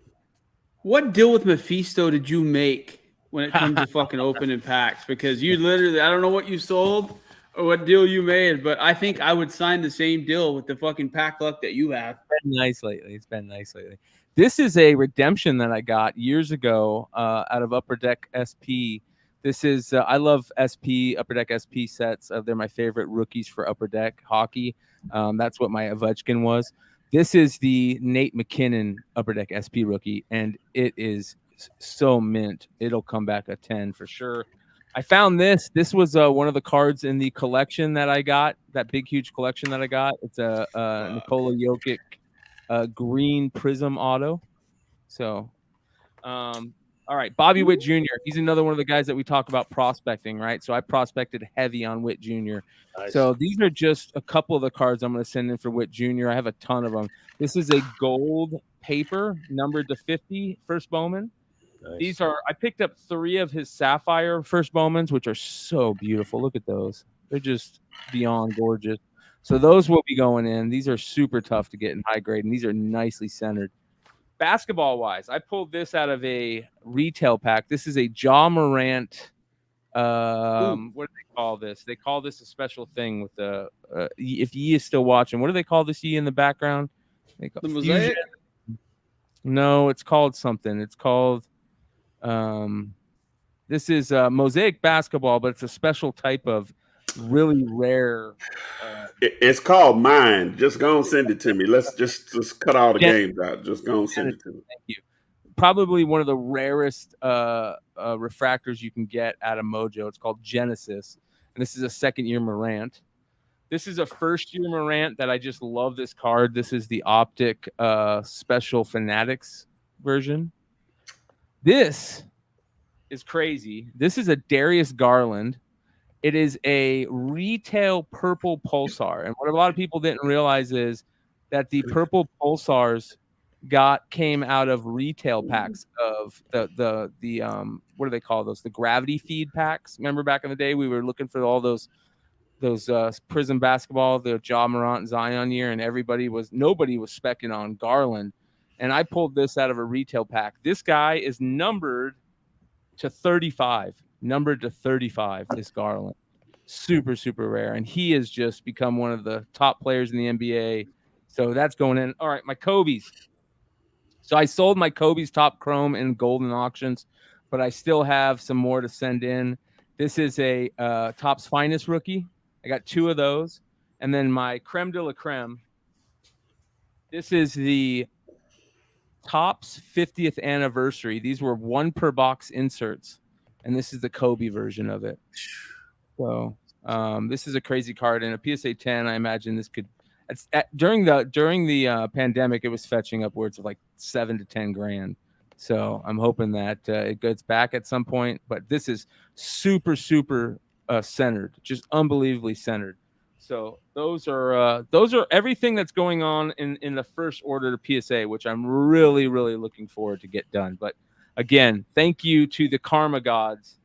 What deal with Mephisto did you make when it comes to fucking opening packs? Because you literally, I don't know what you sold or what deal you made, but I think I would sign the same deal with the fucking pack luck that you have. It's been nice lately. It's been nice lately. This is a redemption that I got years ago out of Upper Deck SP. This is I love SP Upper Deck SP sets. They're my favorite rookies for Upper Deck hockey. That's what my Ovechkin was. This is the Nate McKinnon Upper Deck SP rookie, and it is so mint. It'll come back a 10 for sure. I found this. This was one of the cards in the collection that I got. That big, huge collection that I got. It's a Nikola Jokic green prism auto. So all right, Bobby Witt Jr. He's another one of the guys that we talk about prospecting, right? So I prospected heavy on Witt Jr. Nice. So these are just a couple of the cards I'm going to send in for Witt Jr. I have a ton of them. This is a gold paper numbered to 50 first Bowman. Nice. These are, I picked up 3 of his sapphire first Bowmans, which are so beautiful. Look at those. They're just beyond gorgeous. So those will be going in. These are super tough to get in high grade, and these are nicely centered. Basketball wise, I pulled this out of a retail pack. This is a Ja Morant. What do they call this? They call this a special thing with the. If Yi is still watching, what do they call this Yi in the background? The mosaic. No, it's called something. It's called. This is mosaic basketball, but it's a special type of really rare. It's called Mine. Just go and send it to me. Let's just cut all the games out. Just go and send it to me. Thank you. Probably one of the rarest refractors you can get out of Mojo. It's called Genesis, and this is a second-year Morant. This is a first-year Morant that I just love this card. This is the Optic Special Fanatics version. This is crazy. This is a Darius Garland. It is a retail purple pulsar. And what a lot of people didn't realize is that the purple pulsars came out of retail packs of the what do they call those? The gravity feed packs. Remember back in the day we were looking for all those Prism basketball, the Ja Morant Zion year, and nobody was specking on Garland. And I pulled this out of a retail pack. This guy is numbered to 35. Numbered to 35, this Garland. Super, super rare. And he has just become one of the top players in the NBA. So that's going in. All right, my Kobe's. So I sold my Kobe's top chrome in golden auctions, but I still have some more to send in. This is a Topps Finest rookie. I got 2 of those. And then my creme de la creme. This is the Topps 50th anniversary. These were 1 per box inserts. And this is the Kobe version of it. So this is a crazy card. And a PSA 10, I imagine this could during the pandemic, it was fetching upwards of like $7 to $10,000. So I'm hoping that it gets back at some point. But this is super, super centered, just unbelievably centered. So those are everything that's going on in the first order to PSA, which I'm really, really looking forward to get done. But again, thank you to the Karma Gods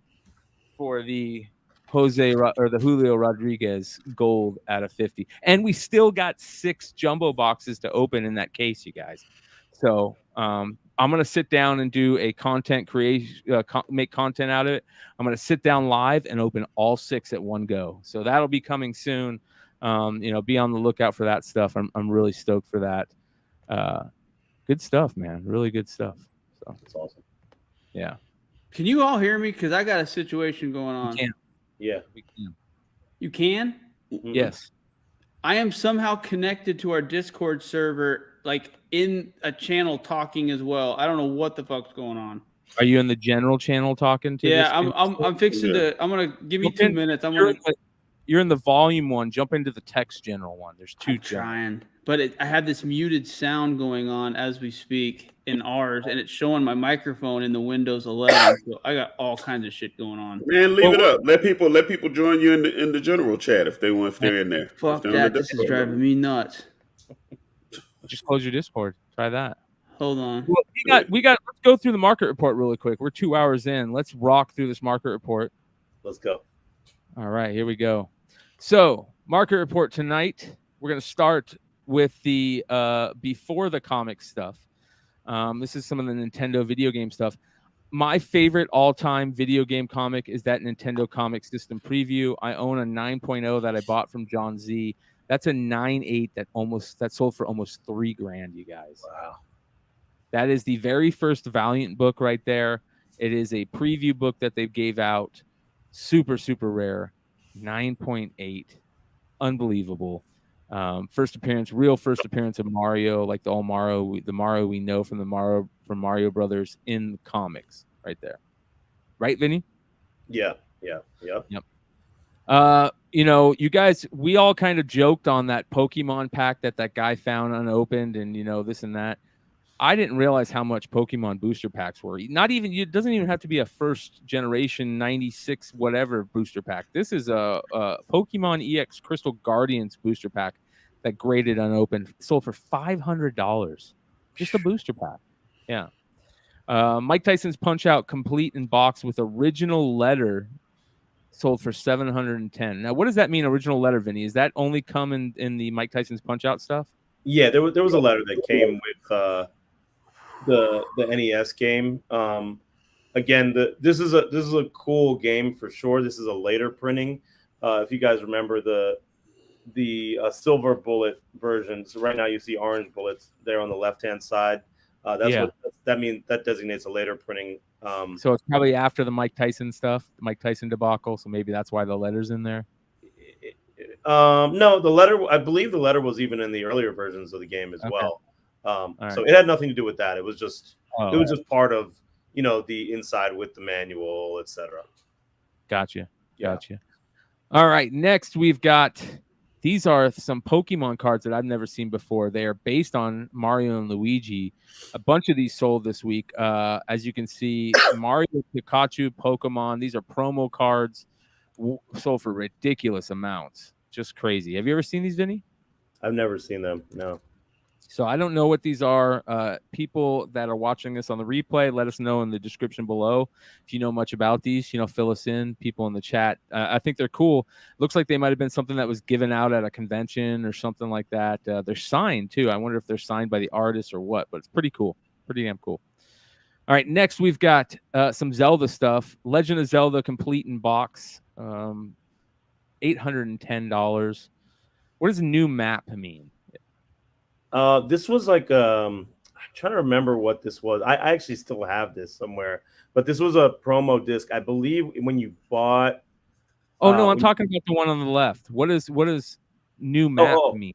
for the Julio Rodriguez gold out of 50. And we still got 6 jumbo boxes to open in that case, you guys. So I'm gonna sit down and do a content creation, make content out of it. I'm gonna sit down live and open all 6 at one go. So that'll be coming soon. Be on the lookout for that stuff. I'm really stoked for that. Good stuff, man. Really good stuff. So That's awesome. Yeah. Can you all hear me? Because I got a situation going on. We can. Yeah. We can. You can? Mm-hmm. Yes. I am somehow connected to our Discord server, like in a channel talking as well. I don't know what the fuck's going on. Are you in the general channel talking to? Yeah, this I'm fixing to. I'm gonna give me 2 minutes. You're in the volume one. Jump into the text general one. There's 2 trying, but I have this muted sound going on as we speak in ours, and it's showing my microphone in the Windows 11. So I got all kinds of shit going on. Man, leave it up. Let people join you in the general chat if they're in there. Fuck that. This is driving me nuts. Just close your Discord. Try that. Hold on. Well, we got. Let's go through the market report really quick. We're 2 hours in. Let's rock through this market report. Let's go. All right, here we go. So, market report tonight. We're going to start with the before the comic stuff. This is some of the Nintendo video game stuff. My favorite all-time video game comic is that Nintendo Comic System preview. I own a 9.0 that I bought from John Z. That's a 9.8 that sold for almost $3,000, you guys. Wow. That is the very first Valiant book right there. It is a preview book that they gave out. Super, super rare. 9.8. Unbelievable. First appearance of Mario, like the Mario we know from Mario Brothers in the comics right there. Right, Vinny? Yeah. Yep. You guys, we all kind of joked on that Pokemon pack that guy found unopened and, this and that. I didn't realize how much Pokemon booster packs were. It doesn't even have to be a first generation 96 whatever booster pack. This is a Pokemon EX Crystal Guardians booster pack that graded unopened, sold for $500. Just a booster pack. Yeah. Mike Tyson's Punch Out complete in box with original letter sold for $710. Now, what does that mean, original letter, Vinny? Is that only come in the Mike Tyson's Punch Out stuff? Yeah, there was a letter that came with the NES game. Again, this is a cool game for sure. This is a later printing. If you guys remember the silver bullet version, so right now you see orange bullets there on the left hand side. What that means. That designates a later printing. So it's probably after the Mike Tyson stuff, the Mike Tyson debacle. So maybe that's why the letter's in there. No, the letter. I believe the letter was even in the earlier versions of the game as well. So it had nothing to do with that. It was just just part of the inside with the manual, etc. Gotcha. All right, next we've got, these are some Pokemon cards that I've never seen before. They are based on Mario and Luigi. A bunch of these sold this week. As you can see, Mario, Pikachu, Pokemon. These are promo cards sold for ridiculous amounts. Just crazy. Have you ever seen these, Vinny? I've never seen them. No. So I don't know what these are. People that are watching this on the replay, let us know in the description below if you know much about these. Fill us in. People in the chat. I think they're cool. Looks like they might have been something that was given out at a convention or something like that. They're signed too. I wonder if they're signed by the artist or what. But it's pretty cool. Pretty damn cool. All right, next we've got some Zelda stuff. Legend of Zelda complete in box. $810. What does a new map mean? This was like I'm trying to remember what this was. I actually still have this somewhere, but this was a promo disc, I believe, when you bought. Oh no, I'm talking about the one on the left. What does new map mean?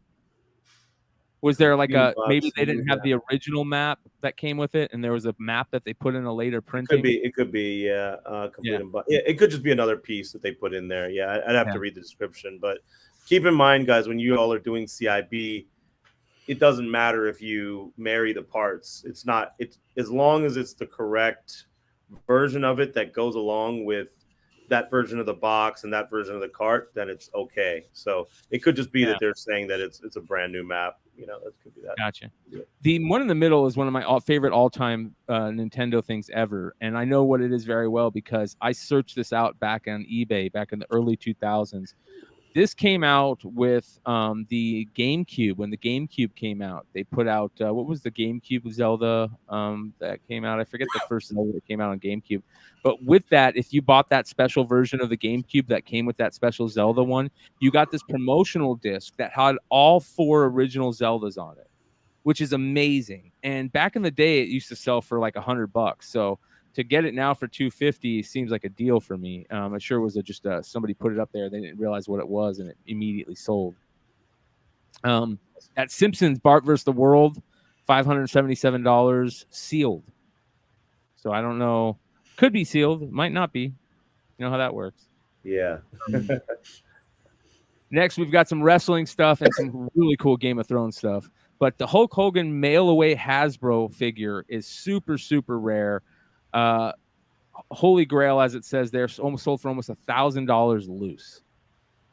Was there like maybe they didn't have the original map that came with it, and there was a map that they put in a later printing? It could be, yeah. It could just be another piece that they put in there. Yeah, I'd have to read the description, but keep in mind, guys, when you all are doing CIB, it doesn't matter if you marry the parts. It's as long as it's the correct version of it that goes along with that version of the box and that version of the cart, then it's okay. So it could just be that they're saying that it's a brand new map. That could be that. Gotcha. Yeah. The one in the middle is one of my favorite all-time Nintendo things ever, and I know what it is very well because I searched this out back on eBay back in the early 2000s. This came out with the GameCube. When the GameCube came out, they put out what was the GameCube Zelda that came out? I forget the first Zelda that came out on GameCube. But with that, if you bought that special version of the GameCube that came with that special Zelda one, you got this promotional disc that had all 4 original Zeldas on it, which is amazing. And back in the day, it used to sell for like $100. So to get it now for $250 seems like a deal for me. I'm sure it was just somebody put it up there. They didn't realize what it was, and it immediately sold. At Simpsons, Bart vs. the World, $577 sealed. So I don't know. Could be sealed. Might not be. You know how that works. Yeah. Next, we've got some wrestling stuff and some really cool Game of Thrones stuff. But the Hulk Hogan mail-away Hasbro figure is super, super rare. Holy Grail, as it says there, almost sold for almost $1,000 loose.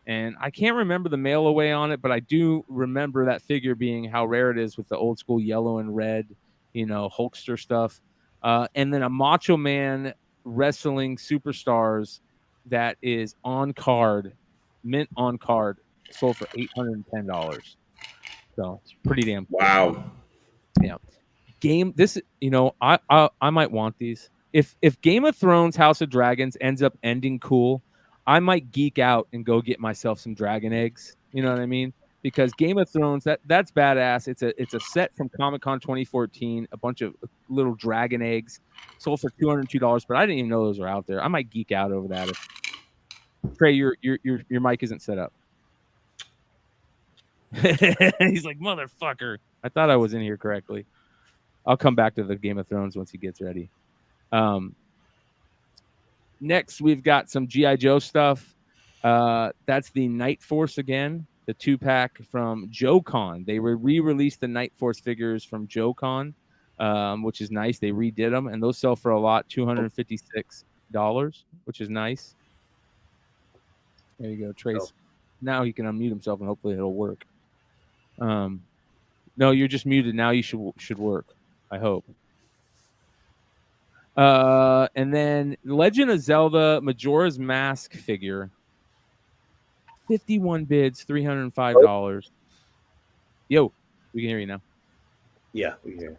And I can't remember the mail away on it, but I do remember that figure being how rare it is with the old school yellow and red, Hulkster stuff. And then a Macho Man Wrestling Superstars that is on card, mint on card, sold for $810. So it's pretty damn cool. Wow. Yeah. I might want these. If Game of Thrones House of Dragons ends up ending cool, I might geek out and go get myself some dragon eggs. You know what I mean? Because Game of Thrones, that's badass. It's a set from Comic-Con 2014, a bunch of little dragon eggs, sold for $202, but I didn't even know those were out there. I might geek out over that. Trey, your mic isn't set up. He's like, motherfucker. I thought I was in here correctly. I'll come back to the Game of Thrones once he gets ready. Next, we've got some G.I. Joe stuff. That's the Night Force again, the 2-pack from JoeCon. They re-released the Night Force figures from JoeCon, which is nice. They redid them, and those sell for a lot, $256, which is nice. There you go, Trace. Now he can unmute himself, and hopefully it'll work. No, you're just muted. Now you should work, I hope. And then Legend of Zelda Majora's Mask figure, 51 bids, $305. Yo, we can hear you now. Yeah, we can hear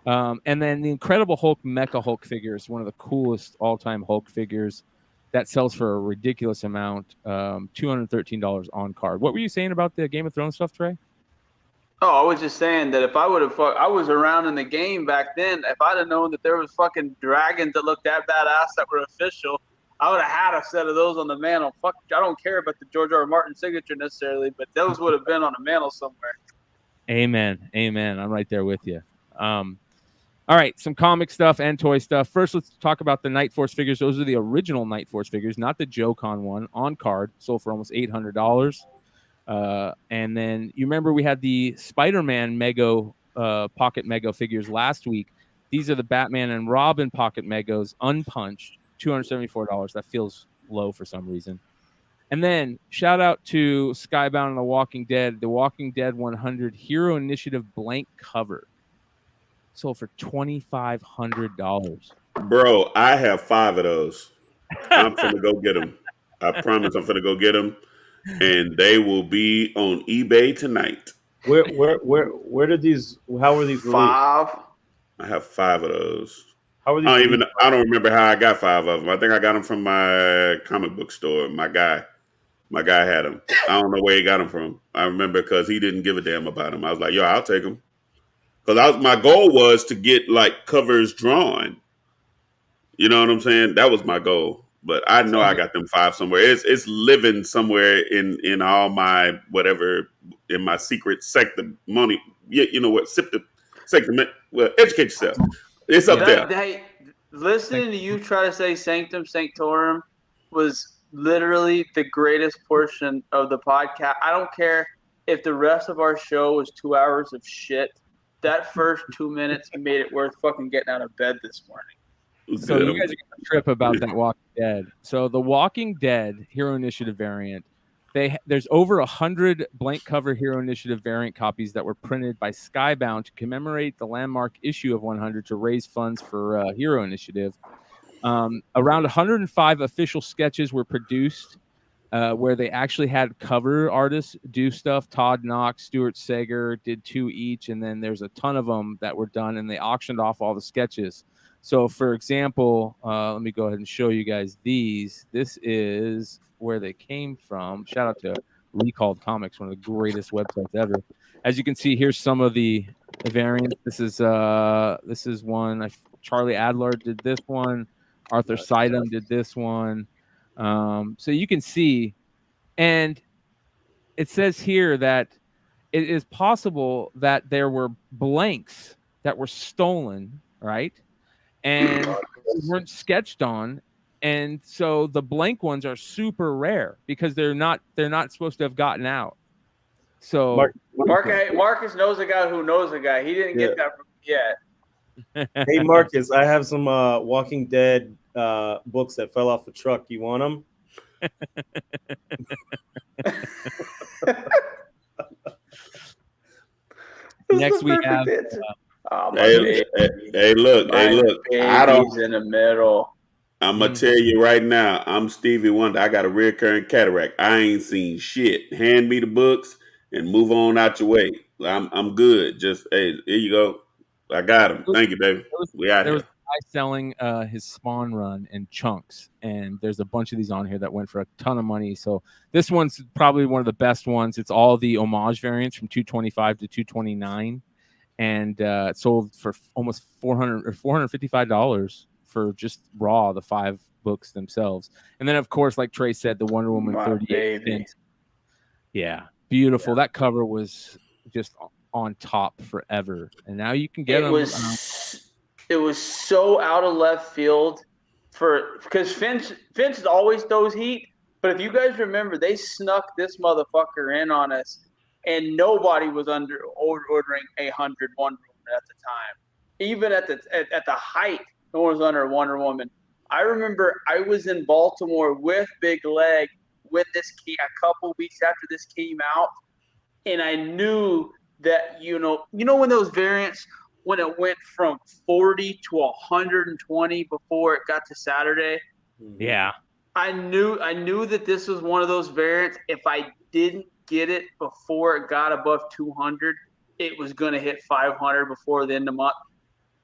you. And then the Incredible Hulk Mecha Hulk figure is one of the coolest all-time Hulk figures. That sells for a ridiculous amount, $213 on card. What were you saying about the Game of Thrones stuff, Trey? Oh, I was just saying that if I would have, I was around in the game back then. If I'd have known that there was fucking dragons that looked that badass that were official, I would have had a set of those on the mantle. Fuck, I don't care about the George R. R. Martin signature necessarily, but those would have been on a mantle somewhere. Amen. I'm right there with you. All right, some comic stuff and toy stuff. First, let's talk about the Night Force figures. Those are the original Night Force figures, not the JoeCon one, on card, sold for almost $800. And then you remember we had the Spider-Man Mego Pocket Mego figures last week. These are the Batman and Robin Pocket Megos, unpunched, $274. That feels low for some reason. And then shout out to Skybound and The Walking Dead 100 Hero Initiative blank cover. Sold for $2,500. Bro, I have 5 of those. I'm finna go get them. I promise I'm finna go get them. And they will be on eBay tonight. Where did these? How were these released? 5. I have 5 of those. How were these? I don't remember how I got 5 of them. I think I got them from my comic book store. My guy had them. I don't know where he got them from. I remember because he didn't give a damn about them. I was like, yo, I'll take them. Because my goal was to get like covers drawn. You know what I'm saying? That was my goal. But I know I got them 5 somewhere. It's living somewhere in all my whatever, in my secret sector money. You know what? Sector. Well, educate yourself. It's up there. Hey, listening to you try to say Sanctum Sanctorum was literally the greatest portion of the podcast. I don't care if the rest of our show was 2 hours of shit. That first 2 minutes made it worth fucking getting out of bed this morning. So you guys are going to trip about that Walking Dead. So the Walking Dead Hero Initiative variant, there's over 100 blank cover Hero Initiative variant copies that were printed by Skybound to commemorate the landmark issue of 100 to raise funds for Hero Initiative. Around 105 official sketches were produced. where they actually had cover artists do stuff. Todd Knox, Stuart Sager did 2 each, and then there's a ton of them that were done, and they auctioned off all the sketches. So, for example, let me go ahead and show you guys these. This is where they came from. Shout out to Recalled Comics, one of the greatest websites ever. As you can see, here's some of the variants. This is one. Charlie Adler did this one. Arthur Sidem did this one. So you can see, and it says here that it is possible that there were blanks that were stolen, right? And weren't sketched on. And so the blank ones are super rare because they're not supposed to have gotten out. So Marcus knows a guy who knows a guy. He didn't get that from yet. Hey Marcus, I have some Walking Dead books that fell off the truck. You want them? Next we have. Hey, look! I don't. In the middle. I'm gonna tell you right now. I'm Stevie Wonder. I got a recurring cataract. I ain't seen shit. Hand me the books and move on out your way. I'm good. Just hey, here you go. I got him. Thank you, baby. We out here. Was a guy selling his Spawn run in chunks, and there's a bunch of these on here that went for a ton of money. So this one's probably one of the best ones. It's all the homage variants from 225 to 229, and it sold for almost $455 for just raw the 5 books themselves. And then of course, like Trey said, the Wonder Woman 38. Yeah, beautiful. Yeah. That cover was just on top forever, and now you can get them. It was so out of left field because Finch always throws heat. But if you guys remember, they snuck this motherfucker in on us, and nobody was ordering 100 Wonder Woman at the time. Even at the height, no one was under Wonder Woman. I remember I was in Baltimore with Big Leg when this came, a couple weeks after this came out, and I knew that you know when those variants, when it went from 40 to 120 before it got to Saturday. Yeah. I knew that this was one of those variants. If I didn't get it before it got above 200, it was going to hit 500 before the end of the month.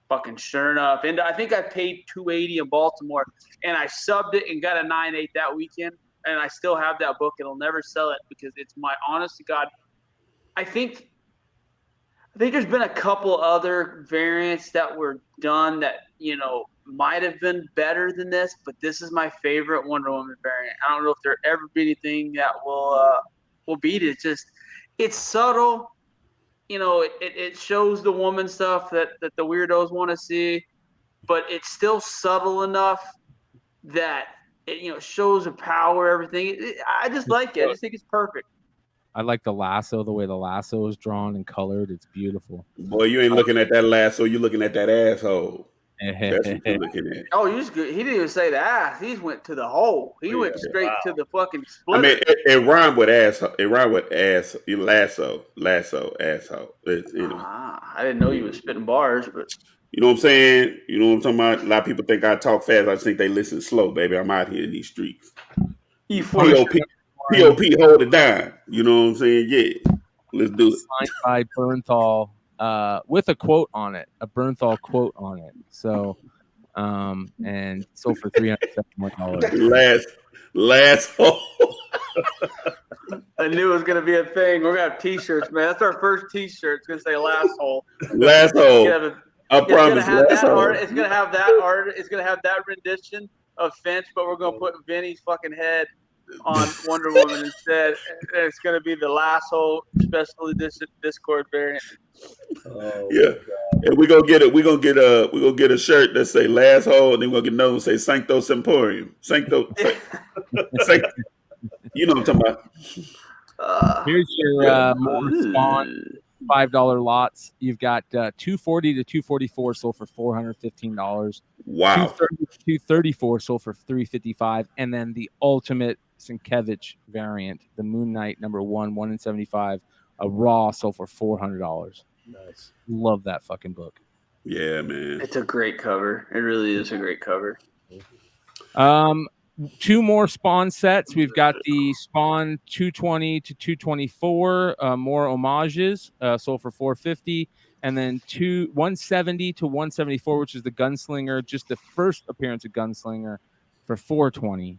Fucking sure enough. And I think I paid $280 in Baltimore, and I subbed it and got a 9.8 that weekend. And I still have that book. It'll never sell it because it's my honest to God. I think there's been a couple other variants that were done that, might have been better than this, but this is my favorite Wonder Woman variant. I don't know if there'll ever be anything that will beat it. It's subtle. It shows the woman stuff that the weirdos want to see, but it's still subtle enough that it shows the power, everything. I just like it. I just think it's perfect. I like the lasso, the way the lasso is drawn and colored. It's beautiful. Boy, you ain't looking at that lasso. You're looking at that asshole. That's what you're looking at. Oh, he didn't even say the ass. He went to the hole. He went straight to the fucking split. I mean, it rhymed with asshole. It rhymed with ass. Lasso, asshole. I didn't know you was spitting bars, but you know what I'm saying. You know what I'm talking about. A lot of people think I talk fast. I just think they listen slow, baby. I'm out here in these streets. POP, hold it down. You know what I'm saying? Yeah, let's do it. Signed by Bernthal. With a quote on it, a Bernthal quote on it. So, and sold for $371. Last hole. I knew it was gonna be a thing. We're gonna have T-shirts, man. That's our first T-shirt. It's gonna say "last hole." Last hole. I promise. It's gonna have that art. It's gonna have that rendition of Finch, but we're gonna put Vinny's fucking head on Wonder Woman instead. It's gonna be the last hole special edition Discord variant. Oh, yeah, and we're gonna get a shirt that say "last hole," and then we're gonna get another one say "Sancto Semporium." Sancto. You know what I'm talking about. Here's your more Spawn $5 lots. You've got 240 to 244 sold for $415. Wow. 230 to 234 sold for $355, and then the ultimate Sienkiewicz variant, the Moon Knight number 1 in 75, a raw sold for $400. Nice. Love that fucking book. Yeah, man. It's a great cover. It really is a great cover. 2 more Spawn sets. We've got the Spawn 220 to 224, more homages, sold for $450, and then 170 to 174, which is the Gunslinger, just the first appearance of Gunslinger, for $420.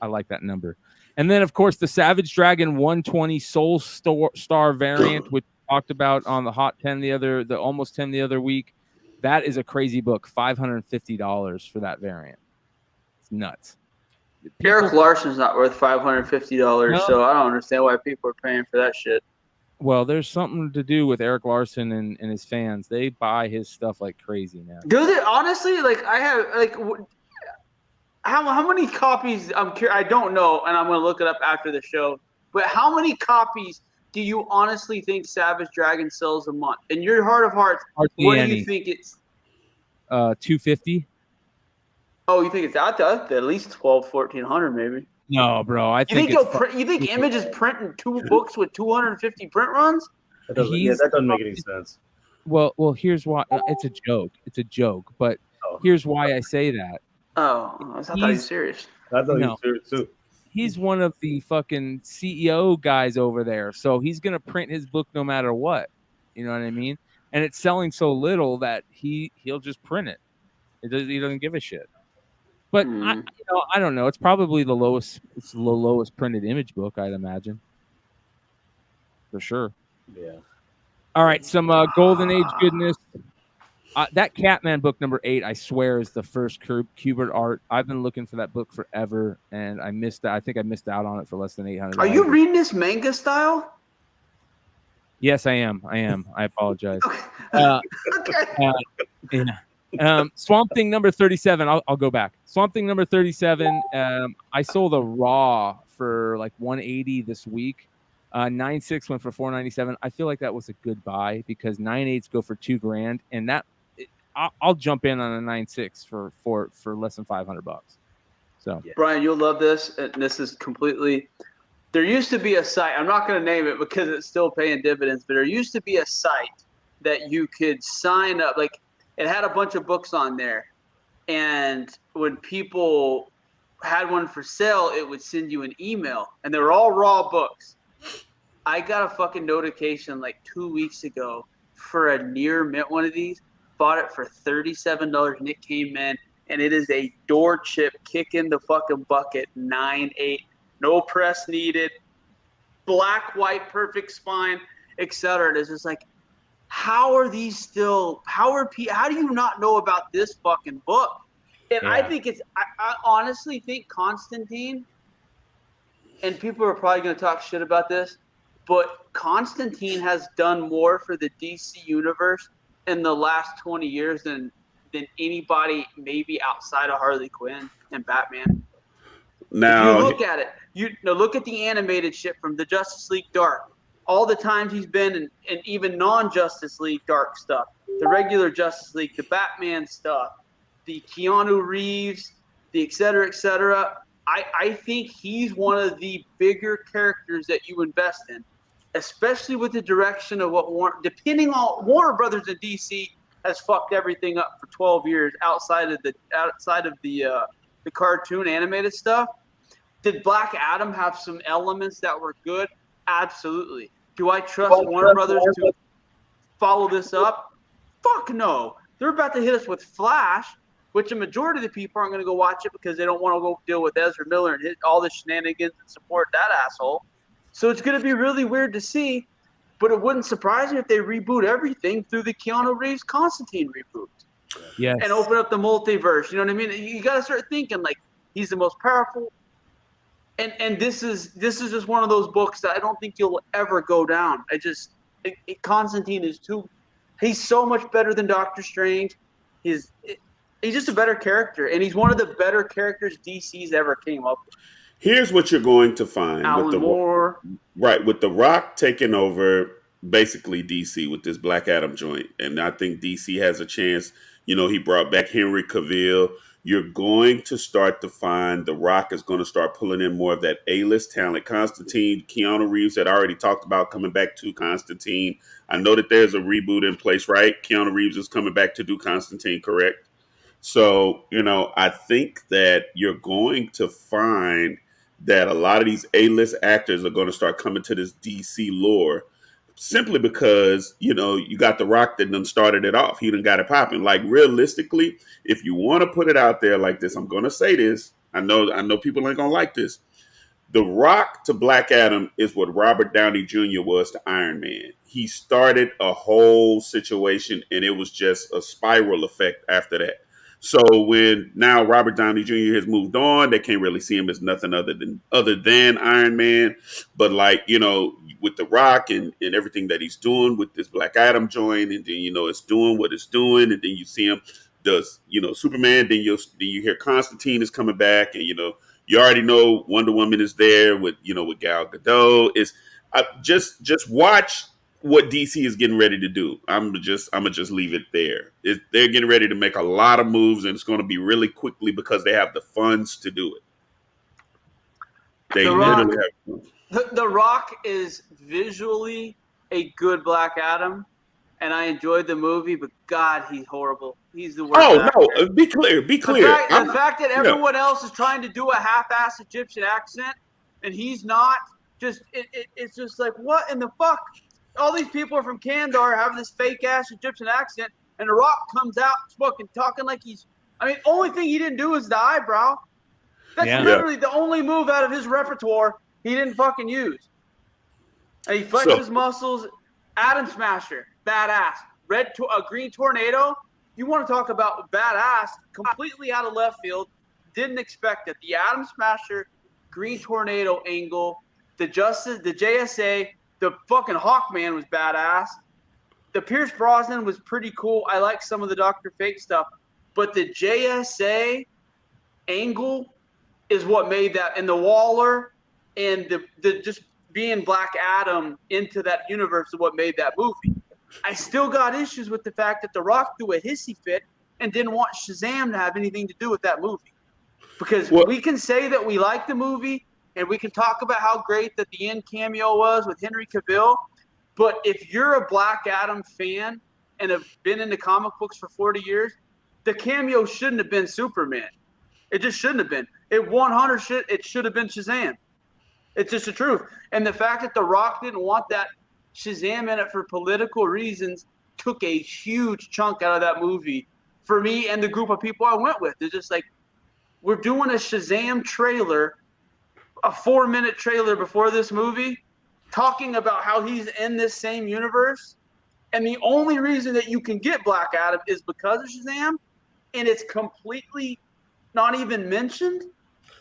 I like that number. And then, of course, the Savage Dragon 120 Soul Star variant, which we talked about on the Hot 10 the almost 10 the other week. That is a crazy book. $550 for that variant. It's nuts. Eric Larson's not worth $550, so I don't understand why people are paying for that shit. Well, there's something to do with Eric Larson and his fans. They buy his stuff like crazy now. Do they honestly? Like, I have how many copies? I don't know, and I'm gonna look it up after the show. But how many copies do you honestly think Savage Dragon sells a month? In your heart of hearts, what do you think it's? 250. Oh, you think it's out there? At least 1,400 maybe. No, bro. I think you think Image is printing 2 books with 250 print runs? That doesn't make any sense. Well, here's why. It's a joke. It's a joke. But here's why I say that. Oh, I thought he was serious. I thought he was serious too. He's one of the fucking CEO guys over there, so he's gonna print his book no matter what. You know what I mean? And it's selling so little that he'll just print it. He doesn't give a shit. But I don't know. It's probably the lowest. It's the lowest printed Image book, I'd imagine. For sure. Yeah. All right, some Golden Age goodness. That Catman book number 8, I swear, is the first Kubert art. I've been looking for that book forever, and I missed that. I think I missed out on it for less than $800. Are you reading this manga style? Yes, I am. I apologize. Swamp Thing number 37. I'll go back. Swamp Thing number 37. I sold a raw for like $180 this week. 9.6 went for $497. I feel like that was a good buy because 9.8s go for $2,000, and that I'll jump in on a 9.6 for less than $500. So Brian, you'll love this. And this is completely. There used to be a site. I'm not going to name it because it's still paying dividends. But there used to be a site that you could sign up. Like it had a bunch of books on there, and when people had one for sale, it would send you an email, and they were all raw books. I got a fucking notification like 2 weeks ago for a near mint one of these. Bought it for $37. And it came in, and it is a door chip kick in the fucking bucket 9.8. No press needed. Black, white, perfect spine, etc. It's just like, how are these still? How do you not know about this fucking book? And yeah. I think I honestly think Constantine, and people are probably going to talk shit about this, but Constantine has done more for the DC universe in the last 20 years than anybody maybe outside of Harley Quinn and Batman. Now, if you look at it, look at the animated shit from the Justice League Dark. All the times he's been in even non-Justice League Dark stuff, the regular Justice League, the Batman stuff, the Keanu Reeves, the et cetera, I think he's one of the bigger characters that you invest in, especially with the direction of what Warner Brothers and DC has fucked everything up for 12 years outside of the cartoon animated stuff. Did Black Adam have some elements that were good? Absolutely. Do I trust Warner Brothers to follow this up? Fuck no. They're about to hit us with Flash, which a majority of the people aren't going to go watch it because they don't want to go deal with Ezra Miller and hit all the shenanigans and support that asshole. So it's going to be really weird to see, but it wouldn't surprise me if they reboot everything through the Keanu Reeves Constantine reboot. Yes. And open up the multiverse. You know what I mean? You got to start thinking like he's the most powerful. And this is just one of those books that I don't think you'll ever go down. Constantine is he's so much better than Doctor Strange. He's just a better character, and he's one of the better characters DC's ever came up with. Here's what you're going to find. Alan Moore. Right, with The Rock taking over basically DC with this Black Adam joint. And I think DC has a chance. You know, he brought back Henry Cavill. You're going to start to find The Rock is going to start pulling in more of that A-list talent. Constantine, Keanu Reeves had already talked about coming back to Constantine. I know that there's a reboot in place, right? Keanu Reeves is coming back to do Constantine, correct? So, I think that you're going to find that a lot of these A-list actors are going to start coming to this DC lore simply because, you got The Rock that done started it off. He done got it popping. Like, realistically, if you want to put it out there like this, I'm going to say this. I know people ain't going to like this. The Rock to Black Adam is what Robert Downey Jr. was to Iron Man. He started a whole situation, and it was just a spiral effect after that. So when now Robert Downey Jr. has moved on, they can't really see him as nothing other than Iron Man. But with The Rock and everything that he's doing with this Black Adam joint, and then it's doing what it's doing, and then you see him does Superman, then you hear Constantine is coming back, and you already know Wonder Woman is there with Gal Gadot. Just watch what DC is getting ready to do. I'm gonna just leave it there. They're getting ready to make a lot of moves, and it's going to be really quickly because they have the funds to do it. They literally have. The Rock is visually a good Black Adam, and I enjoyed the movie. But God, he's horrible. He's the worst. Oh actor. No! Be clear. The fact that everyone else is trying to do a half-assed Egyptian accent, and he's not. It's just like, what in the fuck? All these people are from Kandar having this fake-ass Egyptian accent, and The Rock comes out fucking talking like he's... only thing he didn't do is the eyebrow. That's literally the only move out of his repertoire he didn't fucking use. And he flexes his muscles. Atom Smasher, badass. Green Tornado, you want to talk about badass, completely out of left field. Didn't expect it. The Atom Smasher, Green Tornado angle, the JSA... The fucking Hawkman was badass. The Pierce Brosnan was pretty cool. I like some of the Dr. Fate stuff. But the JSA angle is what made that. And the Waller and the just being Black Adam into that universe is what made that movie. I still got issues with the fact that The Rock threw a hissy fit and didn't want Shazam to have anything to do with that movie. Because we can say that we like the movie, and we can talk about how great that the end cameo was with Henry Cavill. But if you're a Black Adam fan and have been in the comic books for 40 years, the cameo shouldn't have been Superman. It just shouldn't have been. It should have been Shazam. It's just the truth. And the fact that The Rock didn't want that Shazam in it for political reasons took a huge chunk out of that movie for me and the group of people I went with. They're just like, we're doing a Shazam trailer, a 4-minute trailer before this movie, talking about how he's in this same universe, and the only reason that you can get Black Adam is because of Shazam, and it's completely not even mentioned.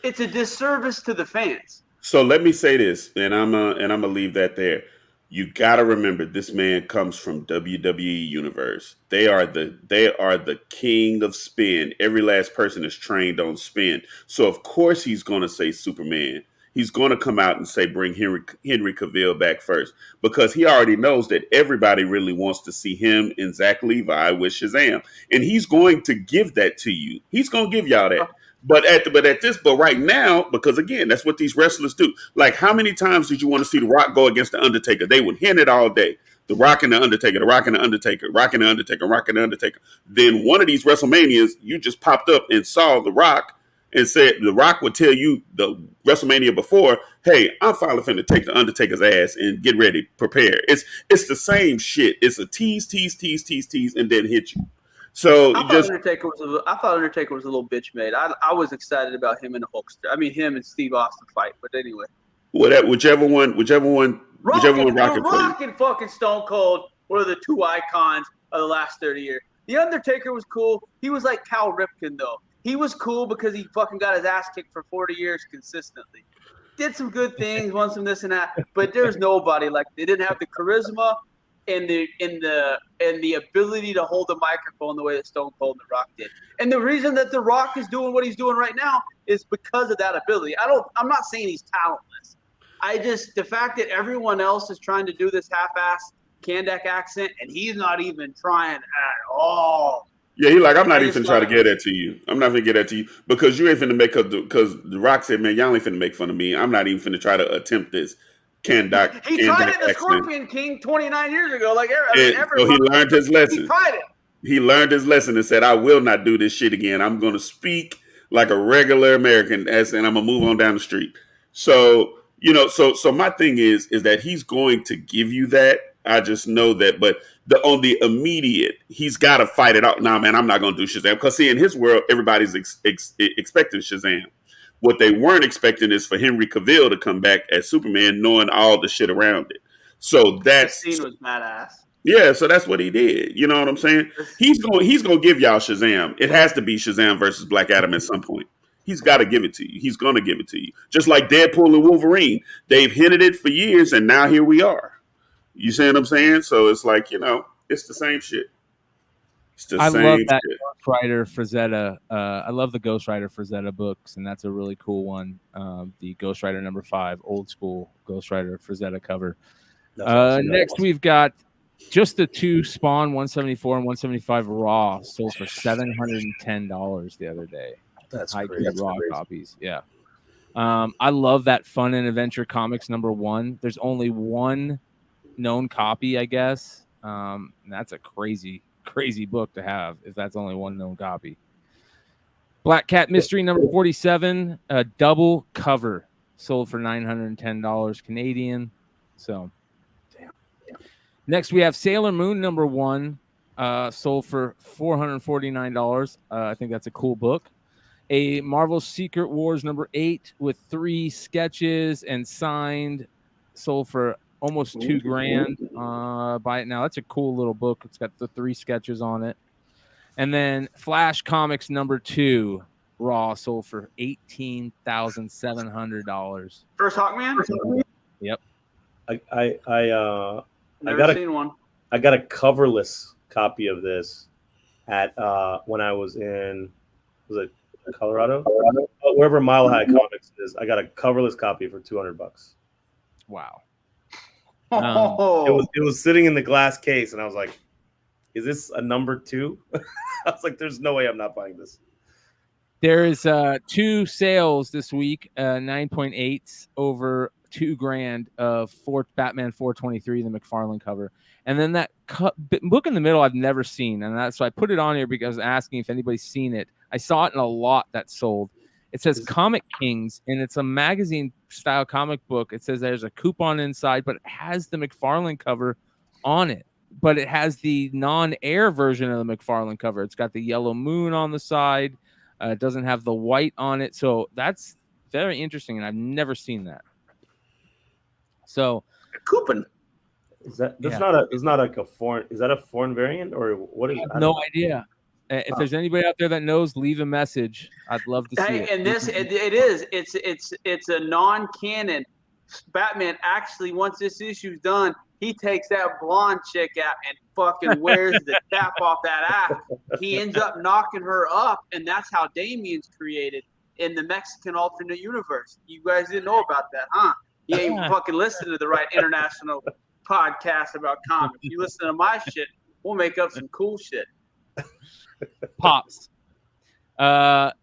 It's a disservice to the fans. So let me say this, and I'm gonna leave that there. You gotta remember, this man comes from WWE Universe. They are the king of spin. Every last person is trained on spin. So of course he's gonna say Superman. He's gonna come out and say bring Henry Cavill back first, because he already knows that everybody really wants to see him and Zach Levi with Shazam, and he's going to give that to you. He's gonna give y'all that. But right now, because again, that's what these wrestlers do. Like, how many times did you want to see The Rock go against The Undertaker? They would hint it all day. The Rock and The Undertaker, The Rock and The Undertaker, Rock and The Undertaker, Rock and The Undertaker. Then one of these WrestleManias, you just popped up and saw The Rock and said, The Rock would tell you the WrestleMania before, hey, I'm finally finna take The Undertaker's ass and get ready, prepare. It's the same shit. It's a tease, and then hit you. So I thought Undertaker was a little bitch made. I was excited about him and the Hulkster. I mean, him and Steve Austin fight. But anyway, whichever one Rock and fucking Stone Cold were the two icons of the last 30 years. The Undertaker was cool. He was like Cal Ripken though. He was cool because he fucking got his ass kicked for 40 years consistently. Did some good things, won some this and that. But there's nobody like they didn't have the charisma and the ability to hold the microphone the way that Stone Cold and The Rock did. And the reason that The Rock is doing what he's doing right now is because of that ability. I'm not saying he's talentless. The fact that everyone else is trying to do this half-ass Kandak accent and he's not even trying at all. Yeah, he's like, I'm not even trying to get that to you. I'm not going to get that to you because you ain't finna make up because The Rock said, man, y'all ain't finna make fun of me. I'm not even finna try to attempt this. He tried it in the Scorpion King 29 years ago. So he learned his lesson. He tried it. He learned his lesson and said, "I will not do this shit again. I'm going to speak like a regular American, and I'm gonna move on down the street." So so my thing is that he's going to give you that. I just know that, but on the immediate, he's got to fight it out. Nah, man, I'm not going to do Shazam because see, in his world, everybody's expecting Shazam. What they weren't expecting is for Henry Cavill to come back as Superman, knowing all the shit around it. So The scene was badass. yeah, so that's what he did. You know what I'm saying? He's gonna give y'all Shazam. It has to be Shazam versus Black Adam at some point. He's got to give it to you. He's gonna give it to you. Just like Deadpool and Wolverine. They've hinted it for years, and now here we are. You see what I'm saying? So it's like, it's the same shit. It's the I same love that shit. Ghost Rider Frazetta. I love the Ghost Rider Frazetta books, and that's a really cool one. The Ghost Rider #5, old school Ghost Rider Frazetta cover. Next, we've got just the 2 Spawn 174 and 175 Raw sold for $710 the other day. That's high crazy. Raw copies. Yeah. I love that Fun and Adventure Comics #1. There's only one known copy, I guess. And that's a crazy book to have if that's only one known copy. Black Cat Mystery #47, a double cover, sold for $910 Canadian. So next we have Sailor Moon #1, sold for $449. I think that's a cool book. A Marvel Secret Wars #8 with 3 sketches and signed, sold for almost $2,000. Buy it now. That's a cool little book. It's got the 3 sketches on it. And then Flash Comics #2, Raw, sold for $18,700. First Hawkman? Yep. I Never seen one. I got a coverless copy of this at when I was in, was it Colorado? Oh, wherever Mile High Comics is. I got a coverless copy for $200. Wow. It was sitting in the glass case, and I was like, "Is this a #2?" I was like, "There's no way I'm not buying this." There is 2 sales this week, 9.8s over $2,000 of Batman 423, the McFarlane cover, and then that book in the middle I've never seen, and so I put it on here because I was asking if anybody's seen it. I saw it in a lot that sold. It says Comic Kings, and it's a magazine style comic book. It says there's a coupon inside, but it has the McFarlane cover on it. But it has the non-air version of the McFarlane cover. It's got the yellow moon on the side. It doesn't have the white on it. So that's very interesting, and I've never seen that. So coupon. Is that not like a foreign? Is that a foreign variant or what is? I have no idea. If there's anybody out there that knows, leave a message. I'd love to see it. And this it is. It's a non-canon. Batman actually, once this issue's done, he takes that blonde chick out and fucking wears the cap off that ass. He ends up knocking her up, and that's how Damian's created in the Mexican alternate universe. You guys didn't know about that, huh? You ain't fucking listen to the right international podcast about comics. You listen to my shit, we'll make up some cool shit. Pops.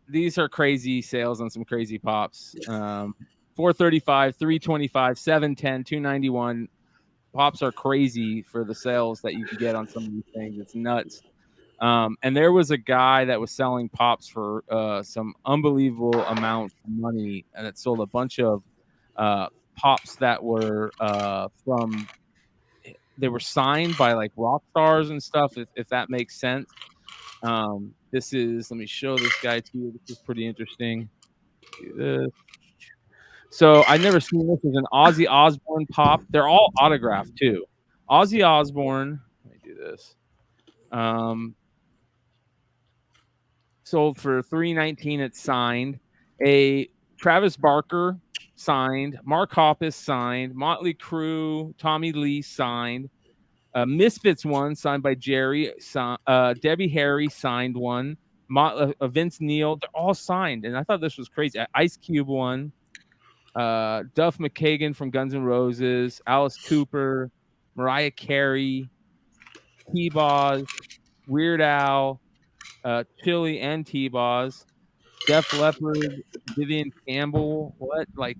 These are crazy sales on some crazy pops. $435, $325, $710, $291. Pops are crazy for the sales that you can get on some of these things. It's nuts. And there was a guy that was selling pops for some unbelievable amount of money, and it sold a bunch of pops that were they were signed by like rock stars and stuff, if that makes sense. This is, let me show this guy to you. This is pretty interesting. So I've never seen this. Is an Ozzy Osbourne pop. They're all autographed too. Ozzy Osbourne. Let me do this. Sold for $319. It's signed. A Travis Barker signed. Mark Hoppus signed. Motley Crue. Tommy Lee signed. Misfits one signed by Jerry. Debbie Harry signed one. Vince Neil. They're all signed, and I thought this was crazy. Ice Cube one. Duff McKagan from Guns N' Roses. Alice Cooper. Mariah Carey. T-Boz. Weird Al. Chili and T-Boz. Def Leppard. Vivian Campbell. What? Like,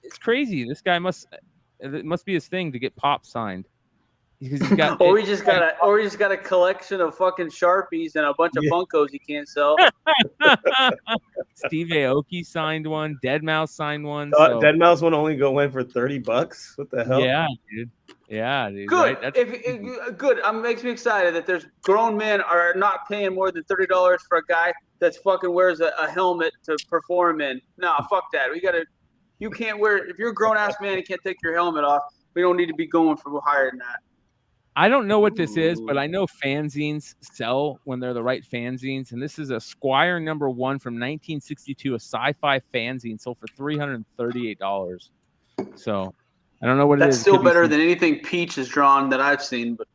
it's crazy. This guy it must be his thing to get pop signed. because he's got. Or we just got a collection of fucking Sharpies and a bunch of Funkos he can't sell. Steve Aoki signed one. Deadmau5 signed one. Deadmau5 one only went for $30. What the hell? Yeah, dude. Yeah, dude. Good. Right? Good. Makes me excited that there's grown men are not paying more than $30 for a guy that's fucking wears a helmet to perform in. Nah, fuck that. You can't wear. If you're a grown ass man, you can't take your helmet off. We don't need to be going for higher than that. I don't know what this is, but I know fanzines sell when they're the right fanzines. And this is a Squire #1 from 1962, a sci-fi fanzine sold for $338. So I don't know what it is. That's still better than anything Peach has drawn that I've seen. But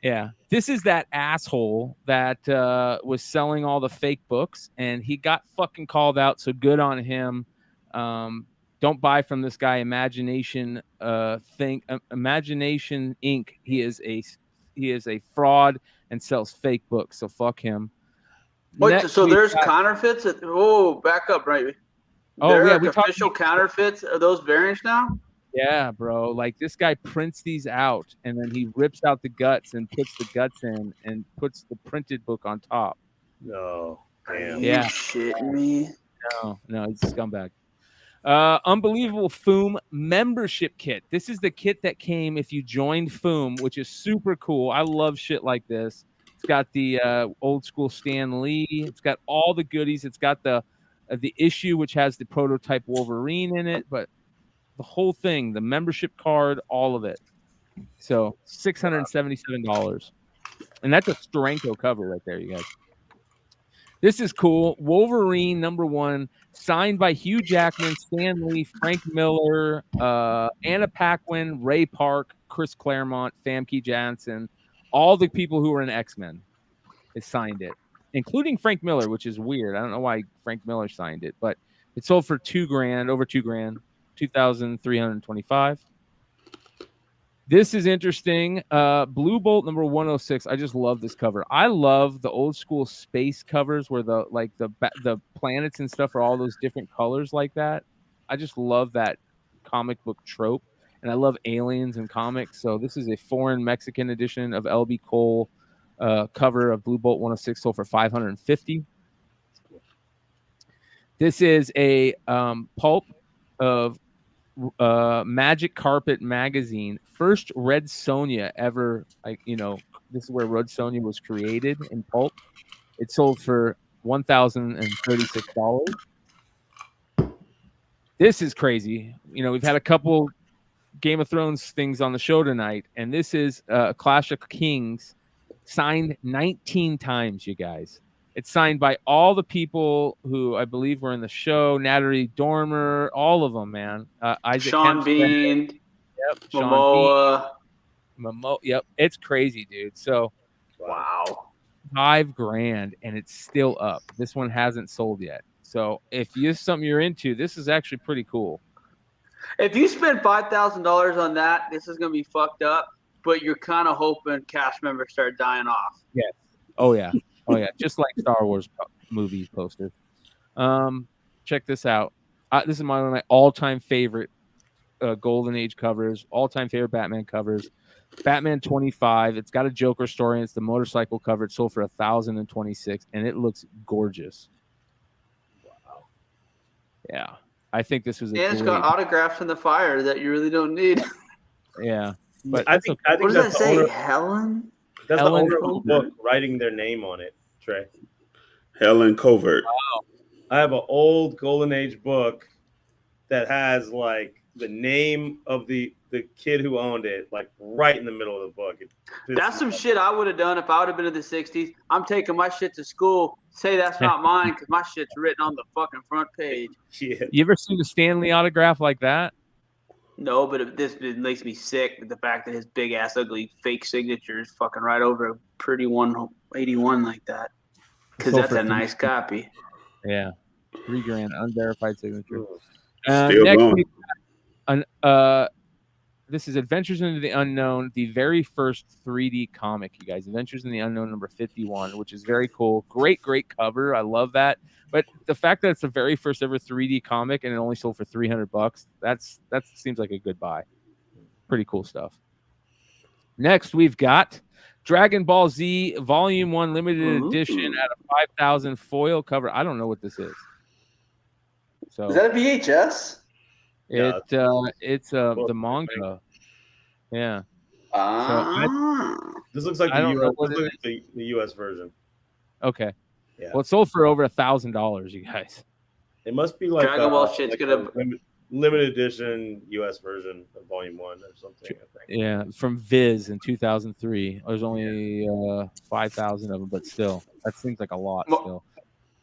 yeah, this is that asshole that was selling all the fake books, and he got fucking called out. So good on him. Don't buy from this guy, Imagination Imagination Inc. He is a fraud and sells fake books. So fuck him. Wait, so there's counterfeits? Back up, right? We official counterfeits. Are those variants now? Yeah, bro. Like this guy prints these out, and then he rips out the guts and puts the guts in, and puts the printed book on top. No, damn. Yeah, shitting me. No, he's a scumbag. Unbelievable Foom membership kit. This is the kit that came if you joined Foom, which is super cool. I love shit like this. It's got the old school Stan Lee. It's got all the goodies. It's got the issue, which has the prototype Wolverine in it, but the whole thing, the membership card, all of it. So $677. And that's a Steranko cover right there, you guys. This is cool. Wolverine #1, signed by Hugh Jackman, Stan Lee, Frank Miller, Anna Paquin, Ray Park, Chris Claremont, Famke Janssen, all the people who were in X-Men. They signed it, including Frank Miller, which is weird. I don't know why Frank Miller signed it, but it sold for $2,000, over $2,000, $2,325. This is interesting. Blue Bolt #106. I just love this cover. I love the old school space covers where the planets and stuff are all those different colors like that. I just love that comic book trope, and I love aliens and comics. So this is a foreign Mexican edition of L.B. Cole cover of Blue Bolt 106, sold for $550. This is a pulp of Magic Carpet magazine, first Red Sonja ever. This is where Red Sonja was created in pulp. It sold for $1,036. This is crazy. We've had a couple Game of Thrones things on the show tonight, and this is Clash of Kings, signed 19 times, you guys. It's signed by all the people who I believe were in the show. Natalie Dormer, all of them, man. Isaac Sean Bean. Yep. Momoa. Yep. It's crazy, dude. So, wow. $5,000, and it's still up. This one hasn't sold yet. So if it's something you're into, this is actually pretty cool. If you spend $5,000 on that, this is going to be fucked up, but you're kind of hoping cast members start dying off. Yes. Oh, yeah. Oh, yeah. Just like Star Wars movies posters. Check this out. This is one of my all-time favorite Golden Age covers, all-time favorite Batman covers. Batman 25. It's got a Joker story, and it's the motorcycle cover. It sold for $1,026, and it looks gorgeous. Wow. Yeah. I think this was it's got autographs in the fire that you really don't need. Yeah. But I think what does that say? Helen? That's the owner of the book writing their name on it, Trey. Helen Covert. Wow. I have an old Golden Age book that has like the name of the kid who owned it, like right in the middle of the book. That's some shit I would have done if I would have been in the 60s. I'm taking my shit to school. Say that's not mine because my shit's written on the fucking front page. Yeah. You ever seen a Stanley autograph like that? No, but it makes me sick with the fact that his big ass ugly fake signature is fucking right over a pretty 181 like that. Because that's a nice copy. Yeah. $3,000 unverified signature. Still going. This is Adventures into the Unknown, the very first 3D comic, you guys. Adventures in the Unknown number 51, which is very cool. Great cover. I love that. But the fact that it's the very first ever 3D comic and it only sold for $300, that seems like a good buy. Pretty cool stuff. Next, we've got Dragon Ball Z Volume 1 Limited Edition at a 5,000 foil cover. I don't know what this is. So Is that a VHS? it's the manga. Yeah. This looks like the US version. Okay. Yeah. Well, it sold for over $1,000, you guys. It must be like Dragon Ball shit's gonna limited edition US version of Volume 1 or something. I think. Yeah, from Viz in 2003. There's only 5,000 of them, but still, that seems like a lot. Still,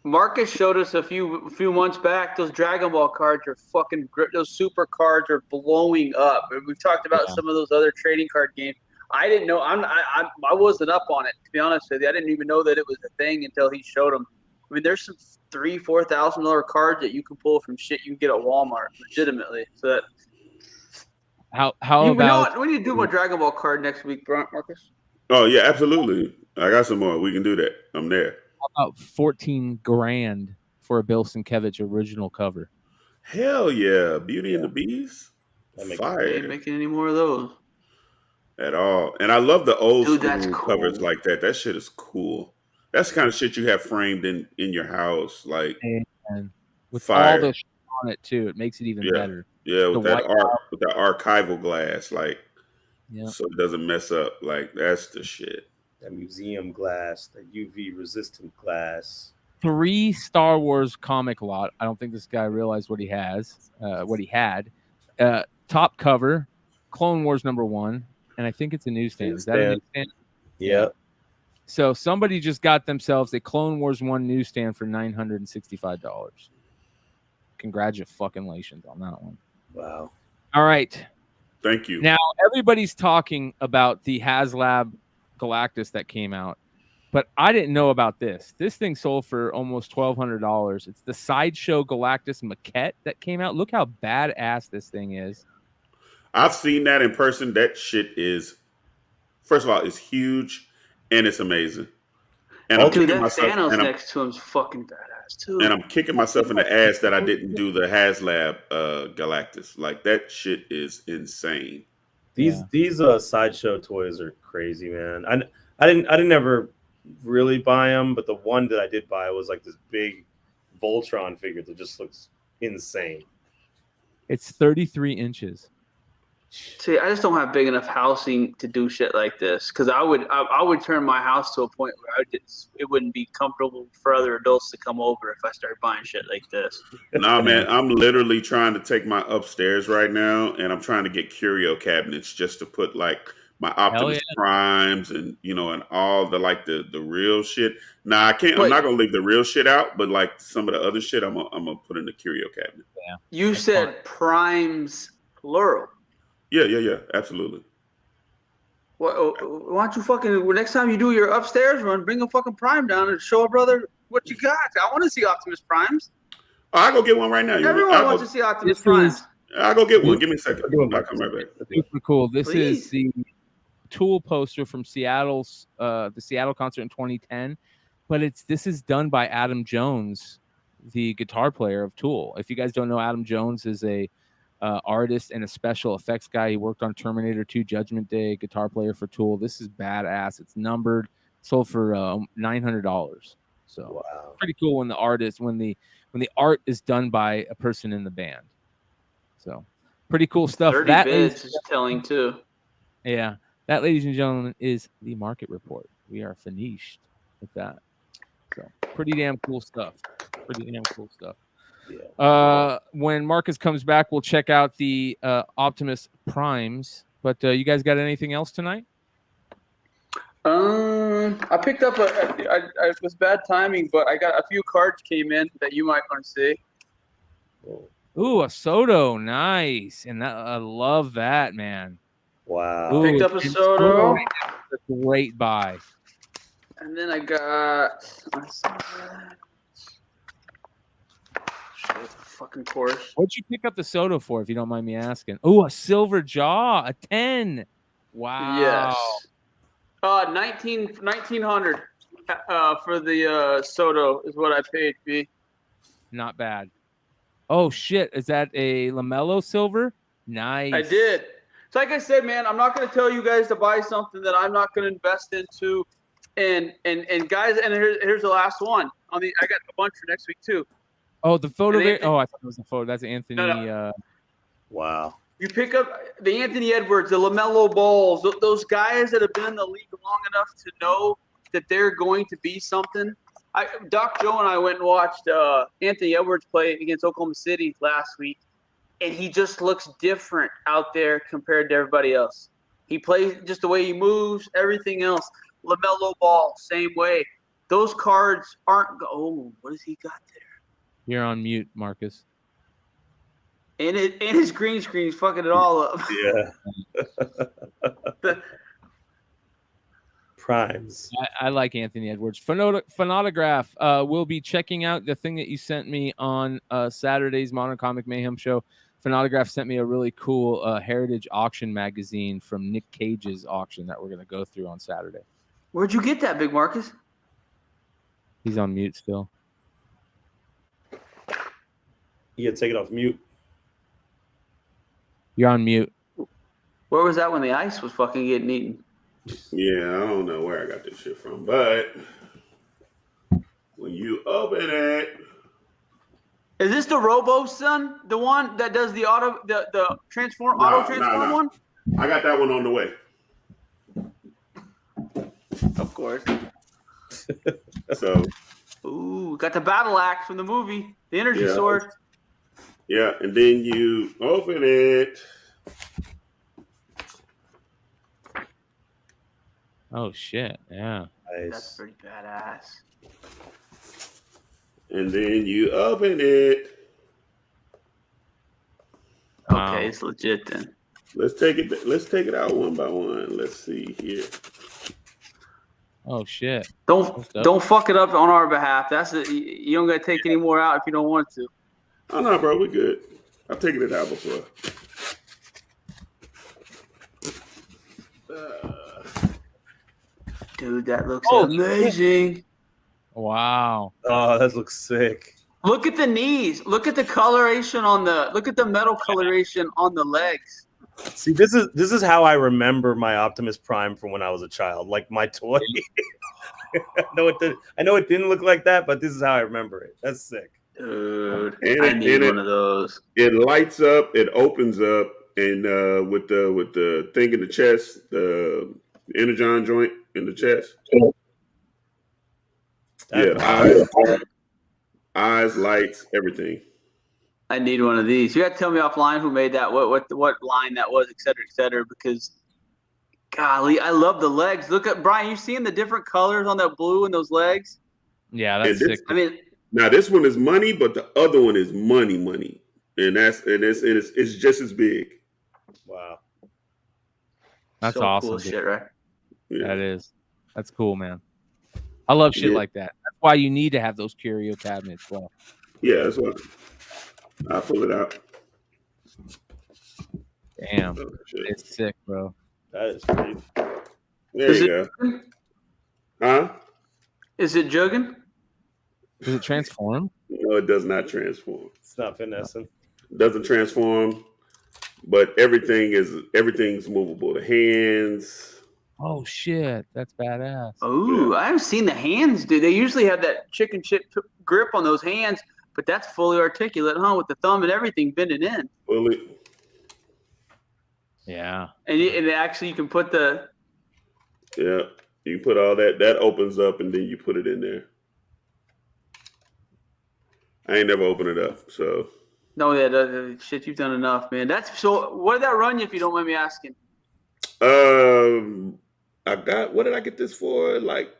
Marcus showed us a few months back. Those Dragon Ball cards are fucking. Those super cards are blowing up. We've talked about some of those other trading card games. I didn't know. I wasn't up on it, to be honest with you. I didn't even know that it was a thing until he showed them. I mean, there's some $3,000-$4,000 cards that you can pull from shit you can get at Walmart, legitimately. So that. How about we need to do my Dragon Ball card next week, Marcus? Oh yeah, absolutely. I got some more. We can do that. I'm there. How about $14,000 for a Bill Sienkiewicz original cover? Hell yeah, Beauty and the Beast. Fire. They ain't making any more of those at all. And I love the old school cool. covers like that. That shit is cool. That's the kind of shit you have framed in your house, like and with fire. all the shit on it too. It makes it even better. Yeah, with that archival glass, like, so it doesn't mess up. Like, that's the shit. That museum glass, that UV resistant glass. 3 Star Wars comic lot. I don't think this guy realized what he had. Top cover, Clone Wars #1, and I think it's a newsstand. Is that a newsstand? Yeah. So somebody just got themselves a Clone Wars 1 newsstand for $965. Congratulations on that one. Wow. All right. Thank you. Now, everybody's talking about the HasLab Galactus that came out, but I didn't know about this. This thing sold for almost $1,200. It's the Sideshow Galactus maquette that came out. Look how badass this thing is. I've seen that in person. That shit is, first of all, it's huge and it's amazing. And that Thanos next to him is fucking badass too. And I'm kicking myself in the ass that I didn't do the HasLab Galactus. Like, that shit is insane. These Sideshow toys are crazy, man. I didn't ever really buy them, but the one that I did buy was like this big Voltron figure that just looks insane. It's 33 inches. See, I just don't have big enough housing to do shit like this, because I would turn my house to a point where it wouldn't be comfortable for other adults to come over if I started buying shit like this. Nah, man, I'm literally trying to take my upstairs right now, and I'm trying to get curio cabinets just to put like my Optimus Primes and and all the real shit. Nah, I can't. I'm not gonna leave the real shit out, but like some of the other shit, I'm gonna put in the curio cabinet. Yeah. You said Primes plural. Yeah, absolutely. Why don't you fucking next time you do your upstairs run, bring a fucking Prime down and show a brother what you got. I want to see Optimus Primes. I'll go get one right now. Everyone wants to see Optimus Primes. I'll go get one. Give me a second. I'll come right back. Super cool. This is the Tool poster from Seattle's the Seattle concert in 2010, but this is done by Adam Jones, the guitar player of Tool. If you guys don't know, Adam Jones is a artist and a special effects guy. He worked on Terminator 2, Judgment Day, guitar player for Tool. This is badass. It's numbered, sold for $900. So pretty cool when the art is done by a person in the band. So pretty cool stuff. 30 that bids is telling too. Yeah, that, ladies and gentlemen, is the market report. We are finished with that. So pretty damn cool stuff. Yeah. When Marcus comes back, we'll check out the Optimus Primes. But you guys got anything else tonight? I picked up it was bad timing, but I got a few cards came in that you might want to see. Ooh, a Soto, nice, and I love that, man. Wow. Ooh, picked up a Soto. A great buy. And then I got. Fucking course. What'd you pick up the Soto for, if you don't mind me asking? Oh, a Silver Jaw, a 10. Wow. Yes. 1900 for the Soto is what I paid. B. Not bad. Oh shit, is that a LaMelo silver? Nice. I did. So like I said, man, I'm not going to tell you guys to buy something that I'm not going to invest into. And guys, and here's the last one. I got a bunch for next week too. Oh, the photo there. Oh, I thought it was the photo. That's Anthony. No. Wow. You pick up the Anthony Edwards, the LaMelo Balls, those guys that have been in the league long enough to know that they're going to be something. Doc Joe and I went and watched Anthony Edwards play against Oklahoma City last week, and he just looks different out there compared to everybody else. He plays just the way he moves, everything else. LaMelo Ball, same way. Those cards aren't – oh, what has he got there? You're on mute, Marcus. And his green screen's fucking it all up. Yeah. Primes. I like Anthony Edwards. Phonautograph. We'll be checking out the thing that you sent me on Saturday's Modern Comic Mayhem show. Phonautograph sent me a really cool heritage auction magazine from Nick Cage's auction that we're going to go through on Saturday. Where'd you get that, Big Marcus? He's on mute still. Yeah, take it off mute. You're on mute. Where was that when the ice was fucking getting eaten? Yeah, I don't know where I got this shit from, but when you open it, is this the Robo Son, the one that does the auto transform one? I got that one on the way. Of course. So, ooh, got the battle axe from the movie, the energy sword. Yeah, and then you open it. Oh shit! Yeah, nice. That's pretty badass. And then you open it. Okay, it's legit then. Let's take it out one by one. Let's see here. Oh shit! Don't fuck it up on our behalf. You don't gotta take any more out if you don't want to. Oh no, bro, we good. I've taken it out before. Dude, that looks amazing. Shit. Wow. Oh, that looks sick. Look at the knees. Look at the coloration look at the metal coloration on the legs. See, this is how I remember my Optimus Prime from when I was a child, like my toy. I know it didn't look like that, but this is how I remember it. That's sick. Dude, I need one of those. It lights up, it opens up, and with the thing in the chest, the energon joint in the chest. Eyes, lights, everything. I need one of these. You got to tell me offline who made that, what line that was, et cetera, because golly, I love the legs. Look at Brian. You seeing the different colors on that blue and those legs? Yeah, that's sick. I mean, now this one is money, but the other one is money, and it's just as big. Wow, that's so awesome. Cool shit, right? Yeah. That is. That's cool, man. I love shit like that. That's why you need to have those curio cabinets. Well, yeah, that's what I'll pull it out. Damn, it's sick, bro. That is pretty. There you go. Huh? Is it jugging? Does it transform? No, it does not transform. It's not finessing. It doesn't transform, but everything's movable. The hands. Oh shit, that's badass. Oh, I haven't seen the hands, dude. They usually have that chicken shit grip on those hands, but that's fully articulate, huh? With the thumb and everything bending in. Fully. Yeah. And actually, you can put the. Yeah, you put all that. That opens up, and then you put it in there. I ain't never opened it up, so. No, yeah, shit, you've done enough, man. That's so. What did that run you, if you don't mind me asking? What did I get this for? Like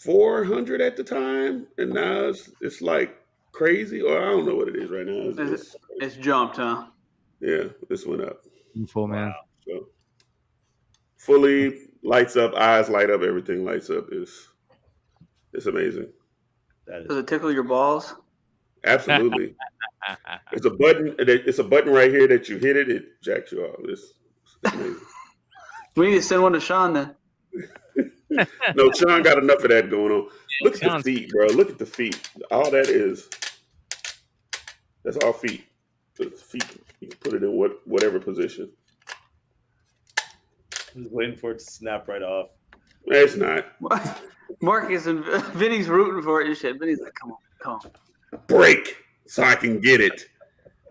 $400 at the time, and now it's like crazy, or I don't know what it is right now. It's jumped, huh? Yeah, this went up. Full man. Wow. So fully lights up, eyes light up, everything lights up. It's amazing. Does it tickle your balls? Absolutely. It's a button. It's a button right here that you hit it jacks you off. It's amazing. We need to send one to Sean then. No, Sean got enough of that going on. Look at the feet, bro. Look at the feet. All that is. That's all feet. The feet. You can put it in whatever position. I'm just waiting for it to snap right off. It's not. Marcus and Vinny's rooting for it and shit. Vinny's like, come on. Break so I can get it.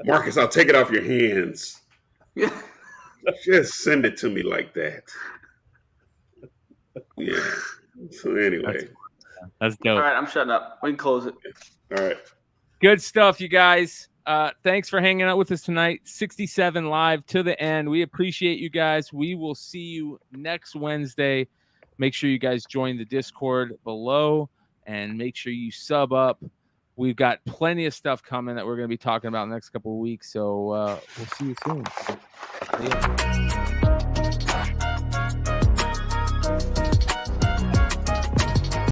Marcus, I'll take it off your hands. Yeah. Just send it to me like that. Yeah. So anyway. That's dope. All right, I'm shutting up. We can close it. All right. Good stuff, you guys. Thanks for hanging out with us tonight. 67 live to the end. We appreciate you guys. We will see you next Wednesday. Make sure you guys join the Discord below and make sure you sub up. We've got plenty of stuff coming that we're going to be talking about in the next couple of weeks. So we'll see you soon. See ya.